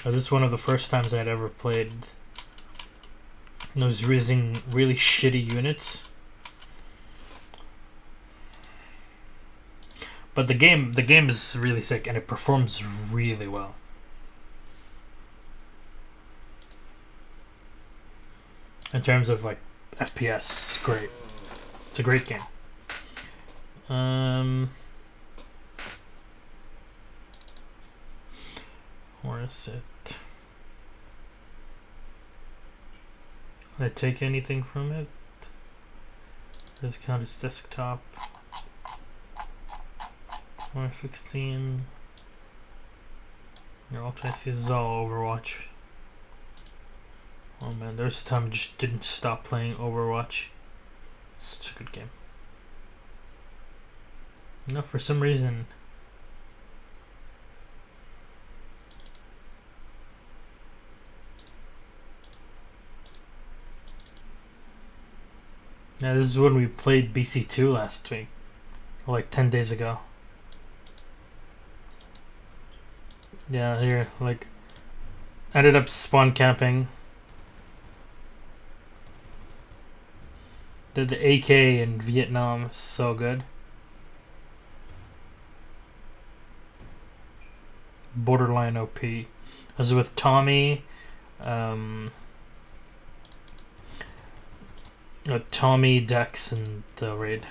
This is one of the first times I'd ever played those really shitty units. But the game is really sick, and it performs really well. In terms of like FPS, it's great. It's a great game. Where is it? Did I take anything from it? Does it count as desktop? 115. Your ultimate is all Overwatch. Oh man, there's a time I just didn't stop playing Overwatch. Such a good game. No, for some reason. Yeah, this is when we played BC2 last week. Like 10 days ago. Yeah, here, like, ended up spawn camping. Did the AK in Vietnam, so good. Borderline OP. I was with Tommy, Tommy, Dex, and the raid.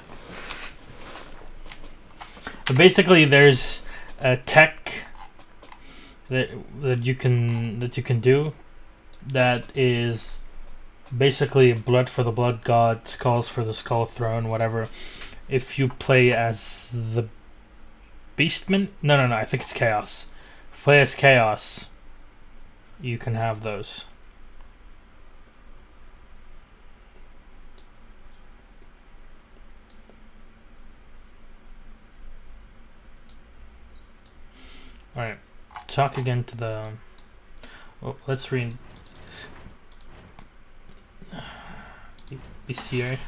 But basically, there's a tech that you can do that is basically blood for the blood god, skulls for the skull throne, whatever. If you play as the beastman, no, I think it's chaos. Play as chaos, you can have those. All right. Talk again to the. Oh, let's read. BCA.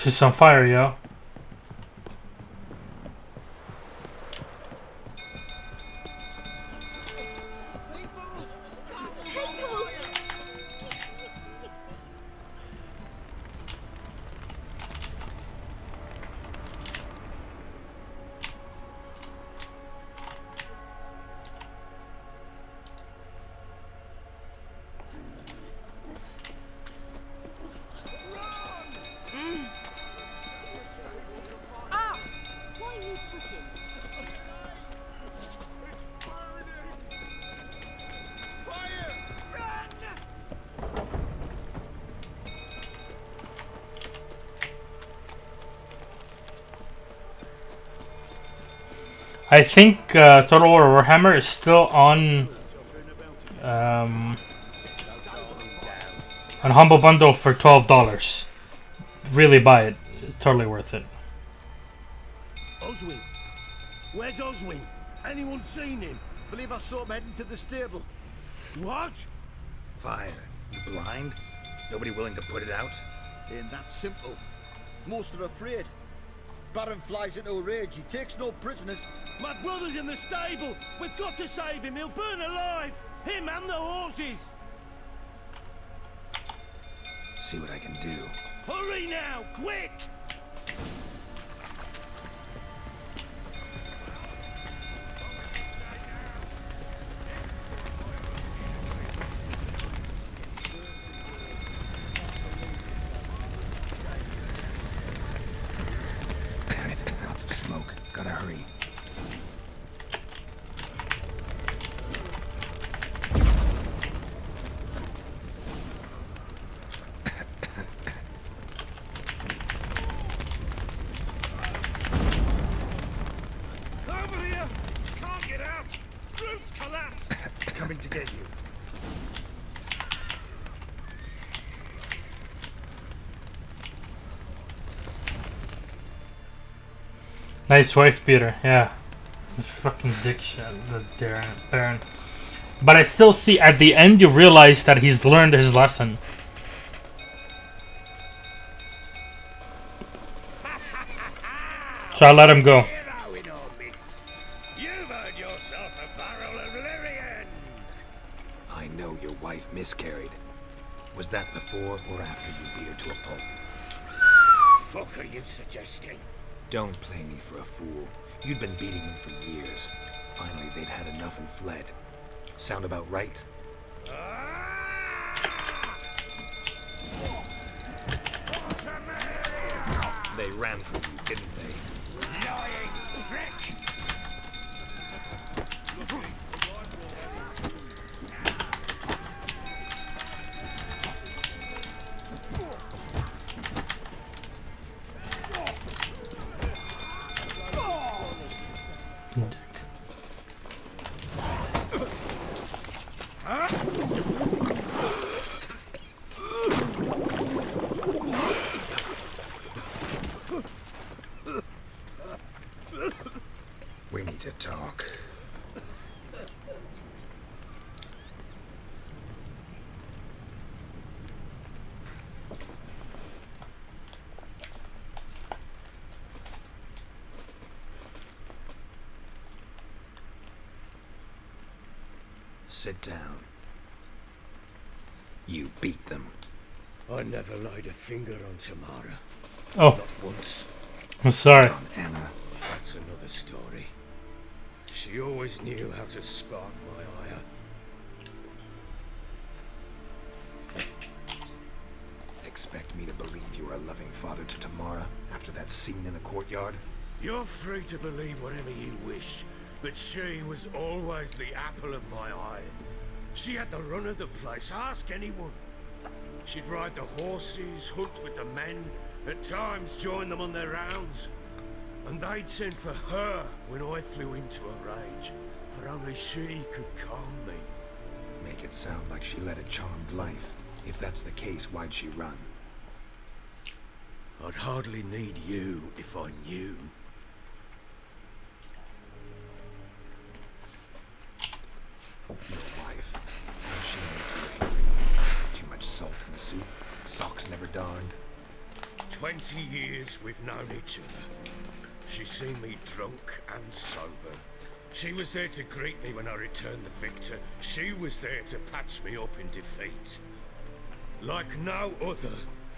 She's on fire, yo. I think Total War Warhammer is still on Humble Bundle for $12. Really buy it. It's totally worth it. Oswin. Where's Oswin? Anyone seen him? Believe I saw him heading to the stable. What? Fire. You blind? Nobody willing to put it out? Ain't that simple. Most are afraid. Baron flies into a rage. He takes no prisoners. My brother's in the stable. We've got to save him. He'll burn alive. Him and the horses. See what I can do. Hurry now, quick! Damn it, lots of smoke. Gotta hurry. Over here! Can't get out! Roof's collapsed! Coming to get you. Nice wife beater, yeah. This fucking dick shit, the Baron. But I still see, at the end you realize that he's learned his lesson. So I let him go. Hero in our midst. You've earned yourself a barrel of Lyrian. I know your wife miscarried. Was that before or after you beat her to a pulp? Fuck are you suggesting? Don't play me for a fool. You'd been beating them for years. Finally, they'd had enough and fled. Sound about right? They ran from you, didn't they? Lying prick! We need to talk. Sit down. You beat them. I never laid a finger on Tamara. Oh. Not once. I'm sorry. On Anna. That's another story. She always knew how to spark my ire. Expect me to believe you were a loving father to Tamara after that scene in the courtyard? You're free to believe whatever you wish, but she was always the apple of my eye. She had the run of the place, ask anyone. She'd ride the horses, hunt with the men, at times join them on their rounds. And they'd send for her when I flew into a rage, for only she could calm me. Make it sound like she led a charmed life. If that's the case, why'd she run? I'd hardly need you if I knew. Your wife. How'd she make you angry? Too much salt in the soup? Socks never darned? Too 20 years we've known each other. She's seen me drunk and sober. She was there to greet me when I returned the victor. She was there to patch me up in defeat. Like no other,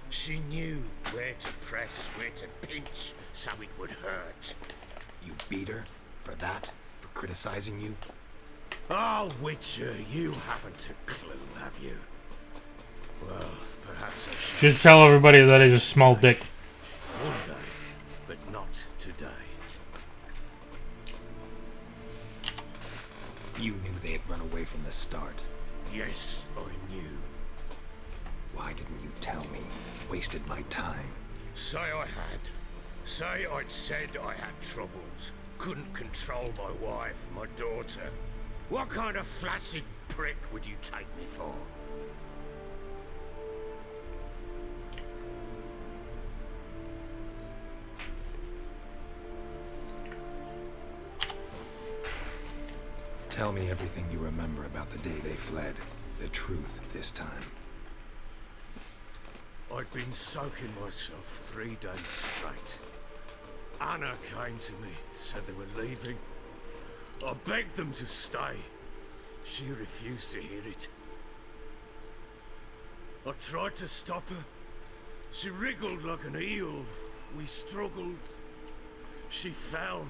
she knew where to press, where to pinch, so it would hurt. You beat her? For that? For criticizing you? Oh, Witcher, you haven't a clue, have you? Well, perhaps I should. Just tell everybody that is a small dick. One day, but not today. You knew they had run away from the start. Yes, I knew. Why didn't you tell me? Wasted my time. Say I had. Say I'd said I had troubles. Couldn't control my wife, my daughter. What kind of flaccid prick would you take me for? Tell me everything you remember about the day they fled. The truth this time. I'd been soaking myself 3 days straight. Anna came to me, said they were leaving. I begged them to stay. She refused to hear it. I tried to stop her. She wriggled like an eel. We struggled. She fell.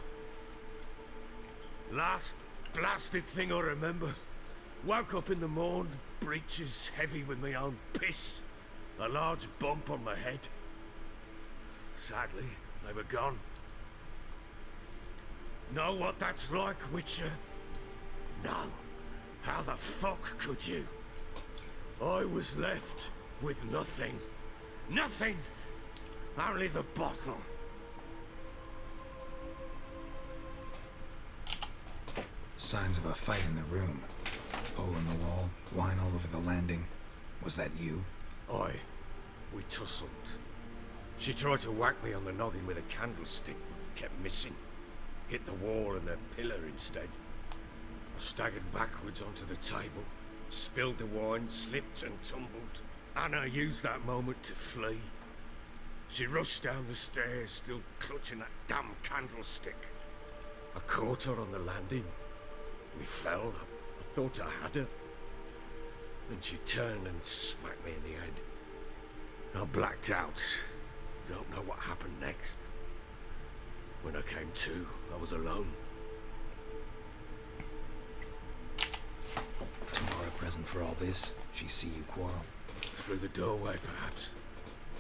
Last blasted thing I remember. Woke up in the morn, breeches heavy with my own piss. A large bump on my head. Sadly, they were gone. Know what that's like, Witcher? No. How the fuck could you? I was left with nothing. Nothing! Only the bottle. Signs of a fight in the room. Hole in the wall, wine all over the landing. Was that you? Aye. We tussled. She tried to whack me on the noggin with a candlestick, but kept missing. Hit the wall and the pillar instead. I staggered backwards onto the table, spilled the wine, slipped and tumbled. Anna used that moment to flee. She rushed down the stairs, still clutching that damn candlestick. I caught her on the landing. We fell. I thought I had her. Then she turned and smacked me in the head. I blacked out. Don't know what happened next. When I came to, I was alone. Tamara present for all this? She see you quarrel? Through the doorway, perhaps.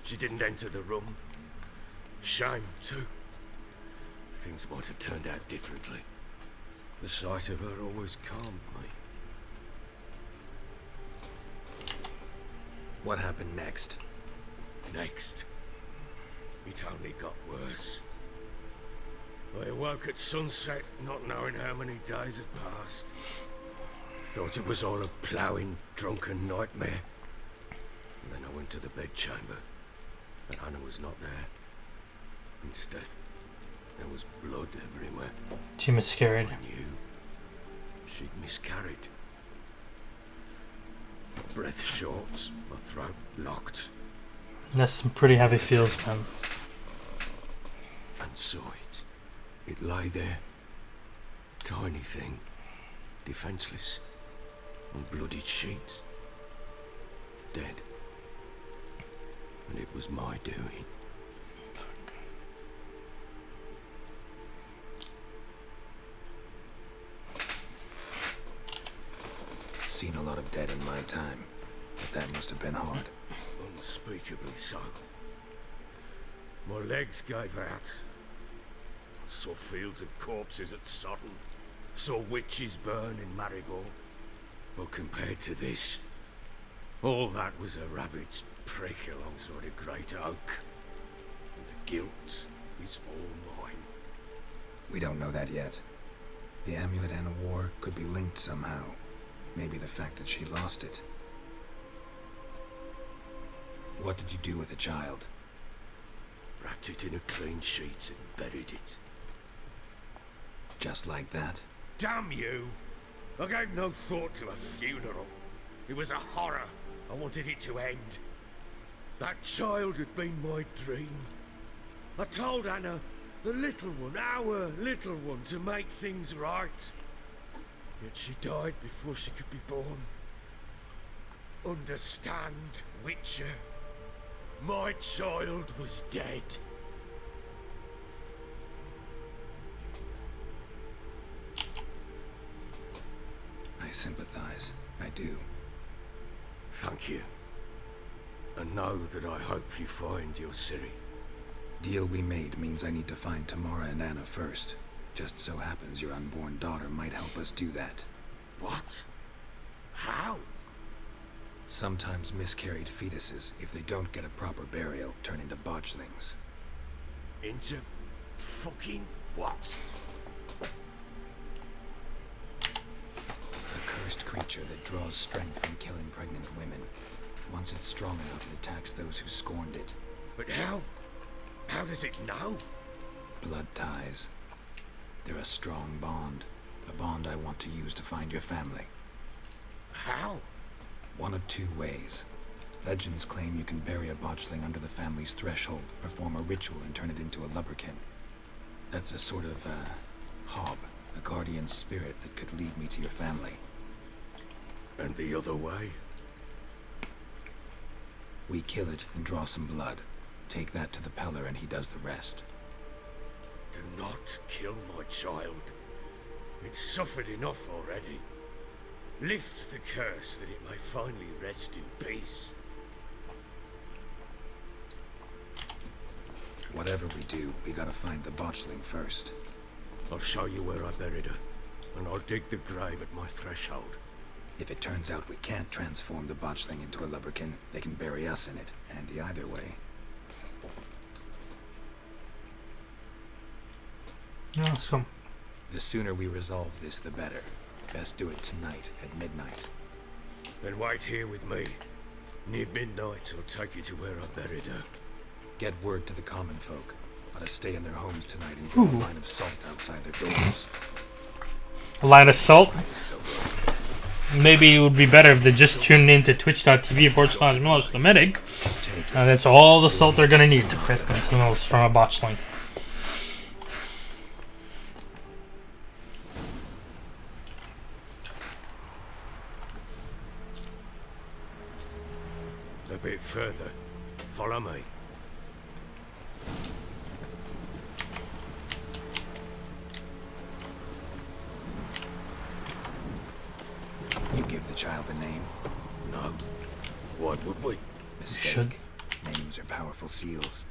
She didn't enter the room. Shame, too. Things might have turned out differently. The sight of her always calmed me. What happened next? Next? It only got worse. I awoke at sunset, not knowing how many days had passed. Thought it was all a ploughing, drunken nightmare. And then I went to the bedchamber, and Anna was not there. Instead, there was blood everywhere. She miscarried. I knew she'd miscarried. My breath short, my throat locked. That's some pretty heavy feels, man. And saw it. It lay there. Tiny thing. Defenseless. On bloodied sheets. Dead. And it was my doing. Seen a lot of dead in my time, but that must have been hard. Unspeakably so. My legs gave out. Saw fields of corpses at Sodden. Saw witches burn in Maribor. But compared to this, all that was a rabbit's prick alongside a great oak. And the guilt is all mine. We don't know that yet. The amulet Anna wore could be linked somehow. Maybe the fact that she lost it. What did you do with the child? Wrapped it in a clean sheet and buried it. Just like that? Damn you! I gave no thought to a funeral. It was a horror. I wanted it to end. That child had been my dream. I told Anna, the little one, our little one, to make things right. Yet she died before she could be born. Understand, Witcher? My child was dead. I sympathize. I do. Thank you. And know that I hope you find your Ciri. Deal we made means I need to find Tamara and Anna first. Just so happens your unborn daughter might help us do that. What? How? Sometimes miscarried fetuses, if they don't get a proper burial, turn into botchlings. Into fucking what? A cursed creature that draws strength from killing pregnant women. Once it's strong enough, it attacks those who scorned it. But how? How does it know? Blood ties. They're a strong bond. A bond I want to use to find your family. How? One of two ways. Legends claim you can bury a botchling under the family's threshold, perform a ritual, and turn it into a lubberkin. That's a sort of, hob, a guardian spirit that could lead me to your family. And the other way? We kill it and draw some blood. Take that to the Peller and he does the rest. Do not kill my child. It's suffered enough already. Lift the curse that it may finally rest in peace. Whatever we do, we gotta find the botchling first. I'll show you where I buried her, and I'll dig the grave at my threshold. If it turns out we can't transform the botchling into a lubberkin, they can bury us in it. Handy either way. Yeah, let's go. The sooner we resolve this, the better. Best do it tonight at midnight. Then wait here with me. Near midnight, I'll take you to where I buried her. Get word to the common folk. Let us stay in their homes tonight and draw a line of salt outside their doors. A line of salt? Maybe it would be better if they just tuned into twitch.tv/Milos the that's all the salt they're gonna need to crit themselves from a botchling. A bit further. Follow me. You give the child a name? No. Why would we? Mistake. Names are powerful seals.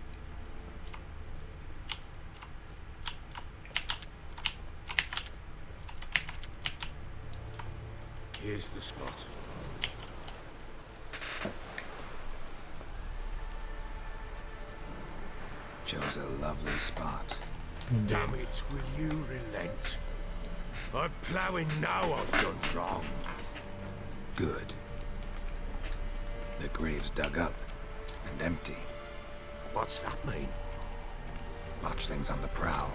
Here's the spot. Chose a lovely spot. Damn it, will you relent? I'm ploughing now I've done wrong. Good. The grave's dug up and empty. What's that mean? Botchling's on the prowl.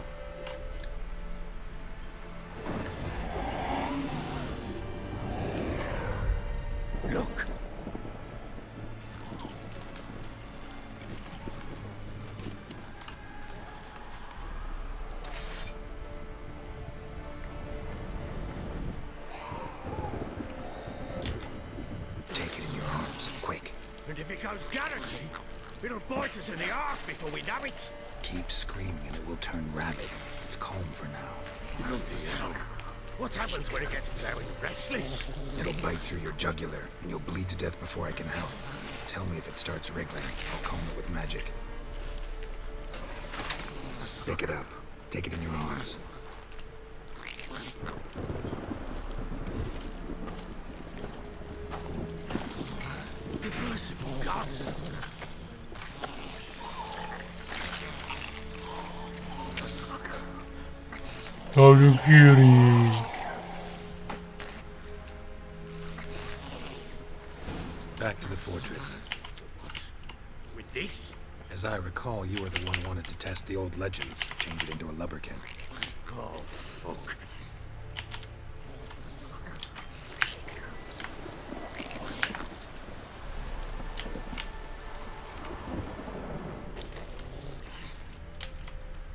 Look. And if it goes guaranteed, it'll bite us in the arse before we know it. Keep screaming and it will turn rabid. It's calm for now. Bloody hell. What happens when it gets ploughing restless? It'll bite through your jugular and you'll bleed to death before I can help. Tell me if it starts wriggling. I'll calm it with magic. Pick it up. Take it in your arms. Merciful gods! Oh, you cutie! Back to the fortress. What? With this? As I recall, you were the one who wanted to test the old legends, change it into a lubberkin. Oh, fuck.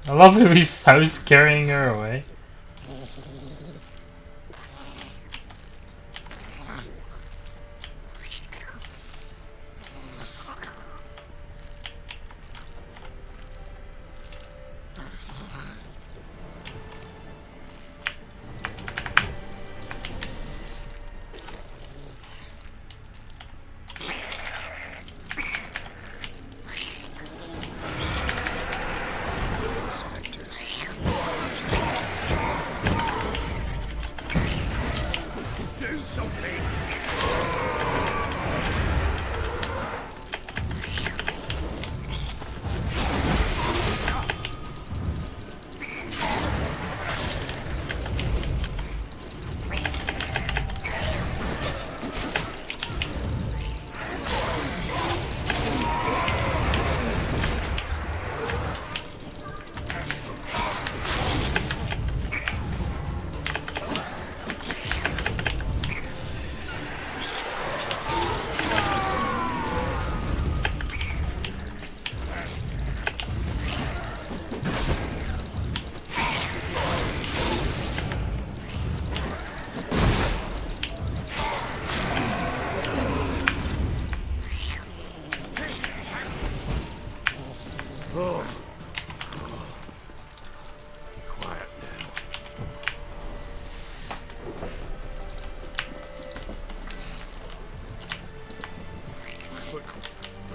I love his house carrying her away.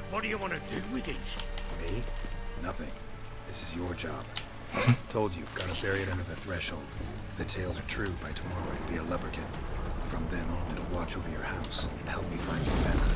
What do you want to do with it? Me? Nothing. This is your job. Told you, gotta bury it under the threshold. If the tales are true, by tomorrow it'll be a lubberkin. From then on, it'll watch over your house and help me find your family.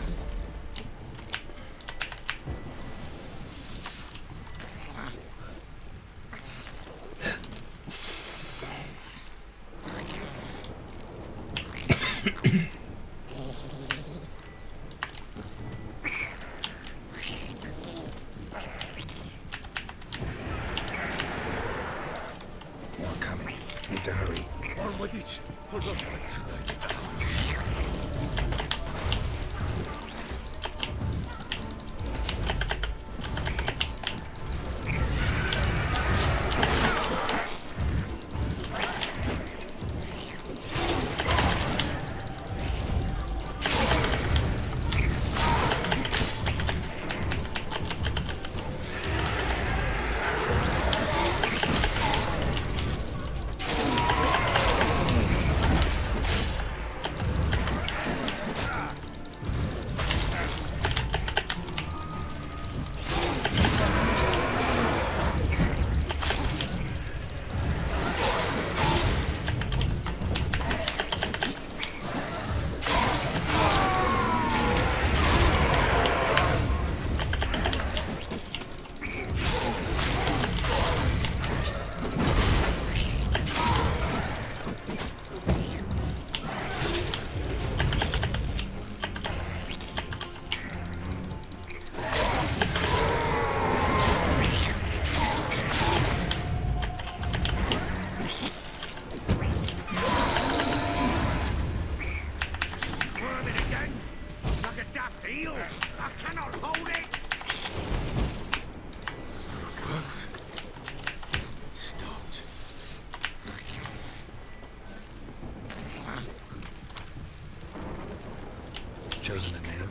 Chosen a name?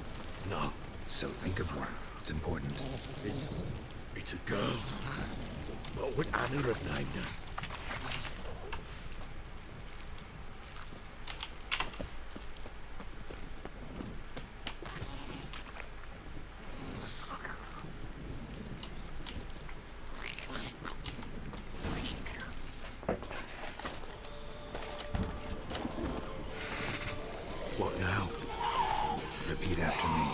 No. So think of one. It's important. It's a girl. What would Anna have named her? What now? Repeat after me.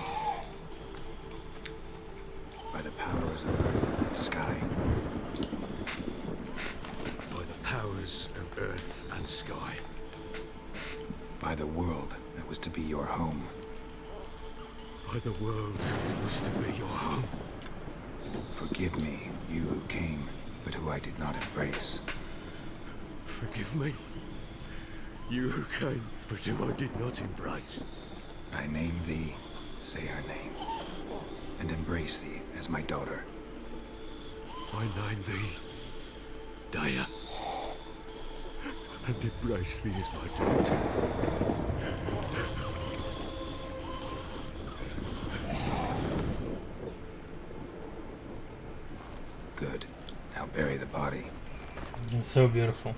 By the powers of earth and sky. By the powers of earth and sky. By the world that was to be your home. By the world that was to be your home. Forgive me, you who came, but who I did not embrace. Forgive me. You who came, but who I did not embrace. I name thee, say her name, and embrace thee as my daughter. I name thee, Daya. And embrace thee as my daughter. Good. Now bury the body. It's so beautiful.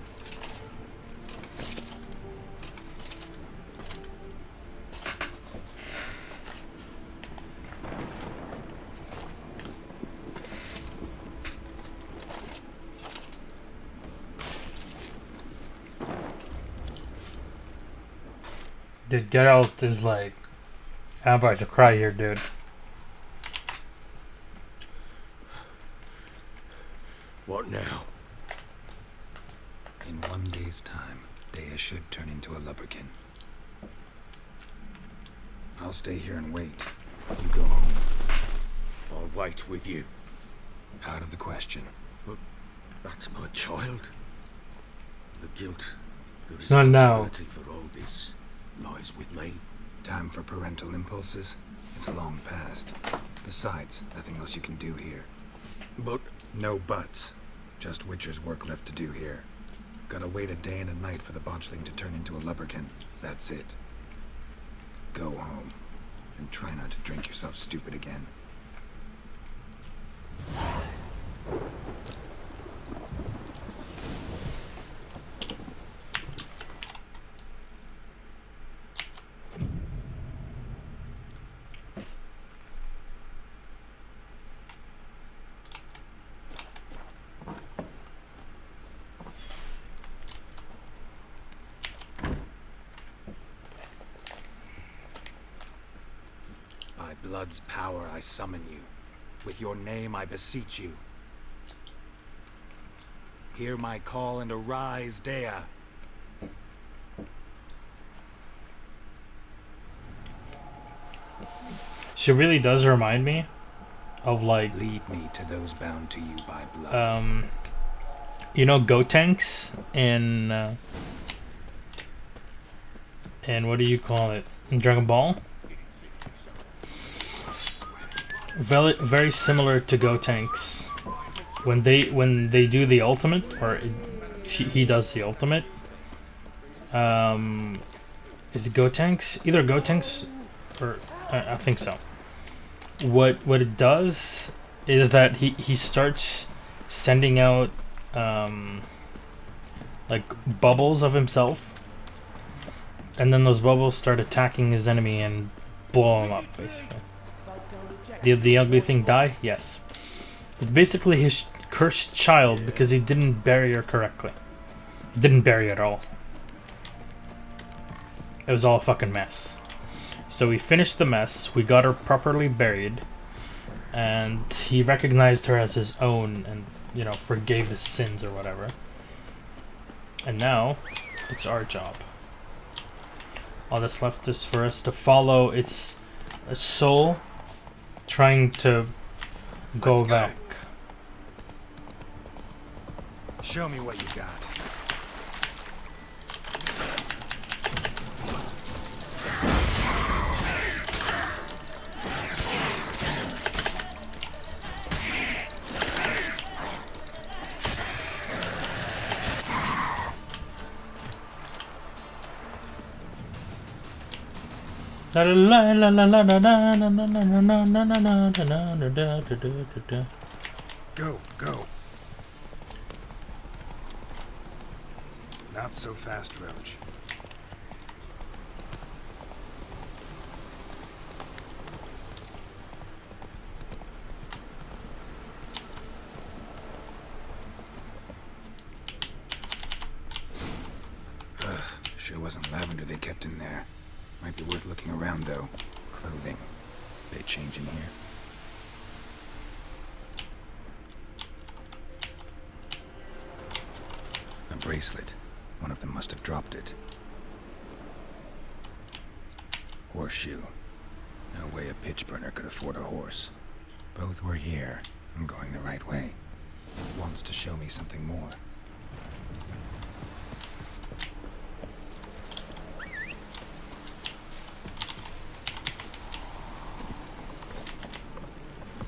Dude, Geralt is like, I'm about to cry here, dude. What now? In 1 day's time, Dea should turn into a lubberkin. I'll stay here and wait. You go home. I'll wait with you. Out of the question. But that's my child. The guilt, the Not now. responsibility for all this lies with me. Time for parental impulses? It's long past. Besides, nothing else you can do here. But no buts. Just Witcher's work left to do here. Gotta wait a day and a night for the botchling to turn into a lubberkin. That's it. Go home. And try not to drink yourself stupid again. By blood's power I summon you. With your name I beseech you. Hear my call and arise, Dea. She really does remind me of like lead me to those bound to you by blood. You know Gotenks in what do you call it? In Dragon Ball? Very similar to Gotenks. When they do the ultimate, or he does the ultimate. Is it Gotenks? Either Gotenks or I think so. What it does is that he starts sending out like bubbles of himself, and then those bubbles start attacking his enemy and blow him up, basically. Did the ugly thing die? Yes. It's basically his cursed child because he didn't bury her correctly. He didn't bury her at all. It was all a fucking mess. So we finished the mess, we got her properly buried, and he recognized her as his own and, you know, forgave his sins or whatever. And now, it's our job. All that's left is for us to follow its soul trying to go back. Show me what you got. Go, go. Not so fast, Roach. Sure wasn't lavender they kept in there. Might be worth looking around, though. Clothing. They change in here. A bracelet. One of them must have dropped it. Horseshoe. No way a pitch burner could afford a horse. Both were here. I'm going the right way. It wants to show me something more.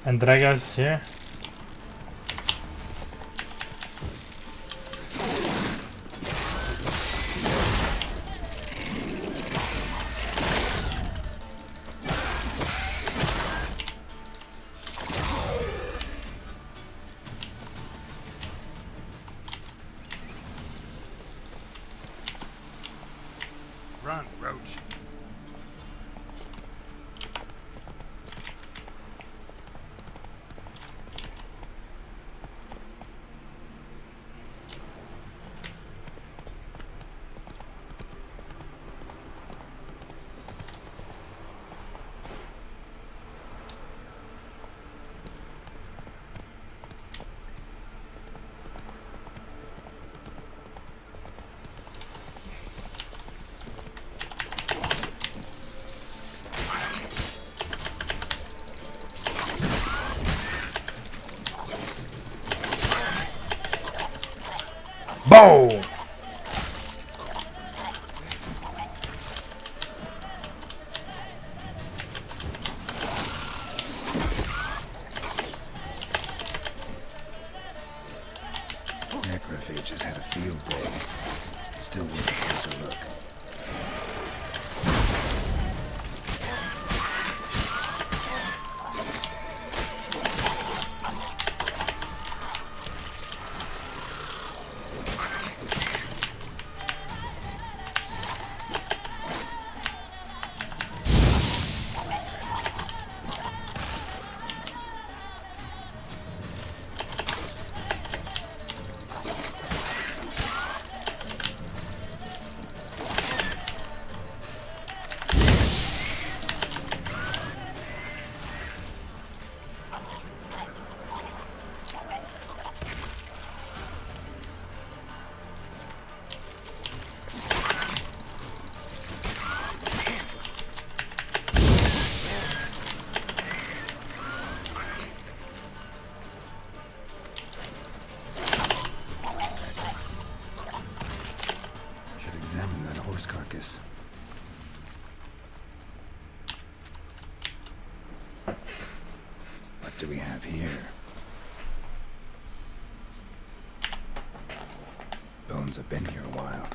Andrega's here. Roach. Boom! Necrophages had a field day. Still worth a closer look. Examine that horse carcass. What do we have here? Bones have been here a while.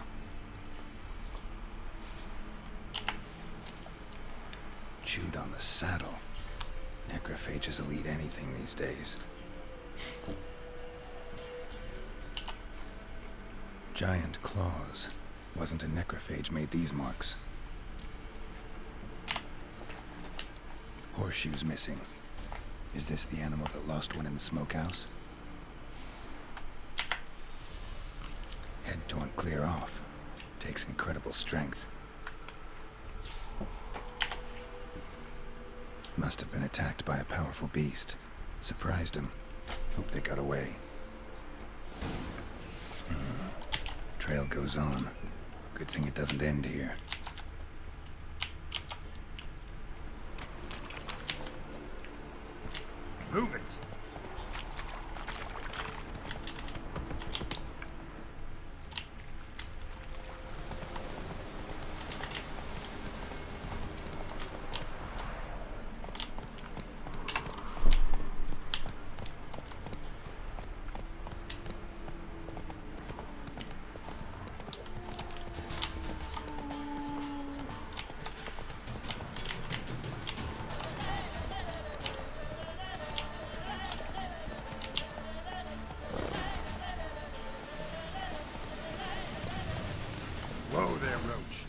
Chewed on the saddle. Necrophages will eat anything these days. Giant claws. Wasn't a necrophage made these marks. Horseshoes missing. Is this the animal that lost one in the smokehouse? Head torn clear off. Takes incredible strength. Must have been attacked by a powerful beast. Surprised him. Hope they got away. Trail goes on. Good thing it doesn't end here. Move it! Whoa there, Roach.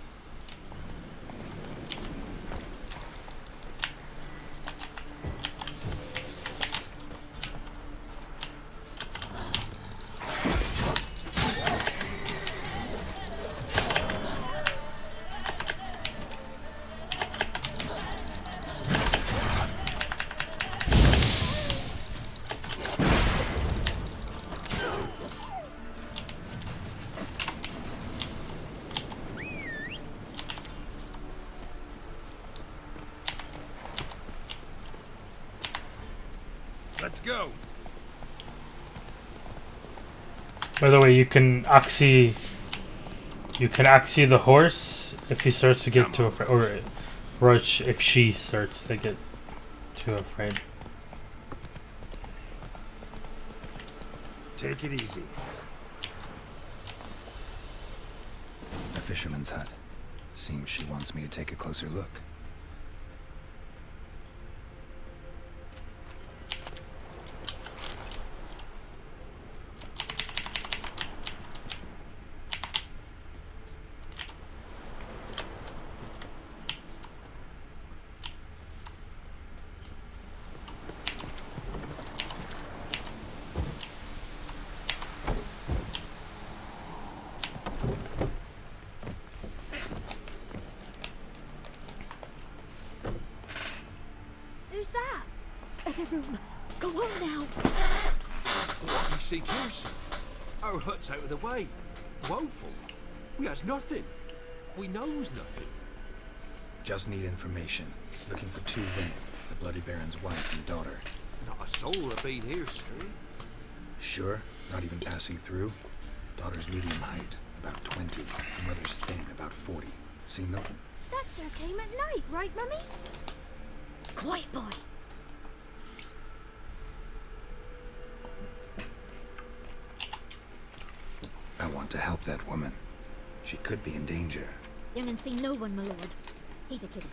Let's go. By the way, you can oxy the horse if he starts to get too afraid, or Roach if she starts to get too afraid. Take it easy. A fisherman's hut. Seems she wants me to take a closer look. room. Go on now. What we seek here, sir? Our hut's out of the way. Woeful. We has nothing. We knows nothing. Just need information. Looking for 2 women, the Bloody Baron's wife and daughter. Not a soul have been here, sir. Sure? Not even passing through? Daughter's medium height, about 20. And mother's thin, about 40. Seen them? That sir came at night, right, Mummy? Quiet, boy. I want to help that woman. She could be in danger. Young and seen no one, my lord. He's a kiddie.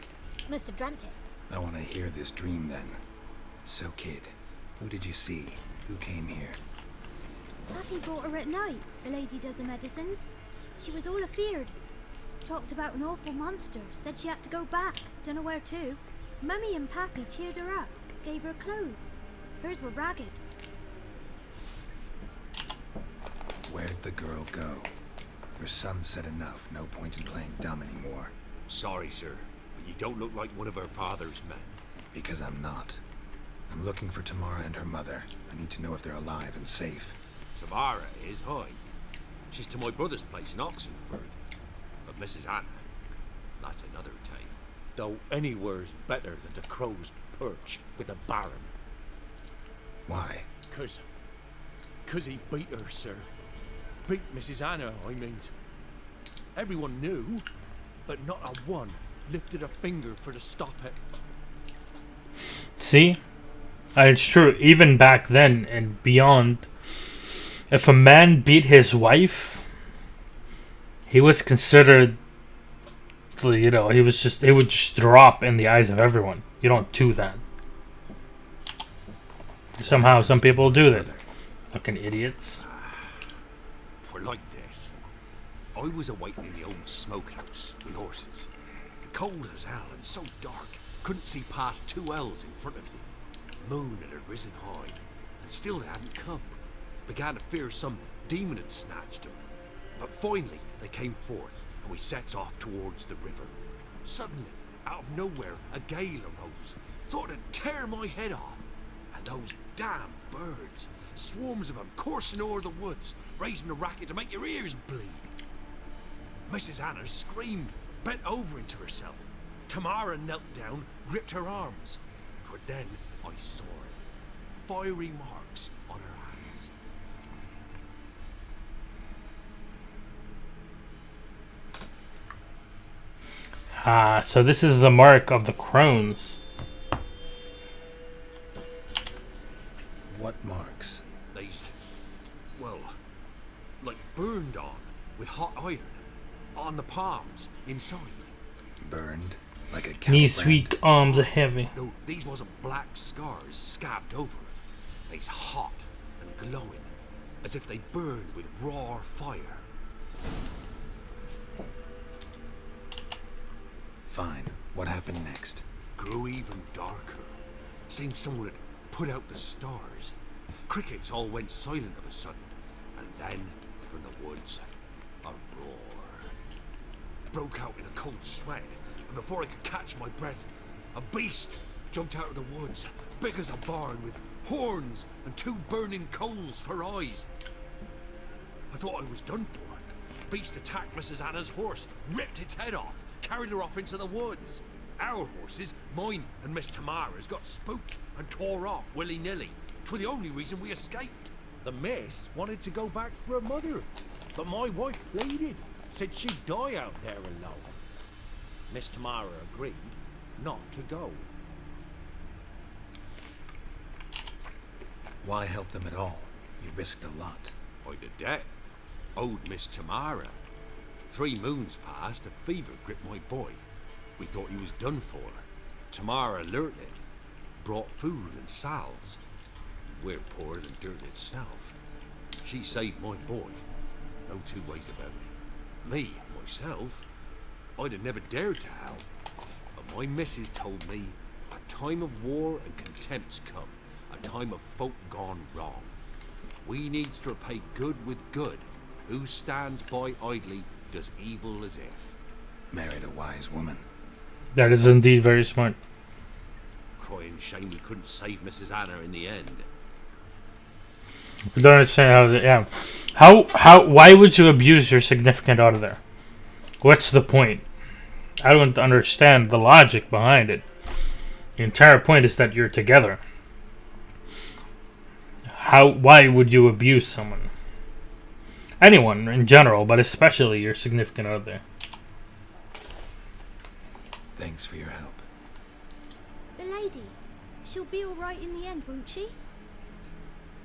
Must have dreamt it. I want to hear this dream then. So, kid, who did you see? Who came here? Pappy brought her at night, the lady does the medicines. She was all afeared. Talked about an awful monster, said she had to go back, dunno where to. Mummy and Pappy cheered her up, gave her clothes. Hers were ragged. Where'd the girl go? Your son said enough, no point in playing dumb anymore. Sorry, sir, but you don't look like one of our father's men. Because I'm not. I'm looking for Tamara and her mother. I need to know if they're alive and safe. Tamara is, hi. She's to my brother's place in Oxenford. But Mrs. Anna, that's another tale. Though anywhere's better than the Crow's Perch with a Baron. Why? Cause he beat her, sir. Beat Mrs. Anna, I means. Everyone knew, but not a one lifted a finger for to stop it. See? It's true, even back then and beyond, if a man beat his wife, he was considered, you know, it would just drop in the eyes of everyone. You don't do that. Somehow, some people do that. Fucking idiots. We're like this. I was awaiting in the old smokehouse with horses. Cold as hell and so dark, couldn't see past 2 ells in front of you. Moon had risen high, and still they hadn't come. Began to fear some demon had snatched them. But finally, they came forth, and we sets off towards the river. Suddenly, out of nowhere, a gale arose. Thought it'd tear my head off. And those damn birds, swarms of them coursing o'er the woods, raising a racket to make your ears bleed. Mrs. Anna screamed, bent over into herself. Tamara knelt down, gripped her arms. 'Twas then I saw it. Fiery marks on her hands. Ah, so this is the mark of the crones. What marks? These, well, like burned on with hot iron. On the palms, inside. Burned? Like a cattle These brand? sweet arms are heavy. No, these wasn't black scars scabbed over. They's hot and glowing, as if they burned with raw fire. Fine. What happened next? Grew even darker. Seemed someone had put out the stars. Crickets all went silent of a sudden, and then, from the woods, a roar. Broke out in a cold sweat, and before I could catch my breath, a beast jumped out of the woods, big as a barn, with horns and 2 burning coals for eyes. I thought I was done for. Beast attacked Mrs. Anna's horse, ripped its head off, carried her off into the woods. Our horses, mine and Miss Tamara's, got spooked and tore off willy-nilly. 'Twas the only reason we escaped. The miss wanted to go back for her mother, but my wife pleaded, said she'd die out there alone. Miss Tamara agreed not to go. Why help them at all? You risked a lot. I'd a debt. Owed Miss Tamara. 3 moons passed, a fever gripped my boy. We thought he was done for. Tamara learnt it. Brought food and salves. We're poorer than dirt itself. She saved my boy. No 2 ways about it. Me, myself, I'd have never dared to help. But my missus told me a time of war and contempt's come. A time of folk gone wrong. We needs to repay good with good. Who stands by idly does evil as if. Married a wise woman. That is indeed very smart. crying shame we couldn't save Mrs. Anna in the end. I don't understand why would you abuse your significant other there? What's the point? I don't understand the logic behind it. The entire point is that you're together. Why would you abuse someone? Anyone in general, but especially your significant other. Thanks for your help. The lady, she'll be all right in the end, won't she?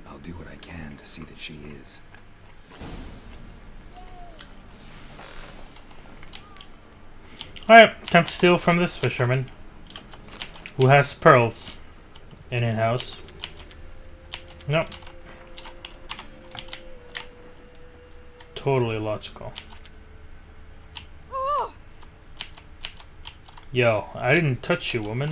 I'll do what I can to see that she is. Alright, time to steal from this fisherman. Who has pearls in his house. Nope. Totally logical. Oh! Yo, I didn't touch you, woman.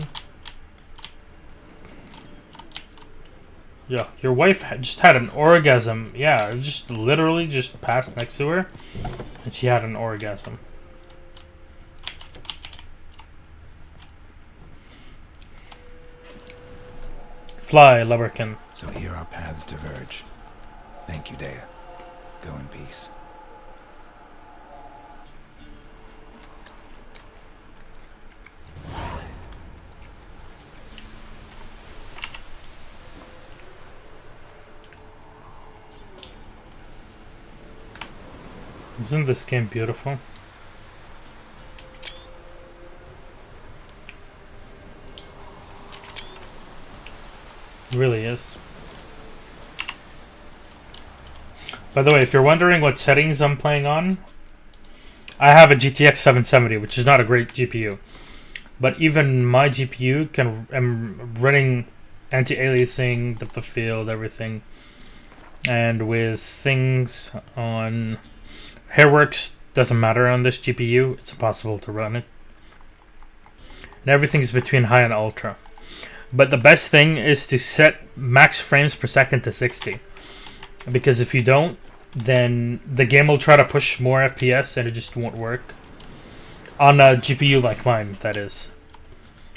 Yo, your wife just had an orgasm. Yeah, just literally just passed next to her, and she had an orgasm. Fly, Leberkin. So here our paths diverge. Thank you, Dea. Go in peace. Isn't this game beautiful? It really is. By the way, if you're wondering what settings I'm playing on, I have a GTX 770, which is not a great GPU. But even my GPU I'm running anti-aliasing, depth of field, everything. And with things on Hairworks, doesn't matter on this GPU, it's impossible to run it. And everything's between high and ultra. But the best thing is to set max frames per second to 60. Because if you don't, then the game will try to push more FPS and it just won't work. On a GPU like mine, that is.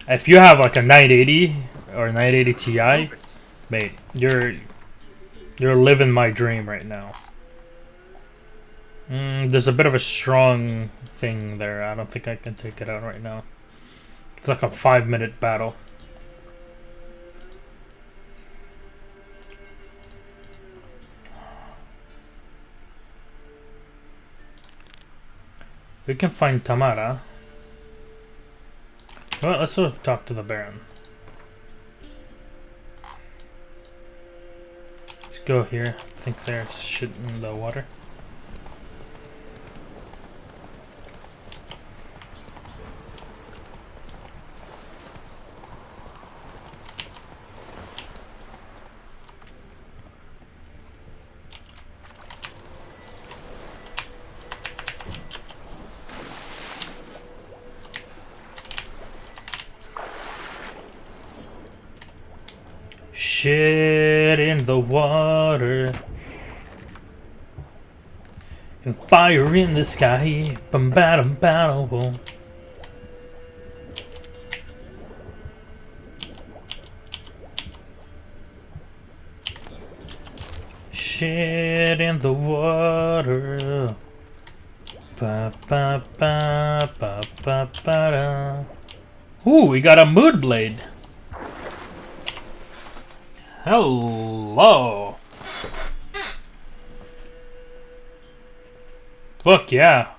If you have like a 980 or 980 Ti, mate, you're living my dream right now. There's a bit of a strong thing there. I don't think I can take it out right now. It's like a 5-minute battle. We can find Tamara. Well, let's go talk to the Baron. Let's go here. I think there's shit in the water. Shit in the water and fire in the sky. Bum bam bam boom. Shit in the water. Ba ba ba ba ba ba da. Ooh, we got a mood blade. Hello. Fuck yeah.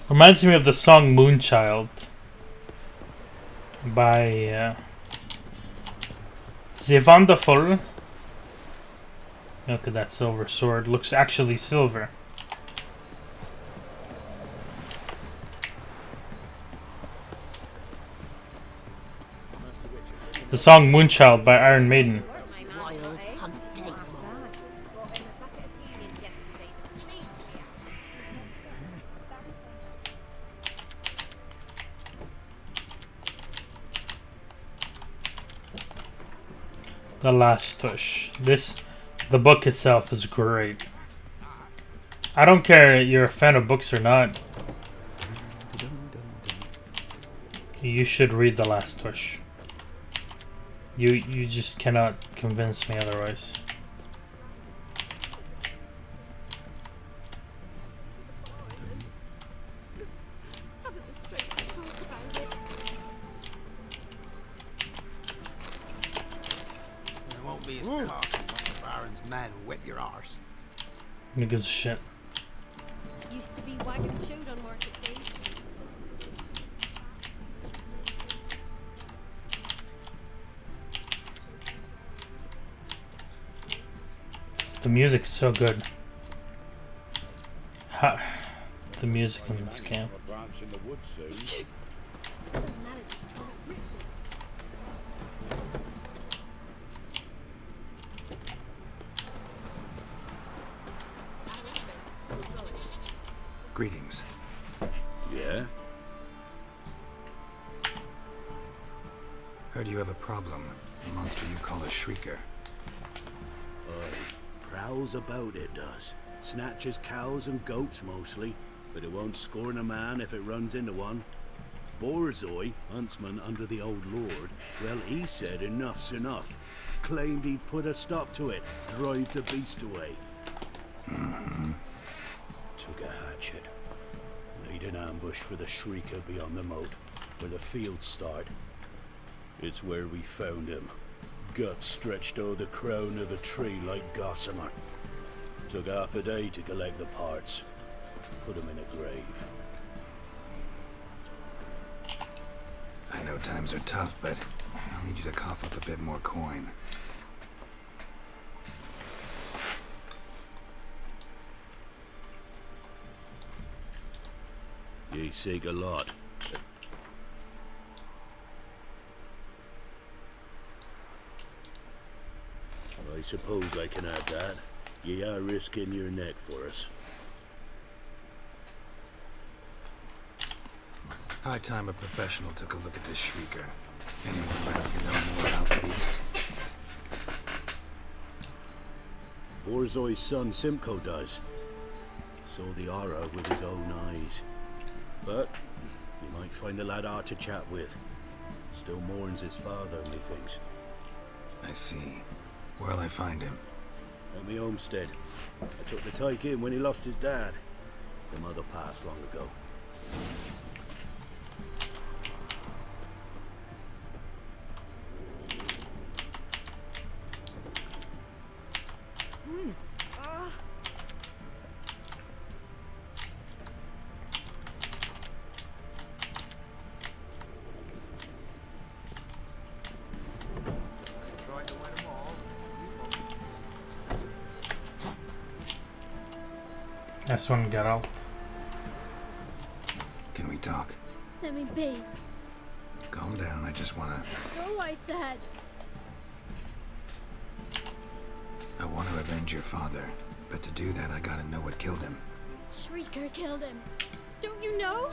Reminds me of the song Moonchild by Zevandafol. Look at that silver sword. Looks actually silver. The song Moonchild by Iron Maiden. Wild hunt The Last Wish. The book itself is great. I don't care if you're a fan of books or not. You should read The Last Wish. You just cannot convince me otherwise. Haven't the strength to talk about it. It won't be as cocky once the Baron's men whip your arse. Niggas shit. Used to be wagons showed on market days. The music's so good. The music in this game. Greetings. Yeah? Heard you have a problem. A monster you call a shrieker. Prowls about, it does. Snatches cows and goats mostly, but it won't scorn a man if it runs into one. Borzoi, huntsman under the old lord, well, he said enough's enough. Claimed he'd put a stop to it, drive the beast away. Took a hatchet. Laid an ambush for the shrieker beyond the moat, where the fields start. It's where we found him. Guts stretched o'er the crown of a tree like gossamer. Took half a day to collect the parts. Put him in a grave. I know times are tough, but I'll need you to cough up a bit more coin. Ye seek a lot. I suppose I can have that. Ye are risking your neck for us. High time a professional took a look at this shrieker. Anyone around can know more about the beast. Borzoi's son Simcoe does. Saw the aura with his own eyes. But you might find the lad hard to chat with. Still mourns his father, methinks. I see. Where'll I find him? At me homestead. I took the tyke in when he lost his dad. The mother passed long ago. This one got out. Can we talk? Let me be. Calm down, I just wanna... Go, I said. I want to avenge your father, but to do that I gotta know what killed him. Shrieker killed him. Don't you know?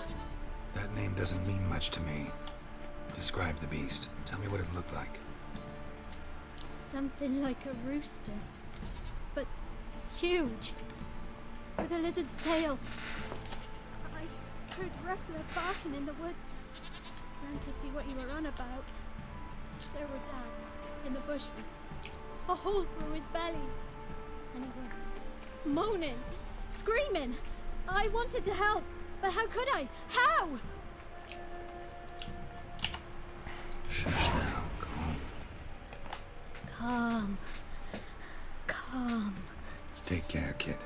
That name doesn't mean much to me. Describe the beast. Tell me what it looked like. Something like a rooster. But huge. With a lizard's tail. I heard Ruffler barking in the woods. Ran to see what you were on about. There were Dad, in the bushes. A hole through his belly. And he were moaning, screaming. I wanted to help, but how could I? How? Shush now, calm. Calm. Calm. Take care, kid.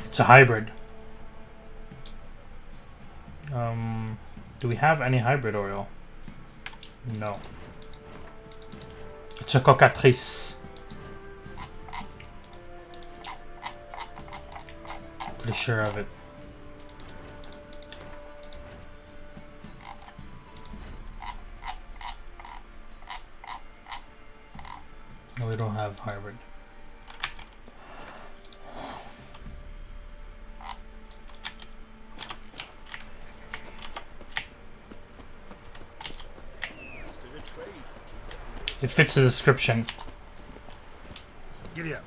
It's a hybrid. Do we have any hybrid oil? No. It's a cocatrice. Pretty sure of it. No, we don't have hybrid. It fits the description. Giddy up.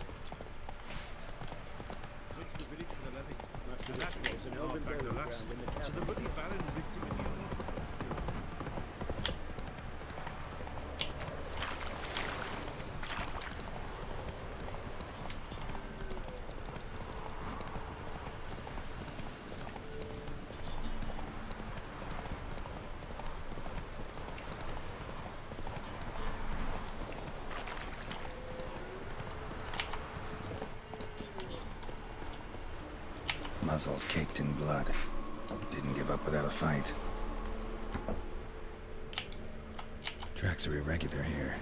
Muzzles caked in blood. Didn't give up without a fight. Tracks are irregular here.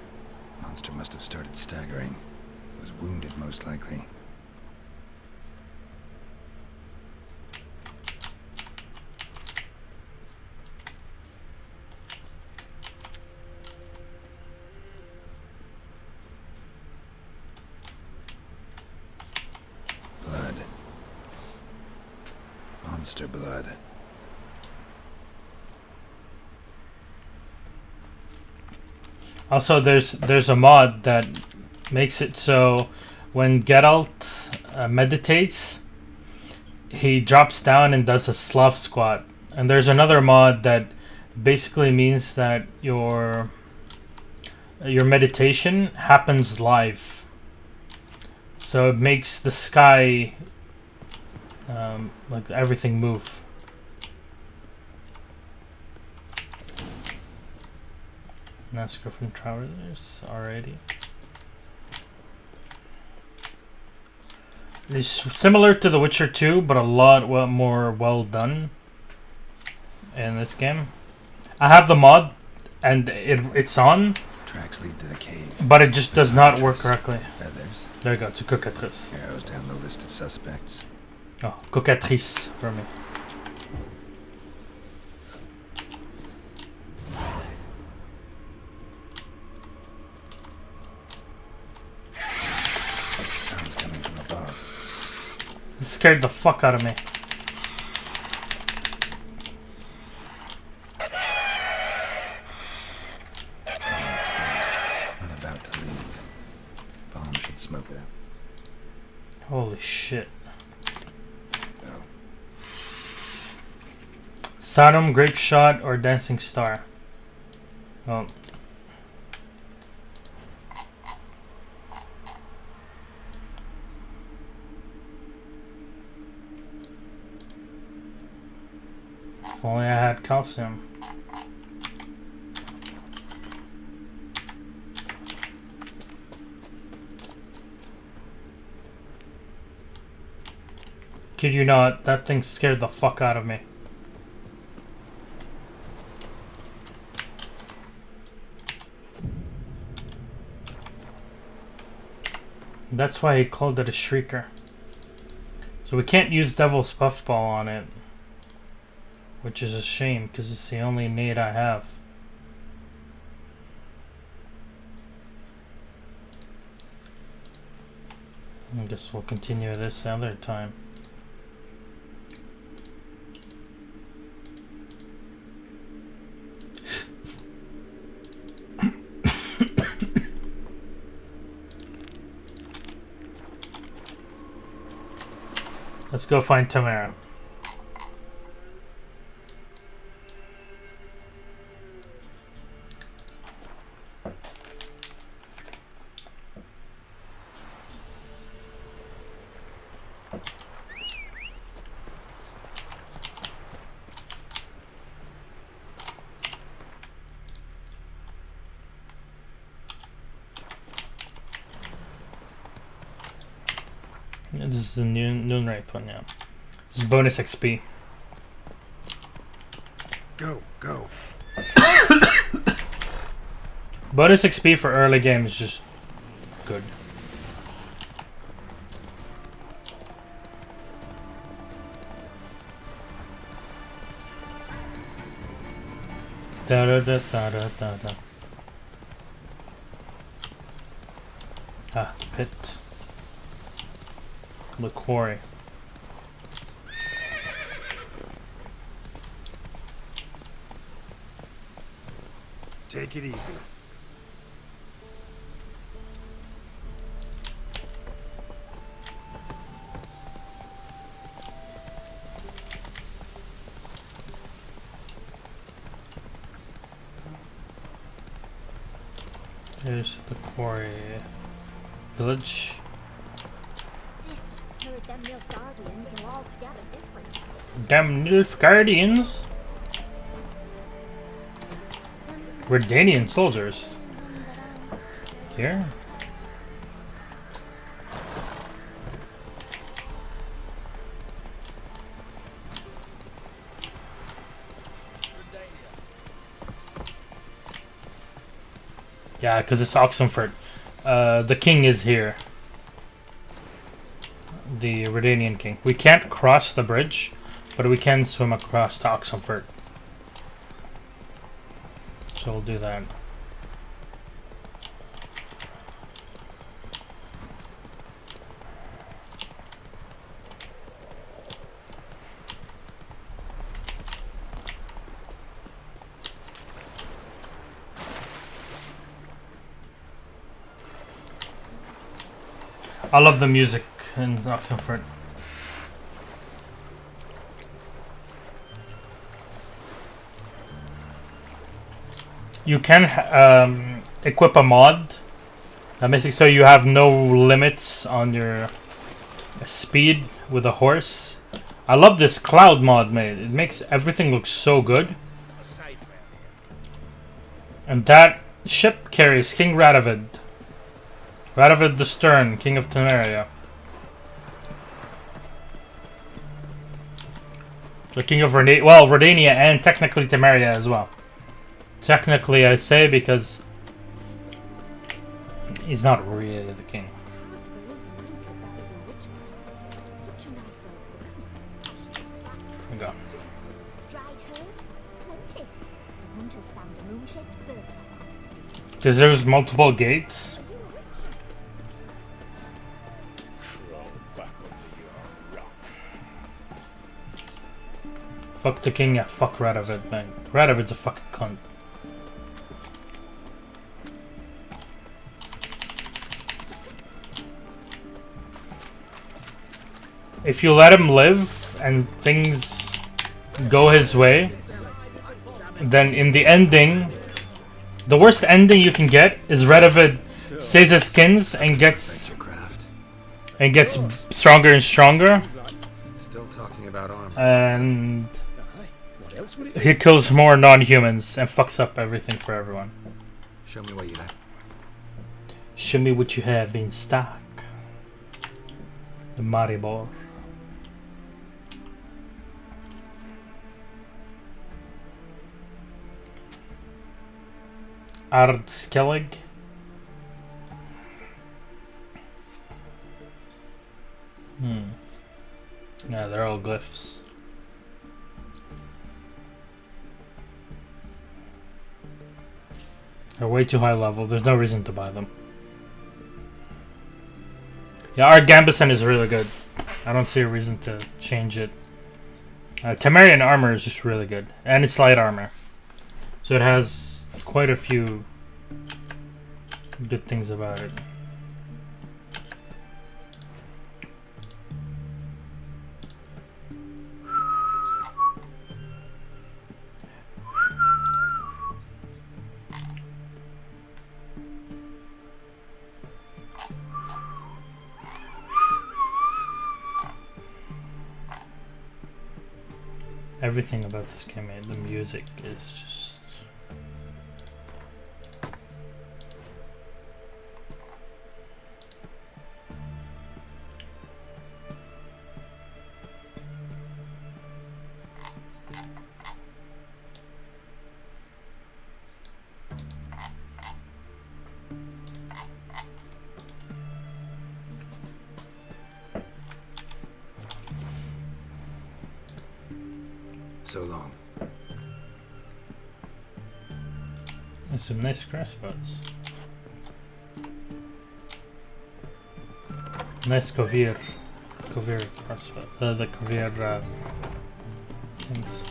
Monster must have started staggering. Was wounded, most likely. Blood. Monster blood. Also, there's a mod that makes it so when Geralt meditates, he drops down and does a Slav squat. And there's another mod that basically means that your meditation happens live. So it makes the sky like everything move. Massacre from Travelers, alrighty. It's similar to The Witcher 2, but a lot more well done in this game. I have the mod, and it's on. Tracks lead to the cave. But it just does not work correctly. Feathers. There you go, it's a cocatrice. Arrows down the list of suspects. Oh, cocatrice for me. Sounds coming from above. It scared the fuck out of me. Not about to leave. Bomb should smoke her. Holy shit. Sodom, Grape Shot, or Dancing Star? Well. If only I had calcium. Kid you not, that thing scared the fuck out of me. That's why he called it a shrieker. So we can't use Devil's Puffball on it. Which is a shame, because it's the only nade I have. I guess we'll continue this other time. Let's go find Tamara. This is the Noonwraith one, yeah. This is bonus XP. Go, go. Bonus XP for early game is just good. Da da da da da da da. Ah, pit. The quarry. Take it easy. Here's the quarry village. This heard them Nilfgaardians are altogether different. Damn Nilfgaardians. Redanian soldiers. Here? Yeah, because it's Oxenford. The king is here. The Redanian king. We can't cross the bridge, but we can swim across to Oxenford. So we'll do that. I love the music in Oxenford. You can equip a mod that makes it so you have no limits on your speed with a horse. I love this cloud mod, mate. It makes everything look so good. And that ship carries King Radovid. Radovid the Stern, King of Temeria. The King of Redania, well, Redania and technically Temeria as well. Technically, I say, because he's not really the king. There we go. Because there's multiple gates. Fuck the king, yeah, fuck Radovid, man. Radovid's a fucking cunt. If you let him live and things go his way, then in the ending, the worst ending you can get is Radovid saves his skins and gets stronger and stronger. Still talking about armor. And he kills more non-humans and fucks up everything for everyone. Show me what you have. Show me what you have in stock. The Maribor. Ardskellig. Yeah, they're all glyphs. They're way too high level. There's no reason to buy them. Yeah, our Gambison is really good. I don't see a reason to change it. Temerian armor is just really good. And it's light armor. So it has quite a few good things about it. Everything about this game, the music is just... So long. There's some nice crossbows. Nice Kovir crossbow. The Kovir things.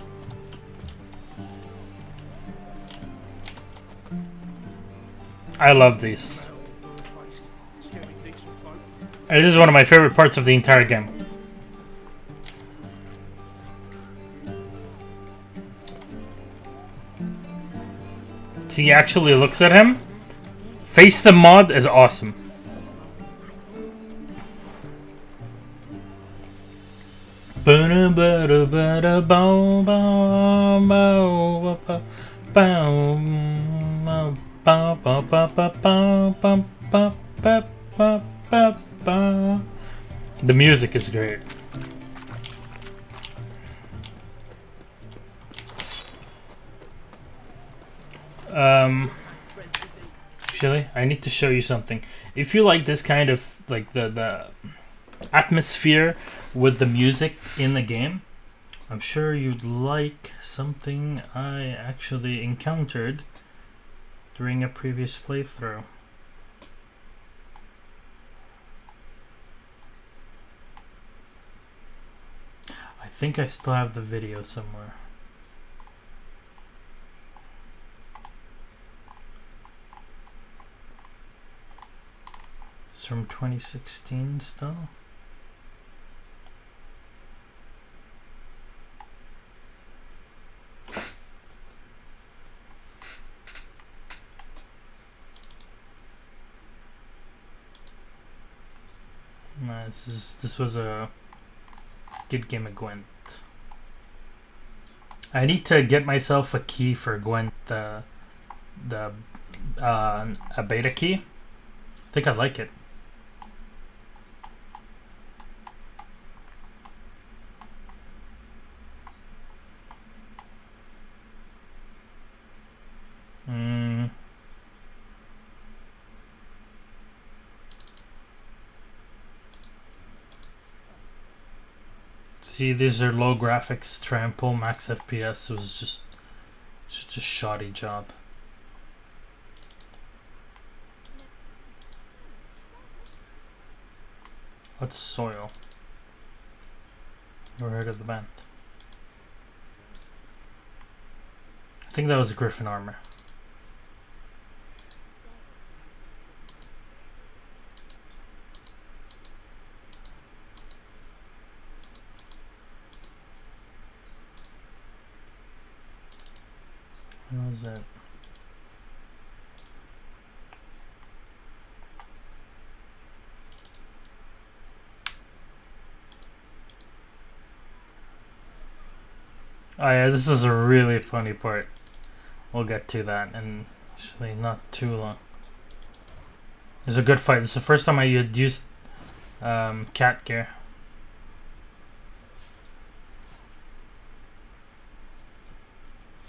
I love these. And this is one of my favorite parts of the entire game. He actually looks at him, Face the mod is awesome. The music is great. Actually, I need to show you something. If you like this kind of like the atmosphere with the music in the game, I'm sure you'd like something I actually encountered during a previous playthrough. I think I still have the video somewhere. It's from 2016 still. No, this was a good game of Gwent. I need to get myself a key for Gwent, a beta key. I think I like it. See, these are low graphics, trample, max FPS. It was just a shoddy job. What's soil? Never heard of the band. I think that was Griffin armor. What was that? Oh yeah, this is a really funny part. We'll get to that in actually not too long. It's a good fight. This is the first time I had used cat gear.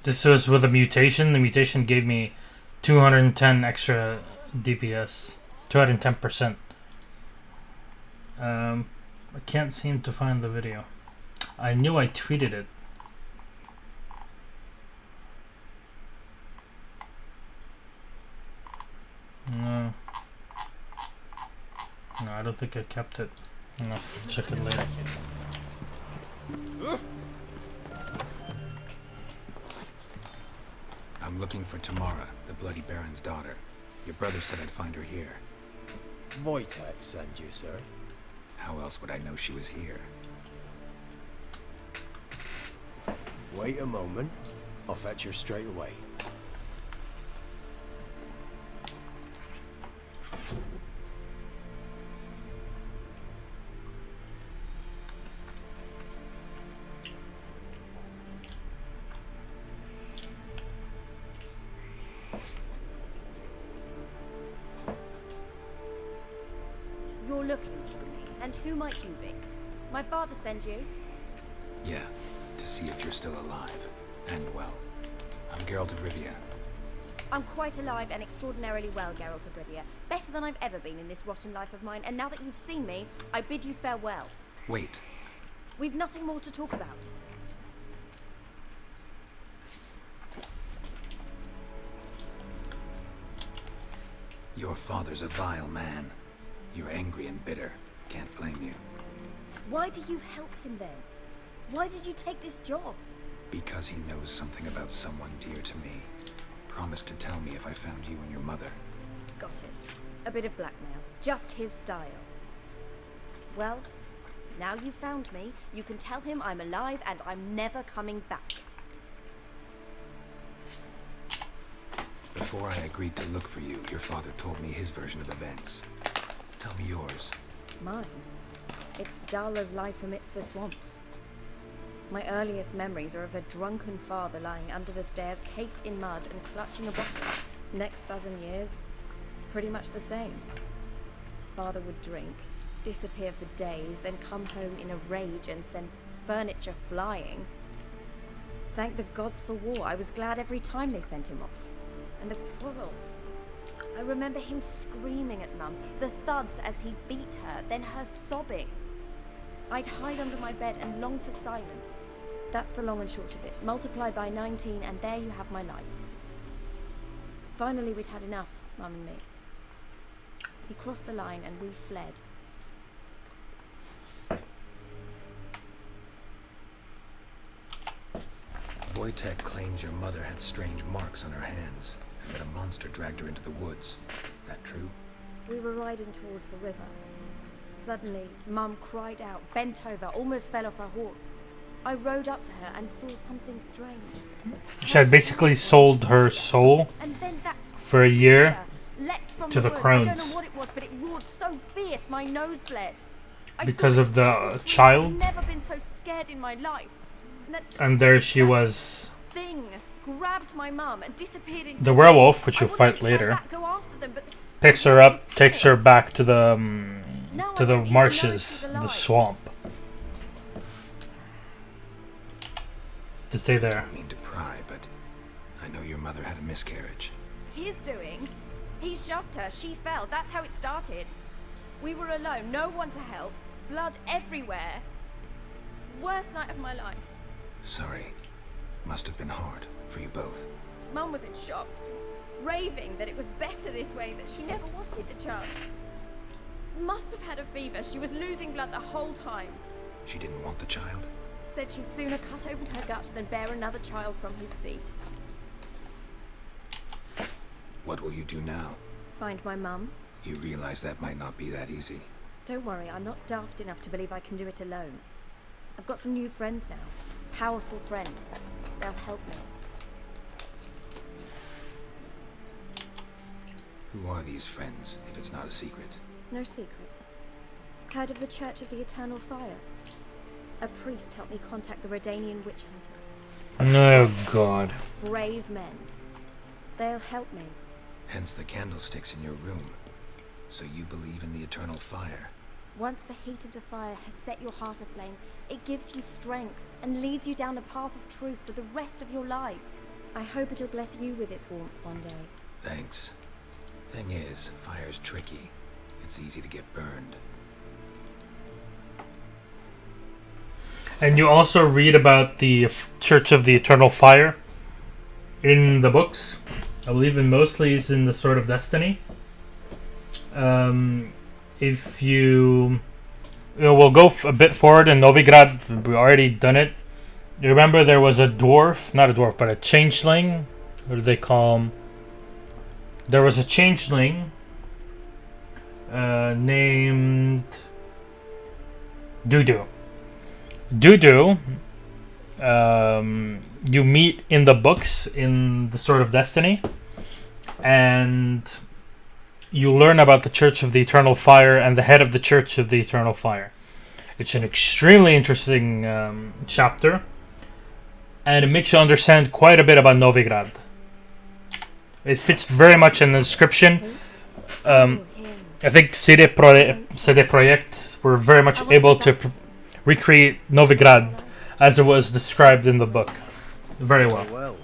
This was with a mutation. The mutation gave me 210 extra DPS. 210%. I can't seem to find the video. I knew I tweeted it. No. No, I don't think I kept it. No, check it later. I'm looking for Tamara, the Bloody Baron's daughter. Your brother said I'd find her here. Wojtek sent you, sir. How else would I know she was here? Wait a moment. I'll fetch her straight away. You're looking for me, and who might you be? My father sent you? Yeah, to see if you're still alive. And well. I'm Geralt of Rivia. I'm quite alive and extraordinarily well, Geralt of Rivia. Better than I've ever been in this rotten life of mine, and now that you've seen me, I bid you farewell. Wait. We've nothing more to talk about. Your father's a vile man. You're angry and bitter. Can't blame you. Why do you help him then? Why did you take this job? Because he knows something about someone dear to me. Promised to tell me if I found you and your mother. Got it. A bit of blackmail. Just his style. Well, now you've found me, you can tell him I'm alive and I'm never coming back. Before I agreed to look for you, your father told me his version of events. Tell me yours. Mine? It's dull as life amidst the swamps. My earliest memories are of a drunken father lying under the stairs, caked in mud and clutching a bottle. Next dozen years, pretty much the same. Father would drink, disappear for days, then come home in a rage and send furniture flying. Thank the gods for war. I was glad every time they sent him off. And the quarrels. I remember him screaming at Mum, the thuds as he beat her, then her sobbing. I'd hide under my bed and long for silence. That's the long and short of it. Multiply by 19 and there you have my life. Finally we'd had enough, Mum and me. He crossed the line and we fled. Wojtek claims your mother had strange marks on her hands, and that a monster dragged her into the woods. That true? We were riding towards the river. Suddenly, Mum cried out, bent over, almost fell off her horse. I rode up to her and saw something strange. She had basically sold her soul And then that for a year leapt from to the woods. crones. I don't know what it was, but it roared so fierce, my nose bled. Because of the child. I've never been so scared in my life. And there she was. Thing grabbed my mum and disappeared into The werewolf, which you'll fight later, picks her up, takes her back to the marshes, the swamp, to stay there. I don't mean to pry, but I know your mother had a miscarriage. His doing. He shoved her. She fell. That's how it started. We were alone. No one to help. Blood everywhere. Worst night of my life. Sorry. Must have been hard for you both. Mum was in shock. She was raving that it was better this way, that she never wanted the child. Must have had a fever. She was losing blood the whole time. She didn't want the child? Said she'd sooner cut open her gut than bear another child from his seed. What will you do now? Find my mum. You realize that might not be that easy. Don't worry, I'm not daft enough to believe I can do it alone. I've got some new friends now. Powerful friends. They'll help me. Who are these friends, if it's not a secret? No secret. Heard of the Church of the Eternal Fire? A priest helped me contact the Redanian witch hunters. Oh God. Brave men. They'll help me. Hence the candlesticks in your room. So you believe in the eternal fire? Once the heat of the fire has set your heart aflame, it gives you strength and leads you down the path of truth for the rest of your life. I hope it'll bless you with its warmth one day. Thanks. Thing is, fire's tricky. It's easy to get burned. And you also read about the Church of the Eternal Fire in the books. I believe in mostly is in the Sword of Destiny. If you know, we'll go a bit forward in Novigrad. We already done it. You remember there was a dwarf, not a dwarf, but a changeling. What do they call him? There was a changeling named Dudu. Dudu, you meet in the books in the Sword of Destiny, and you learn about the Church of the Eternal Fire and the head of the Church of the Eternal Fire. It's an extremely interesting chapter, and it makes you understand quite a bit about Novigrad. It fits very much in the description. I think CD Projekt were very much able to recreate Novigrad as it was described in the book. Very well. Well.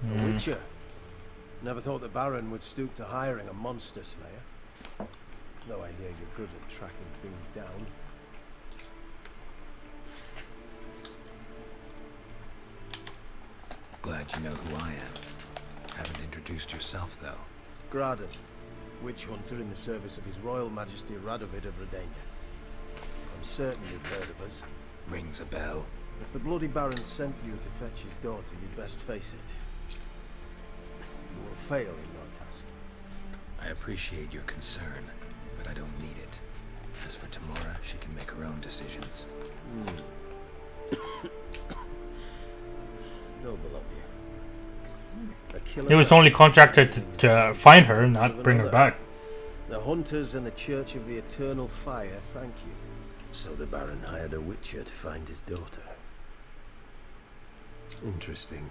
A witcher. Never thought the Baron would stoop to hiring a monster slayer. Though I hear you're good at tracking things down. Glad you know who I am. Haven't introduced yourself, though. Graden, witch hunter in the service of His Royal Majesty Radovid of Redania. I'm certain you've heard of us. Rings a bell. If the bloody Baron sent you to fetch his daughter, you'd best face it. You will fail in your task. I appreciate your concern, but I don't need it. As for Tamora, she can make her own decisions. Noble of you. A killer He was for only contracted to find her, not bring her another. back. The hunters and the Church of the Eternal Fire thank you. So the Baron hired a witcher to find his daughter. Interesting.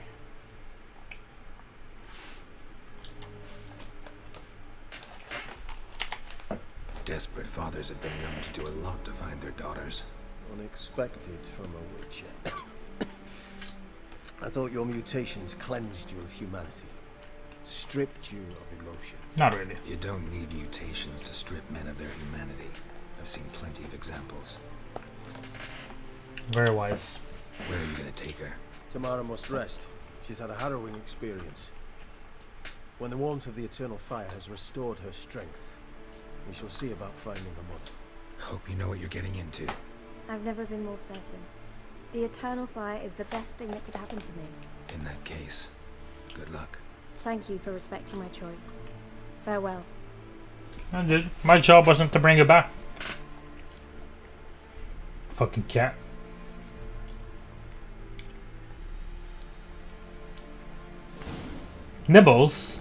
Desperate fathers have been known to do a lot to find their daughters. Unexpected from a witcher. I thought your mutations cleansed you of humanity. Stripped you of emotion. Not really. You don't need mutations to strip men of their humanity. I've seen plenty of examples. Very wise. Where are you gonna take her? Tamara must rest. She's had a harrowing experience. When the warmth of the Eternal Fire has restored her strength, we shall see about finding her mother. Hope you know what you're getting into. I've never been more certain. The Eternal Fire is the best thing that could happen to me. In that case, good luck. Thank you for respecting my choice. Farewell. I did. My job wasn't to bring her back. Fucking cat. Nibbles.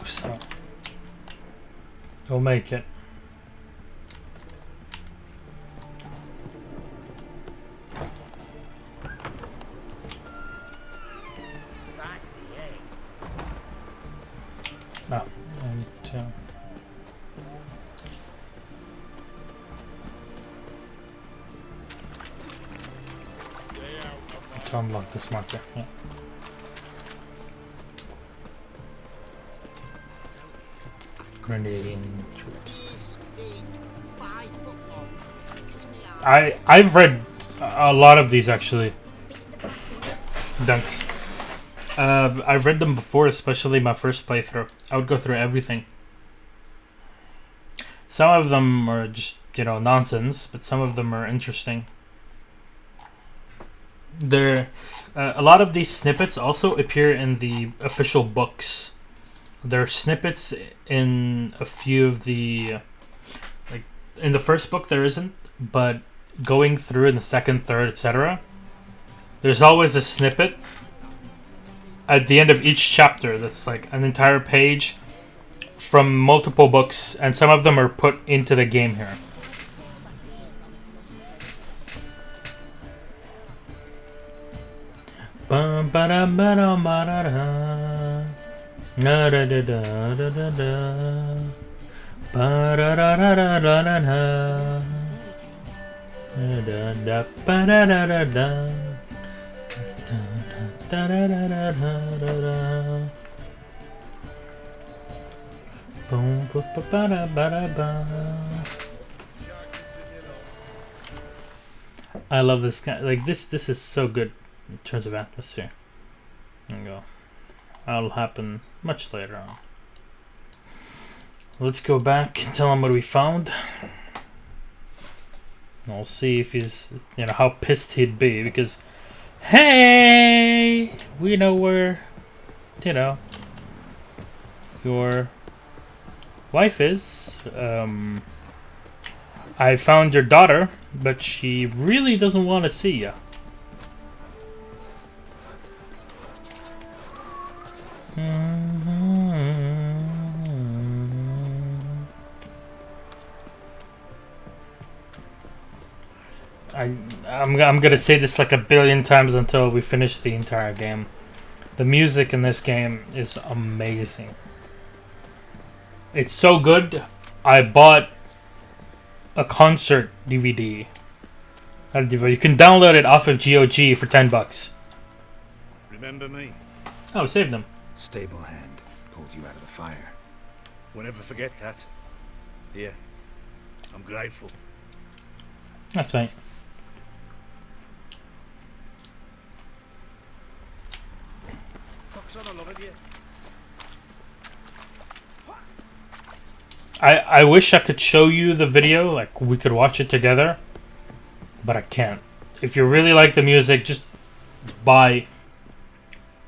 So, you'll make it. No, I need to unlock this marker. Yeah. Grenadian troops. I've read a lot of these actually. Dunks. I've read them before, especially my first playthrough. I would go through everything. Some of them are just, nonsense, but some of them are interesting. A lot of these snippets also appear in the official books. There are snippets in a few of the, in the first book there isn't, but going through in the second, third, etc., there's always a snippet at the end of each chapter that's like an entire page from multiple books, and some of them are put into the game here. Bum ba da ba da ba da da. Da da da da da da da. Ba da da da da da da da. Da da da ba da da da da. Da da da da da da da. Boom ba ba ba da ba da ba. I love this guy. Like this is so good in terms of atmosphere. There you go. That'll happen much later on. Let's go back and tell him what we found. And we'll see if he's, how pissed he'd be, because, hey, we know where, your wife is. I found your daughter, but she really doesn't want to see you. I'm gonna say this like a billion times until we finish the entire game. The music in this game is amazing. It's so good, I bought a concert DVD. You can download it off of GOG for $10. Remember me? Oh, saved them. Stable hand. pulled you out of the fire. We'll never forget that. Here, I'm grateful. That's right. Fox on a lot of you. I wish I could show you the video, like we could watch it together, but I can't. If you really like the music, just buy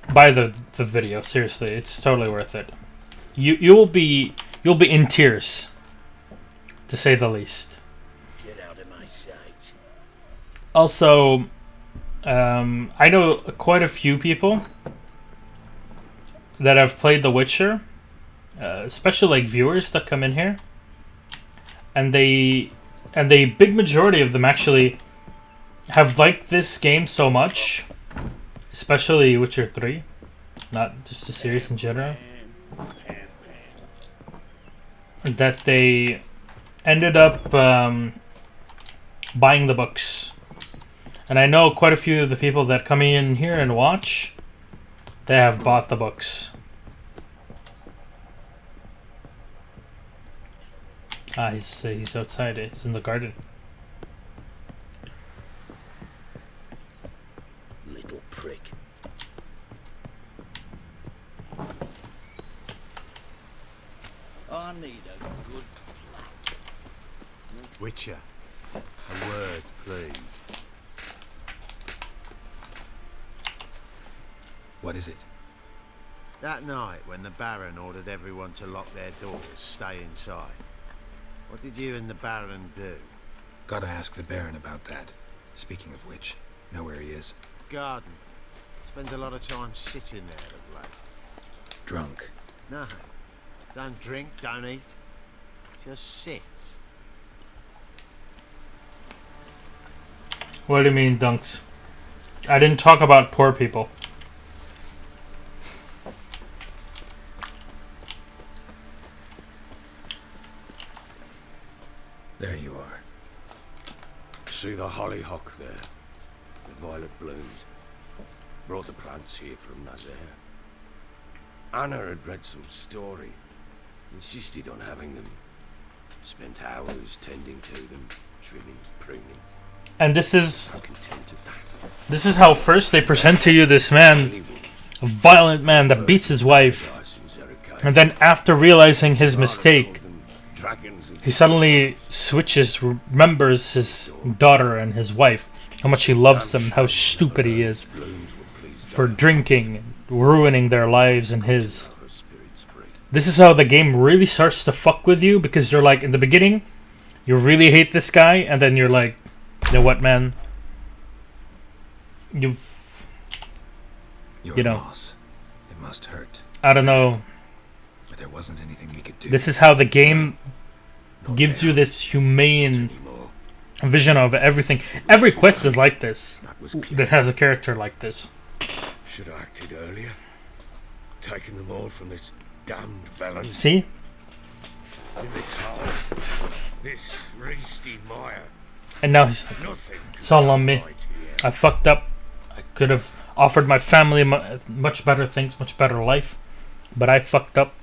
the video. Seriously, it's totally worth it. You'll be in tears, to say the least. Get out of my sight. Also, I know quite a few people that have played The Witcher, especially like viewers that come in here, and the big majority of them actually have liked this game so much, especially Witcher 3, not just the series in general, that they ended up buying the books. And I know quite a few of the people that come in here and watch, they have bought the books. Ah, he's outside. It's in the garden. Little prick. I need a good Witcher, a word, please. What is it? That night when the Baron ordered everyone to lock their doors, stay inside. What did you and the Baron do? Gotta ask the Baron about that. Speaking of which, know where he is? Garden. Spends a lot of time sitting there of late. Drunk. No. Don't drink, don't eat. Just sits. What do you mean, dunks? I didn't talk about poor people. There you are. See the hollyhock there? The violet blooms. Brought the plants here from Nazaire. Anna had read some story. Insisted on having them. Spent hours tending to them, trimming, pruning. And this is I'm content at that. this is how first they present to you this man, a violent man that beats his wife, and then after realizing his mistake, he suddenly switches, remembers his daughter and his wife, how much he loves them, how stupid he is for drinking, ruining their lives and his. This is how the game really starts to fuck with you, because you're like, in the beginning, you really hate this guy, and then you're like, you know what, man? You know, loss. It must hurt. I don't know. But there wasn't anything we could do. This is how the game gives you this humane vision of everything. Every quest is like this, that has a character like this. Should have acted earlier. Taken them all from this damned felon. See? In this hole. This Reesty mire. And now he's like, it's all on me. I fucked up. I could have offered my family much better things, much better life, but I fucked up.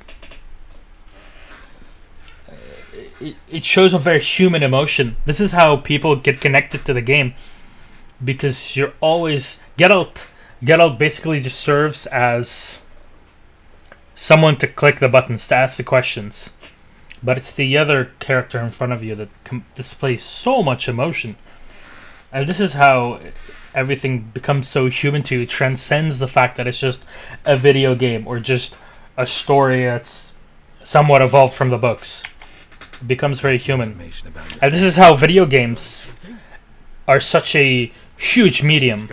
It shows a very human emotion. This is how people get connected to the game, because you're always Geralt basically just serves as someone to click the buttons, to ask the questions, but it's the other character in front of you that displays so much emotion. And this is how everything becomes so human to you. It transcends the fact that it's just a video game or just a story that's somewhat evolved from the books. It becomes very human. And this is how video games are such a huge medium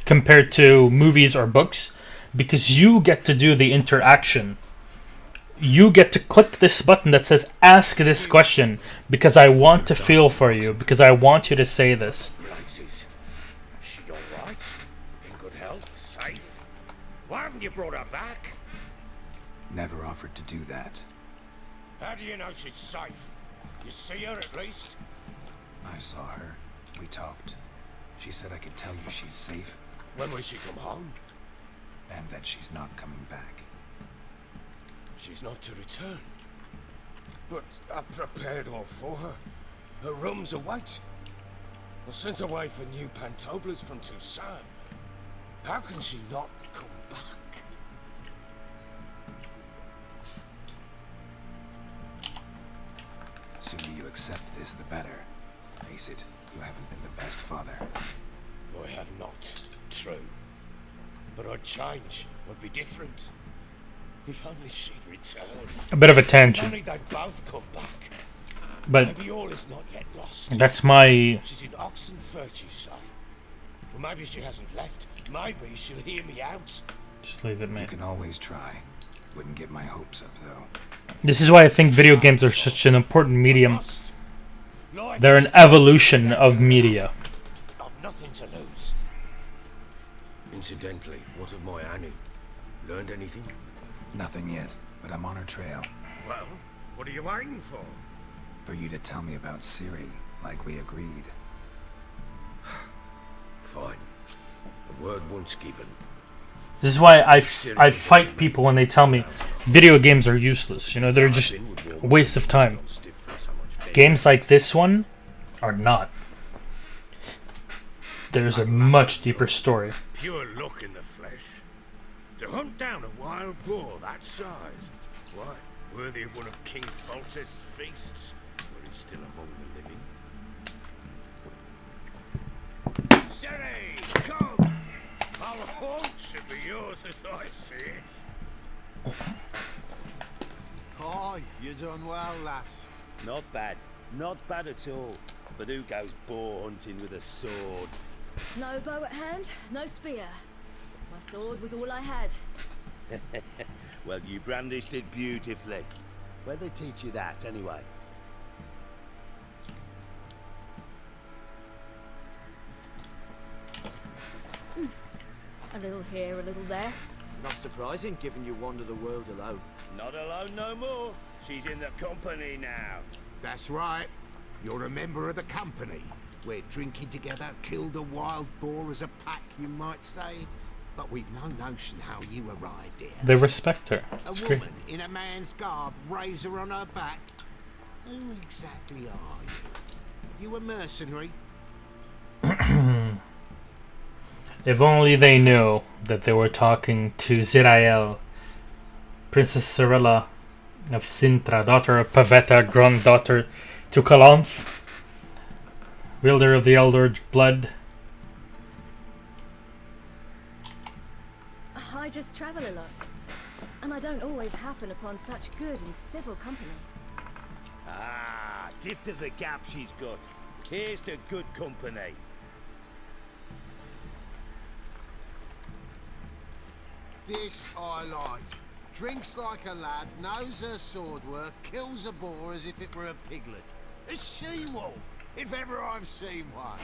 compared to movies or books, because you get to do the interaction. You get to click this button that says, ask this question, because I want to feel for you, because I want you to say this. Is she alright? In good health? Safe? Why haven't you brought her back? Never offered to do that. How do you know she's safe? You see her at least? I saw her. We talked. She said I could tell you she's safe. When will she come home? And that she's not coming back. She's not to return. But I've prepared all for her. Her rooms await. I sent away for new pantoblas from Toussaint. How can she not come back? Sooner you accept this, the better. Face it, you haven't been the best father. I have not. True. But I'd change. I'd be different. If only she'd return. A bit of a If tangent. only they'd both come back. But maybe all is not yet lost. that's my... She's in Oxenfurt, you say. Well, maybe she hasn't left. Maybe she'll hear me out. Just leave it, man. You can always try. Wouldn't get my hopes up, though. This is why I think video games are such an important medium. They're an evolution of media. I've nothing to lose. Incidentally, what of my Annie? Learned anything? Nothing yet, but I'm on her trail. Well, what are you waiting for? For you to tell me about Ciri, like we agreed. Fine. A word once given. This is why I fight people when they tell me video games are useless. You know, they're just a waste of time. Games like this one are not. There's a much deeper story. Pure luck in the flesh. To hunt down a wild boar that size. Why, worthy of one of King Foltest's feasts, where he's still among the living. Ciri, come! Our haunt should be yours as I see it. Oh, you done well, lass. Not bad. Not bad at all. But who goes boar hunting with a sword? No bow at hand, no spear. My sword was all I had. Well, you brandished it beautifully. Where'd they teach you that, anyway? A little here, a little there. Not surprising, given you wander the world alone. Not alone no more. She's in the company now. That's right. You're a member of the company. We're drinking together, killed a wild boar as a pack, you might say. But we've no notion how you arrived here. They respect her. A It's woman great. in a man's garb, razor on her back. Who exactly are you? You a mercenary? If only they knew that they were talking to Zirael, Princess Cirilla of Sintra, daughter of Pavetta, granddaughter to Calanth, wielder of the Elder Blood. I just travel a lot, and I don't always happen upon such good and civil company. Ah, gift of the gab she's got. Here's to good company. This I like. Drinks like a lad, knows her sword work, kills a boar as if it were a piglet. A she-wolf, if ever I've seen one.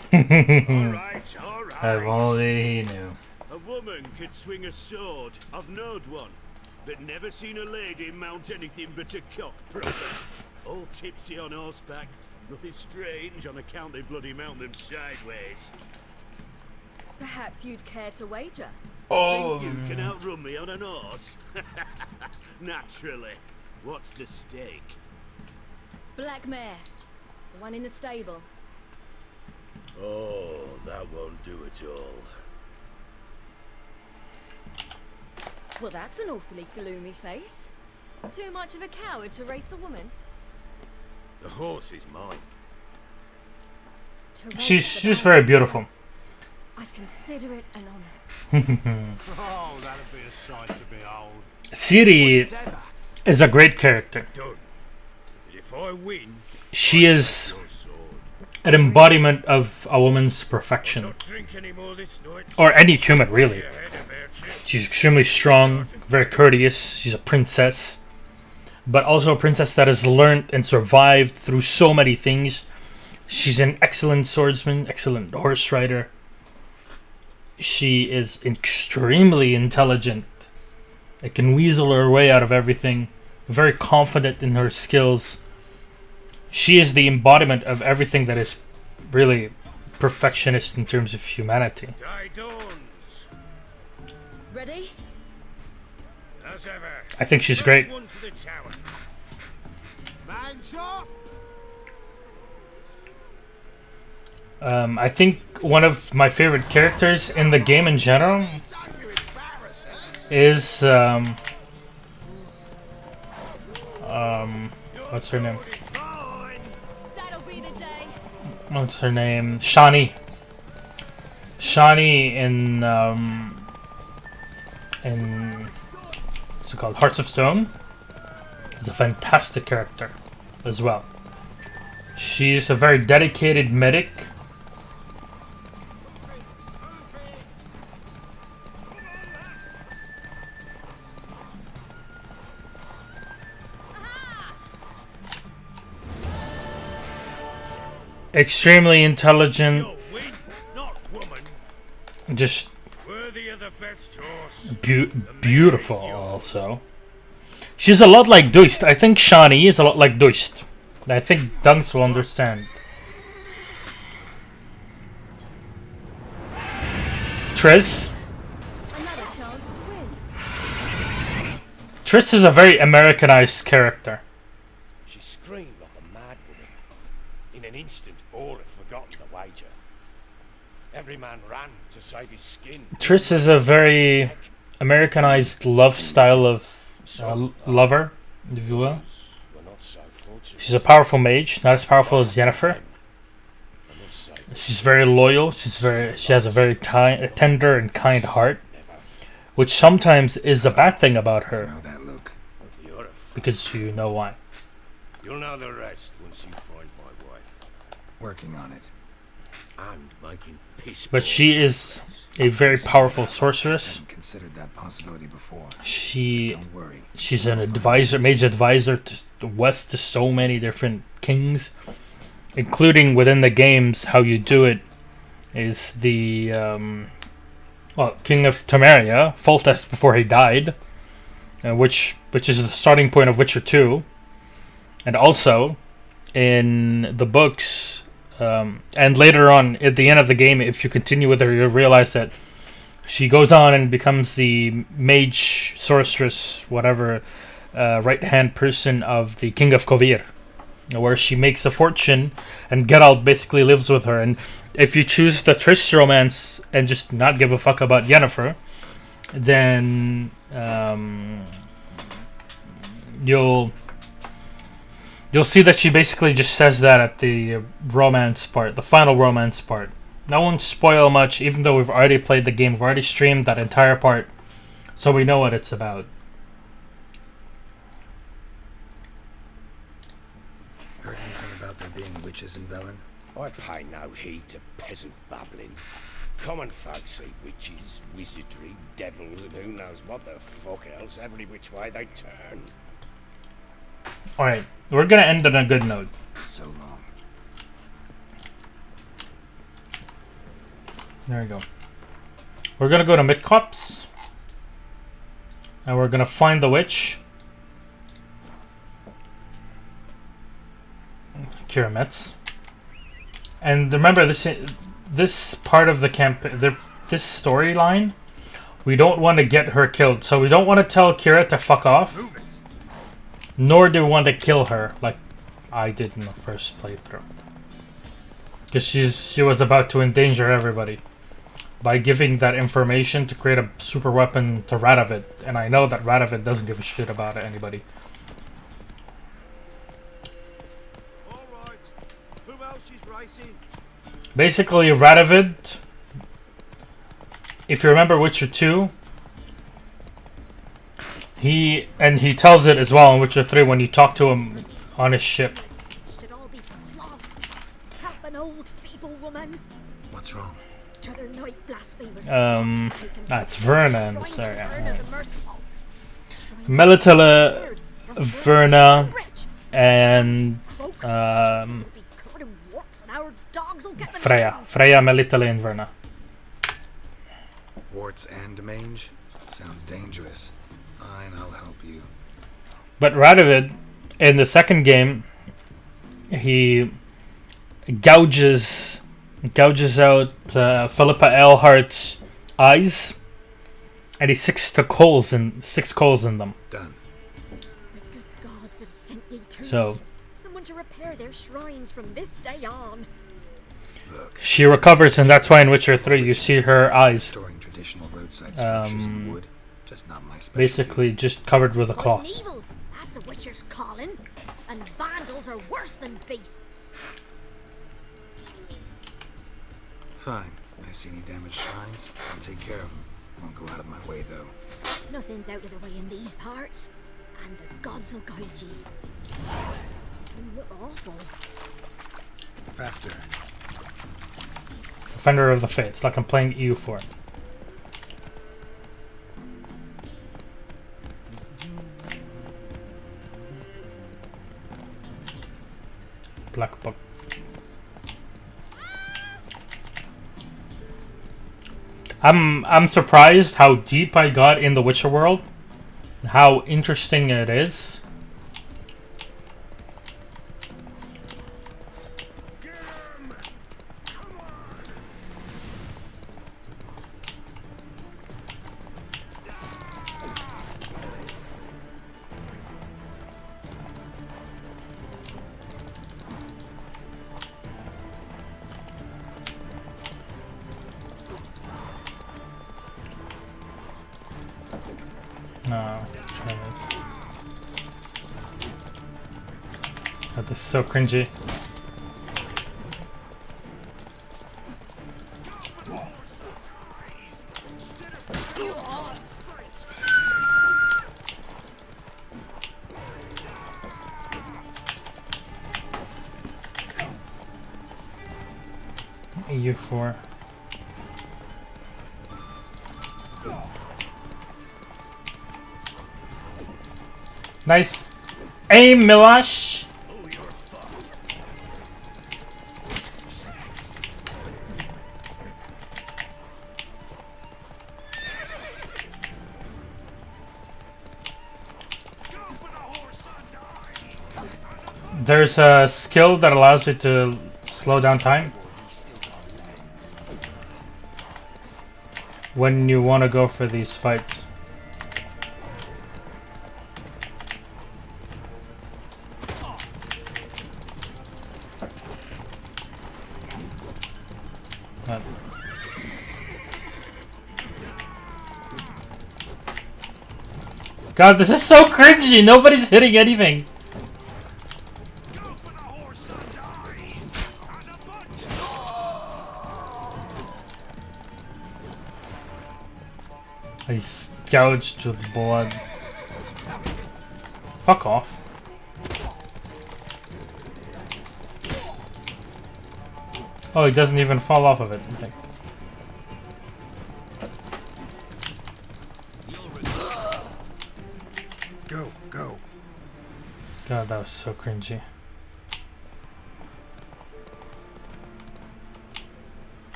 All right. If only he knew. A woman could swing a sword. I've knowed one, but never seen a lady mount anything but a cock proper. All tipsy on horseback. Nothing strange on account they bloody mount them sideways. Perhaps you'd care to wager? Think you can outrun me on an horse? Naturally. What's the stake? Black mare, the one in the stable. Oh, that won't do at all. Well, that's an awfully gloomy face. Too much of a coward to race a woman. The horse is mine. To race She's the very man beautiful. myself, I'd consider it an honor. Oh, that'd be a sight to behold. Ciri is a great character. Done. But if I win, She is an embodiment of a woman's perfection. not drink any more this night. Or any human, really. Your head about you. She's extremely strong, very courteous. She's a princess. But also a princess that has learned and survived through so many things. She's an excellent swordsman, excellent horse rider. She is extremely intelligent. It can weasel her way out of everything. Very confident in her skills. She is the embodiment of everything that is really perfectionist in terms of humanity. Die dawns. Ready? As ever. I think she's great. One to the tower. Man chop! I think one of my favorite characters in the game in general is what's her name? What's her name? Shani. Shani in what's it called? Hearts of Stone is a fantastic character as well. She's a very dedicated medic. Extremely intelligent. Just beautiful also. She's a lot like Duist. I think Shani is a lot like Duist. I think Dunks will understand. Triss. Triss is a very Americanized character. She screamed like a mad woman. In an instant, all had forgotten the wager. Every man ran to save his skin. Triss is a very Americanized love style of lover, if you will. She's a powerful mage, not as powerful as Yennefer. She's very loyal. She has a very tender and kind heart, which sometimes is a bad thing about her. Because you know why. You'll know the rest once you find my wife. Working on it. And making piss. But she is a very powerful sorceress. Considered that possibility before. She's an advisor, mage advisor to the West to so many different kings, including within the games. How you do it is the King of Temeria, Foltest before he died, which is the starting point of Witcher 2, and also in the books. And later on, at the end of the game, if you continue with her, you'll realize that she goes on and becomes the mage, sorceress, whatever, right-hand person of the King of Kovir, where she makes a fortune, and Geralt basically lives with her. And if you choose the Triss romance and just not give a fuck about Yennefer, then you'll see that she basically just says that at the romance part, the final romance part. I won't spoil much, even though we've already played the game. We've already streamed that entire part, so we know what it's about. Heard anything about there being witches in Velen? I pay no heed to peasant babbling. Common folk see witches, wizardry, devils, and who knows what the fuck else every which way they turn. Alright, we're gonna end on a good note. So long. There we go. We're gonna go to Midcops, and we're gonna find the witch. Kira Metz. And remember, this part of the this storyline, we don't want to get her killed. So we don't want to tell Kira to fuck off. Nor do we want to kill her like I did in the first playthrough. Because she was about to endanger everybody by giving that information to create a super weapon to Radovid. And I know that Radovid doesn't give a shit about anybody. Alright. Who else is racing? Basically, Radovid, if you remember Witcher 2, he tells it as well in Witcher 3 when you talk to him on his ship. Should all be flogged. Help an old feeble woman. What's wrong? To their night blasphemers. That's Verna in this area. Melitele, Verna, and Freya. Freya, Melitele, and Verna. Warts and mange? Sounds dangerous. Fine, I'll help you. But Radovid, in the second game, he gouges out Philippa Eilhart's eyes, and he six coals in them. Done. The good gods have sent ye to So me. Someone to repair their shrines from this day on. she recovers, and that's why in Witcher 3 you see her eyes Storing traditional roadside structures in wood, just not my specialty. basically just covered with a Fighting cloth. evil, that's a witcher's calling. And vandals are worse than beasts. Fine. I see any damaged shrines, I'll take care of them. Won't go out of my way, though. Nothing's out of the way in these parts. And the gods will guide you. You look awful. Faster. Defender of the Fates, like I'm playing EU4. Black Book. I'm surprised how deep I got in the Witcher world, how interesting it is. No, try this. God, this is so cringy. EU4. Nice aim, Milash. There's a skill that allows you to slow down time when you want to go for these fights. God, this is so cringy. Nobody's hitting anything. He's gouged with blood. Fuck off. Oh, he doesn't even fall off of it. Okay. Go, go. God, that was so cringy.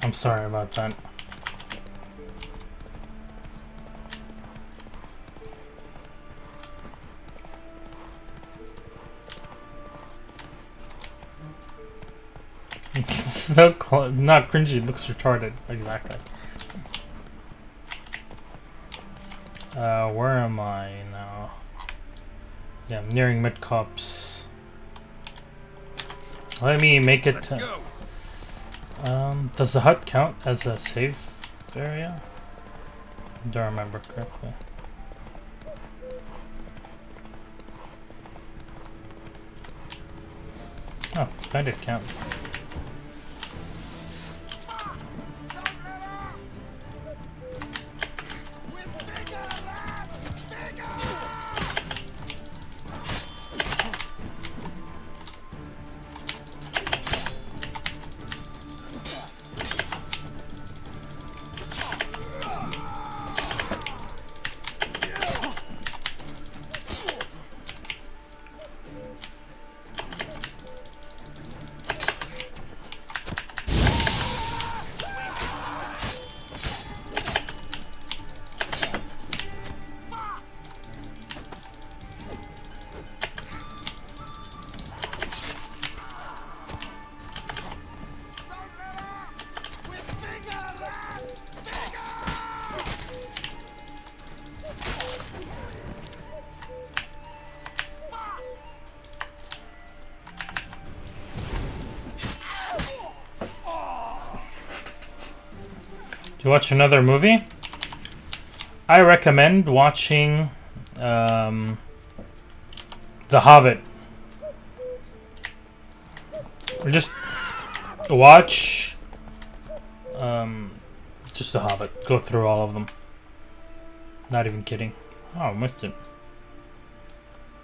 I'm sorry about that. It's not cringy, it looks retarded. Exactly. Where am I now? Yeah, I'm nearing mid-cops. Let me make it. Does the hut count as a safe area? Don't remember correctly. Oh, kind of count. To watch another movie, I recommend watching The Hobbit. Or just watch just The Hobbit. Go through all of them. Not even kidding. Oh, I missed it.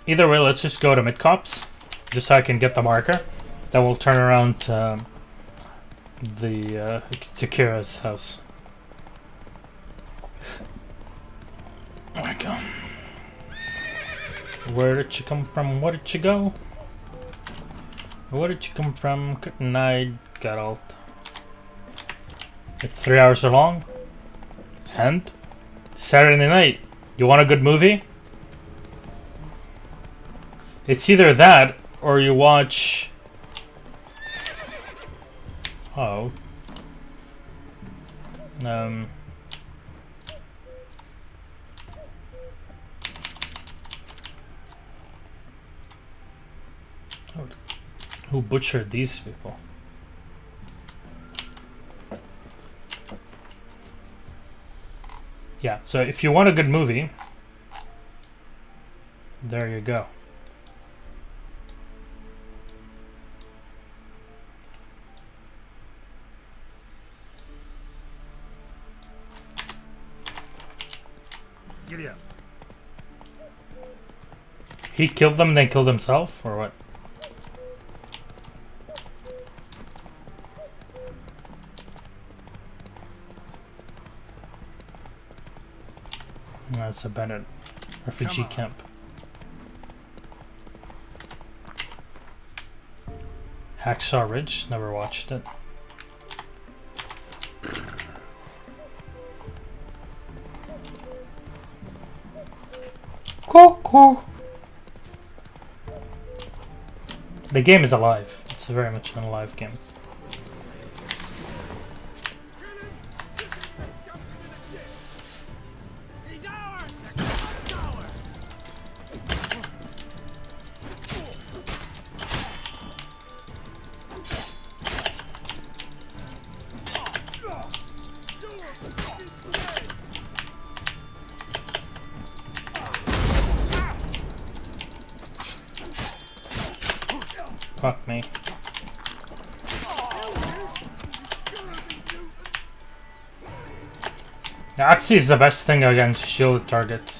Either way, let's just go to Mid-Cops, just so I can get the marker. That will turn around to Kira's house. There we go. Where did you come from? Where did you go? Where did you come from? Good night, Geralt. It's 3 hours long. And Saturday night. You want a good movie? It's either that or you watch... Oh. Who butchered these people? Yeah, so if you want a good movie, there you go. Giddy up. He killed them, then killed himself, or what? That's a abandoned refugee camp. Hacksaw Ridge, never watched it. Cuckoo. The game is alive. It's very much an alive game. Fuck me. The Axe is the best thing against shielded targets.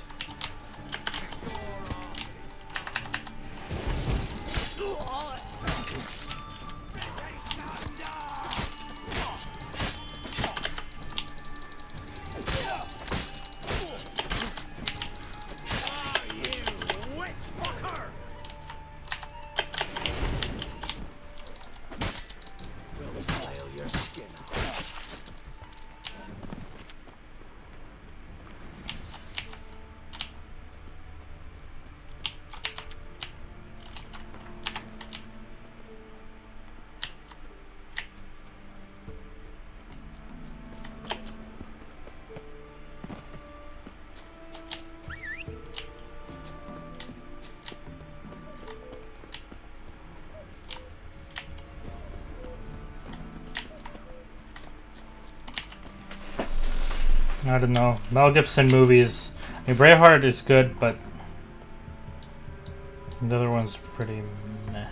I don't know. Mel Gibson movies. I mean, Braveheart is good, but the other one's pretty meh.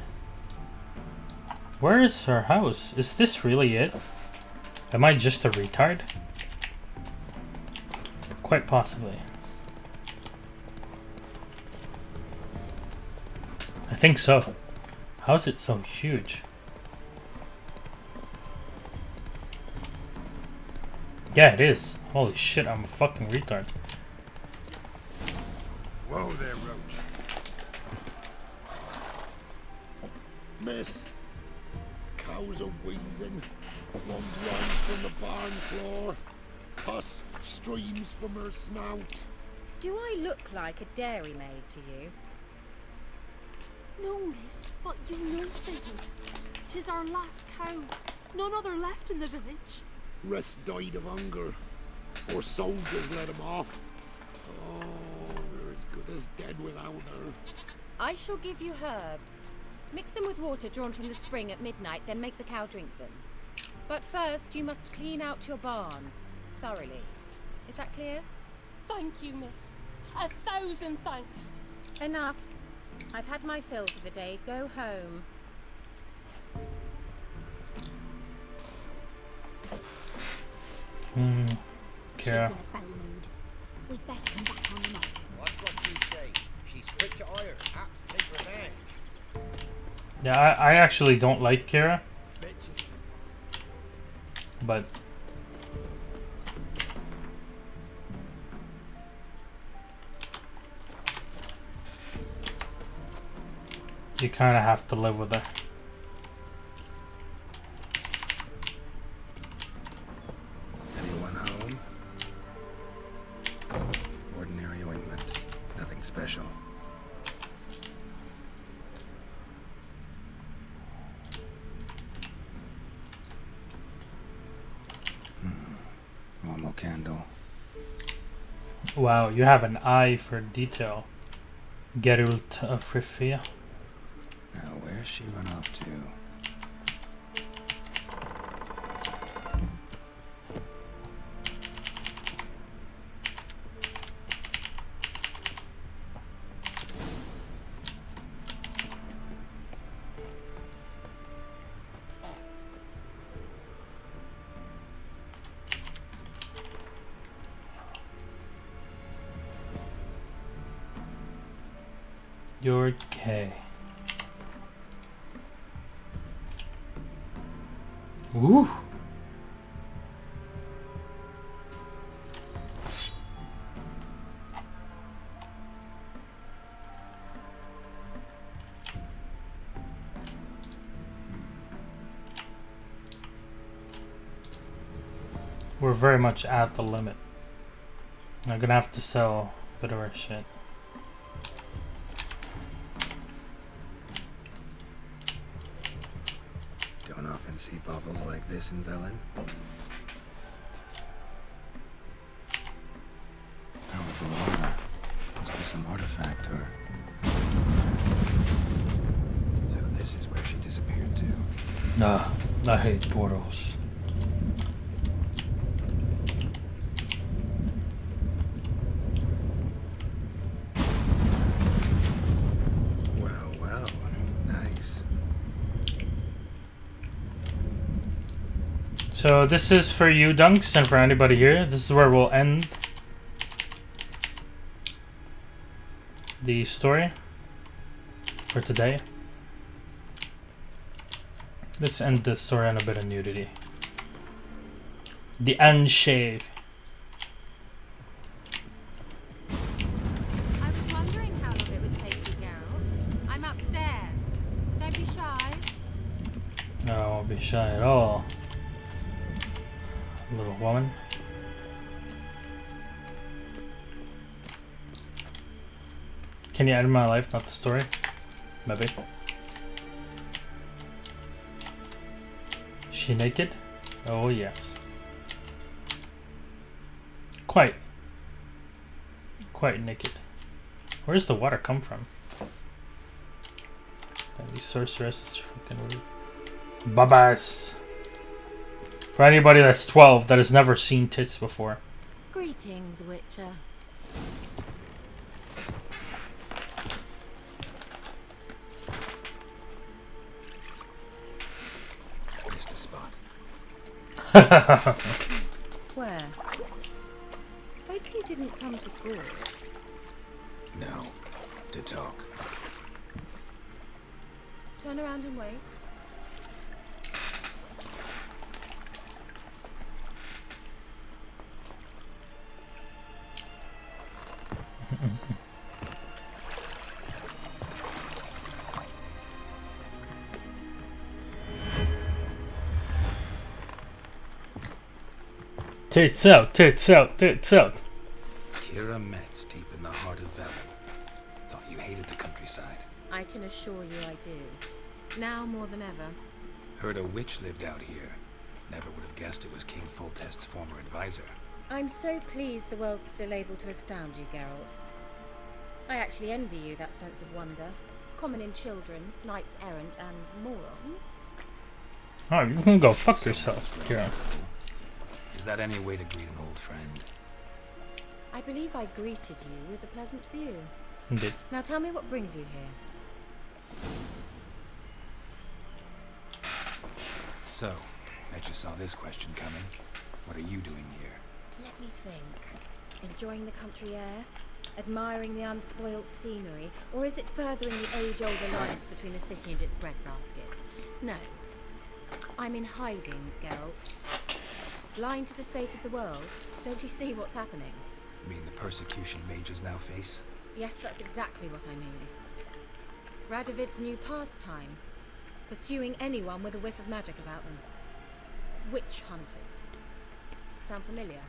Where is her house? Is this really it? Am I just a retard? Quite possibly. I think so. How is it so huge? Yeah, it is. Holy shit, I'm a fucking retard. Whoa there, Roach. Miss, cows are wheezing, blood runs from the barn floor, pus streams from her snout. Do I look like a dairymaid to you? No, miss, but you know things. 'Tis our last cow. None other left in the village. Rest died of hunger, or soldiers let him off. Oh, we're as good as dead without her. I shall give you herbs. Mix them with water drawn from the spring at midnight, then make the cow drink them. But first, you must clean out your barn. thoroughly. Is that clear? Thank you, miss. 1,000 thanks. Enough. I've had my fill for the day. Go home. Okay. She's in a foul mood. We'd best come back on the knock. That's what you say. She's quick to ire, apt to take revenge. Yeah, I actually don't like Kira. But you kind of have to live with her. Anyone home? Ordinary ointment. Nothing special. Normal candle. Wow, you have an eye for detail. Geralt of Rivia. Now, where's she run off to? You're K. Ooh. We're very much at the limit. I'm gonna have to sell a bit of our shit. Don't often see baubles like this in Velen. Powerful aura. Must be some artifact or... So this is where she disappeared to. Nah, I hate portals. Well, well. Nice. So this is for you, Dunks, and for anybody here. This is where we'll end the story for today. Let's end this story on a bit of nudity. The unshave. I was wondering how long it would take you, Geralt. I'm upstairs. Don't be shy. No, I won't be shy at all. Little woman. Can you end my life, not the story? Maybe. She naked? Oh yes. Quite naked. Where does the water come from? These sorceress is freaking weird. Babas. For anybody that's 12 that has never seen tits before. Greetings, Witcher. Missed a spot. Where? Hope you didn't come to Gore. No. To talk. Turn around and wait. Tits out, tits out, tits out. Kira Metz, deep in the heart of Velen. Thought you hated the countryside. I can assure you I do. Now more than ever. Heard a witch lived out here. Never would have guessed it was King Foltest's former advisor. I'm so pleased the world's still able to astound you, Geralt. I actually envy you that sense of wonder. Common in children, knights errant, and morons. Oh, you can go fuck yourself, Kira. Is that any way to greet an old friend? I believe I greeted you with a pleasant view. Indeed. Now tell me what brings you here. So, bet you saw this question coming. What are you doing here? Let me think. Enjoying the country air? Admiring the unspoilt scenery? Or is it furthering the age-old alliance between the city and its breadbasket? No. I'm in hiding, Geralt. Blind to the state of the world? Don't you see what's happening? You mean the persecution mages now face? Yes, that's exactly what I mean. Radovid's new pastime. Pursuing anyone with a whiff of magic about them. Witch hunters. Sound familiar?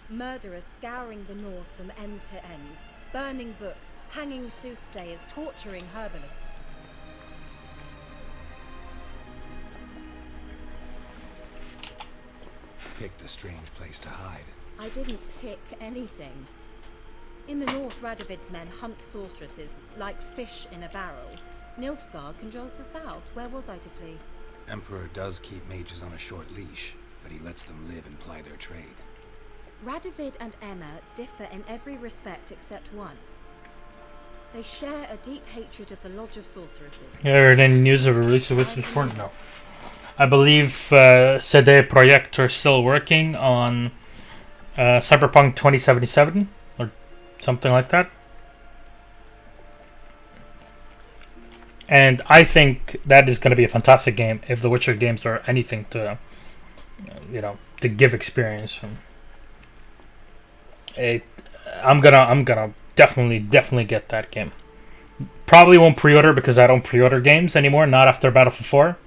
Murderers scouring the north from end to end. Burning books, hanging soothsayers, torturing herbalists. Picked a strange place to hide. I didn't pick anything. In the north, Radovid's men hunt sorceresses like fish in a barrel. Nilfgaard controls the south. Where was I to flee? Emperor does keep mages on a short leash, but he lets them live and ply their trade. Radovid and Emma differ in every respect except one. They share a deep hatred of the Lodge of Sorceresses. You heard any news of a release of Wizards for? No. I believe CD Projekt are still working on Cyberpunk 2077 or something like that. And I think that is going to be a fantastic game if the Witcher games are anything to, to give experience from. I'm gonna definitely get that game. Probably won't pre-order because I don't pre-order games anymore, not after Battlefield 4.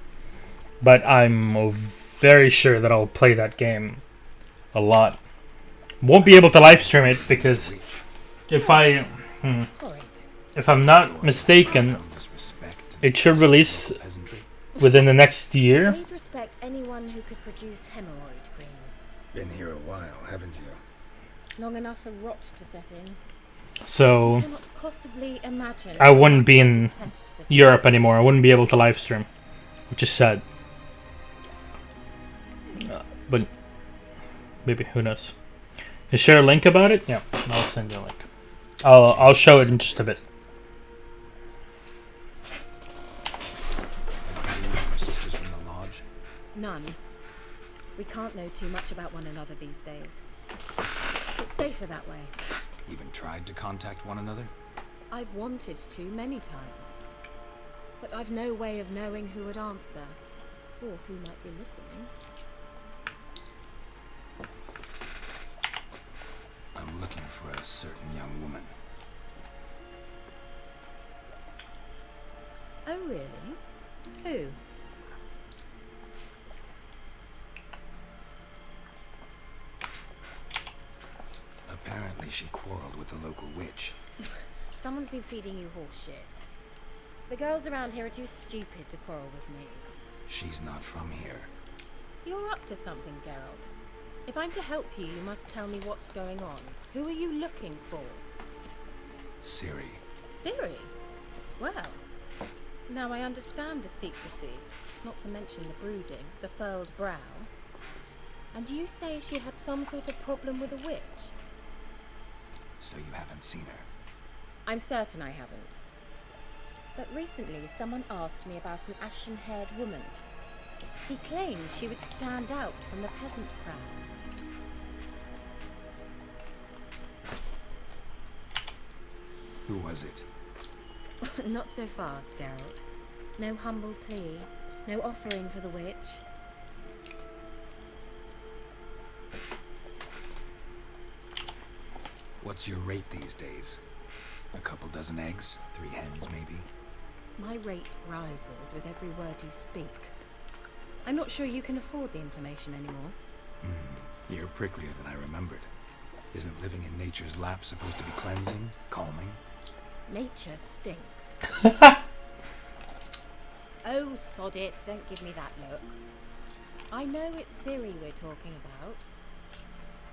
But I'm very sure that I'll play that game a lot. Won't be able to live stream it because if I'm not mistaken, it should release within the next year. We'd respect anyone who could produce hemorrhoid cream. Been here a while, haven't you? Long enough for rot to set in. So I cannot possibly imagine I wouldn't be in Europe anymore. I wouldn't be able to live stream, which is sad. But maybe, who knows? You share a link about it? Yeah, I'll send you a link. I'll show it in just a bit. Sisters from the lodge? None. We can't know too much about one another these days. It's safer that way. Even tried to contact one another? I've wanted to many times. But I've no way of knowing who would answer. Or who might be listening. I'm looking for a certain young woman. Oh, really? Who? Apparently she quarreled with the local witch. Someone's been feeding you horse shit. The girls around here are too stupid to quarrel with me. She's not from here. You're up to something, Geralt. If I'm to help you, you must tell me what's going on. Who are you looking for? Ciri. Ciri? Well, now I understand the secrecy, not to mention the brooding, the furled brow. And you say she had some sort of problem with a witch? So you haven't seen her? I'm certain I haven't. But recently, someone asked me about an ashen-haired woman. He claimed she would stand out from the peasant crowd. Who was it? Not so fast, Geralt. No humble plea, no offering for the witch. What's your rate these days? A couple dozen eggs? 3 hens, maybe? My rate rises with every word you speak. I'm not sure you can afford the information anymore. You're pricklier than I remembered. Isn't living in nature's lap supposed to be cleansing, calming? Nature stinks. Oh, sod it. Don't give me that look. I know it's Ciri we're talking about.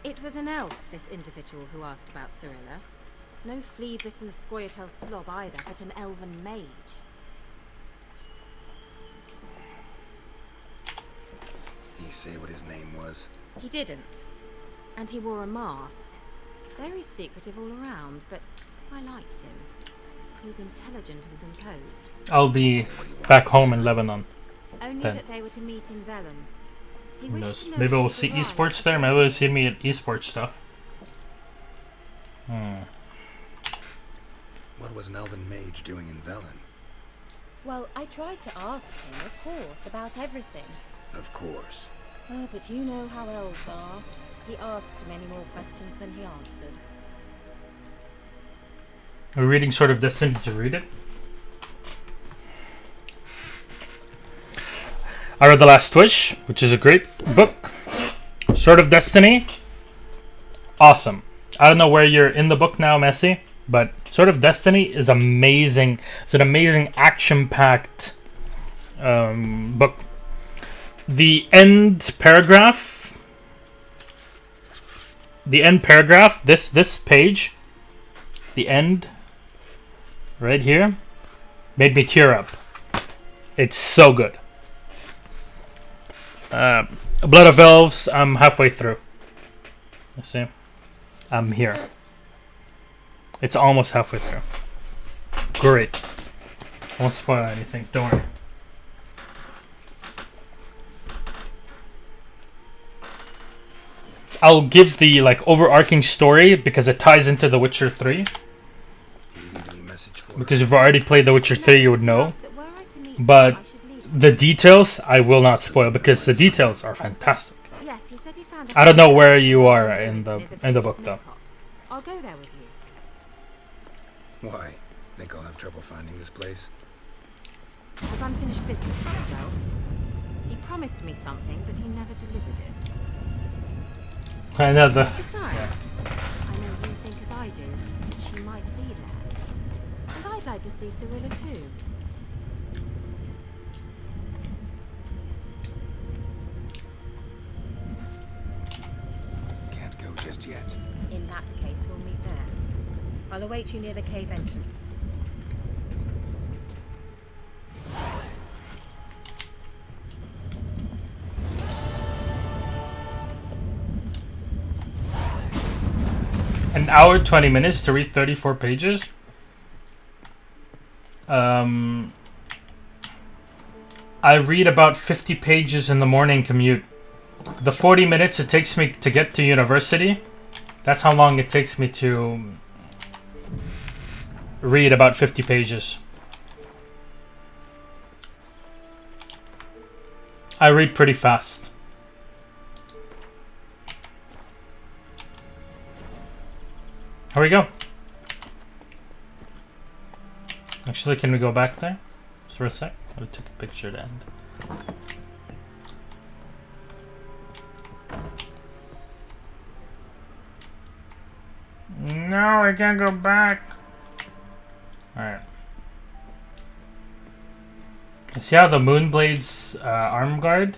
It was an elf, this individual who asked about Cyrilla. No flea-bitten Scoia'tael slob either, but an elven mage. he say what his name was? He didn't. And he wore a mask. Very secretive all around, but I liked him. He was intelligent and composed. I'll be back home in Lebanon. Only then. that they were to meet in Velen. He Who wished knows? to know Maybe if we'll she see could esports ride. there. Maybe we'll see me at esports stuff. What was an elven mage doing in Velen? Well, I tried to ask him, of course, about everything. Of course. Oh, but you know how elves are. He asked many more questions than he answered. We're reading Sword of Destiny to read it. I read The Last Wish, which is a great book. Sword of Destiny, awesome. I don't know where you're in the book now, Messi, but Sword of Destiny is amazing. It's an amazing action-packed book. The end paragraph, this page, the end, right here, made me tear up. It's so good. Blood of Elves, I'm halfway through. You see? I'm here. It's almost halfway through. Great. I won't spoil anything, don't worry. I'll give the overarching story because it ties into The Witcher 3. Because if you've already played The Witcher 3, you would know. But the details I will not spoil because the details are fantastic. Yes, he said he found I don't know where you are in the book though. I'll go there with you. Why? Think I'll have trouble finding this place? I've unfinished business for myself. He promised me something, but he never delivered it. I know the. Besides, I know you think as I do, that she might be there. And I'd like to see Cyrilla too. Can't go just yet. In that case, we'll meet there. I'll await you near the cave entrance. An hour 20 minutes to read 34 pages. I read about 50 pages in the morning commute. The 40 minutes it takes me to get to university, that's how long it takes me to read about 50 pages. I read pretty fast. Here we go. Actually, can we go back there? Just for a sec. I took a picture to end. No, I can't go back. Alright. See how the Moonblade's arm guard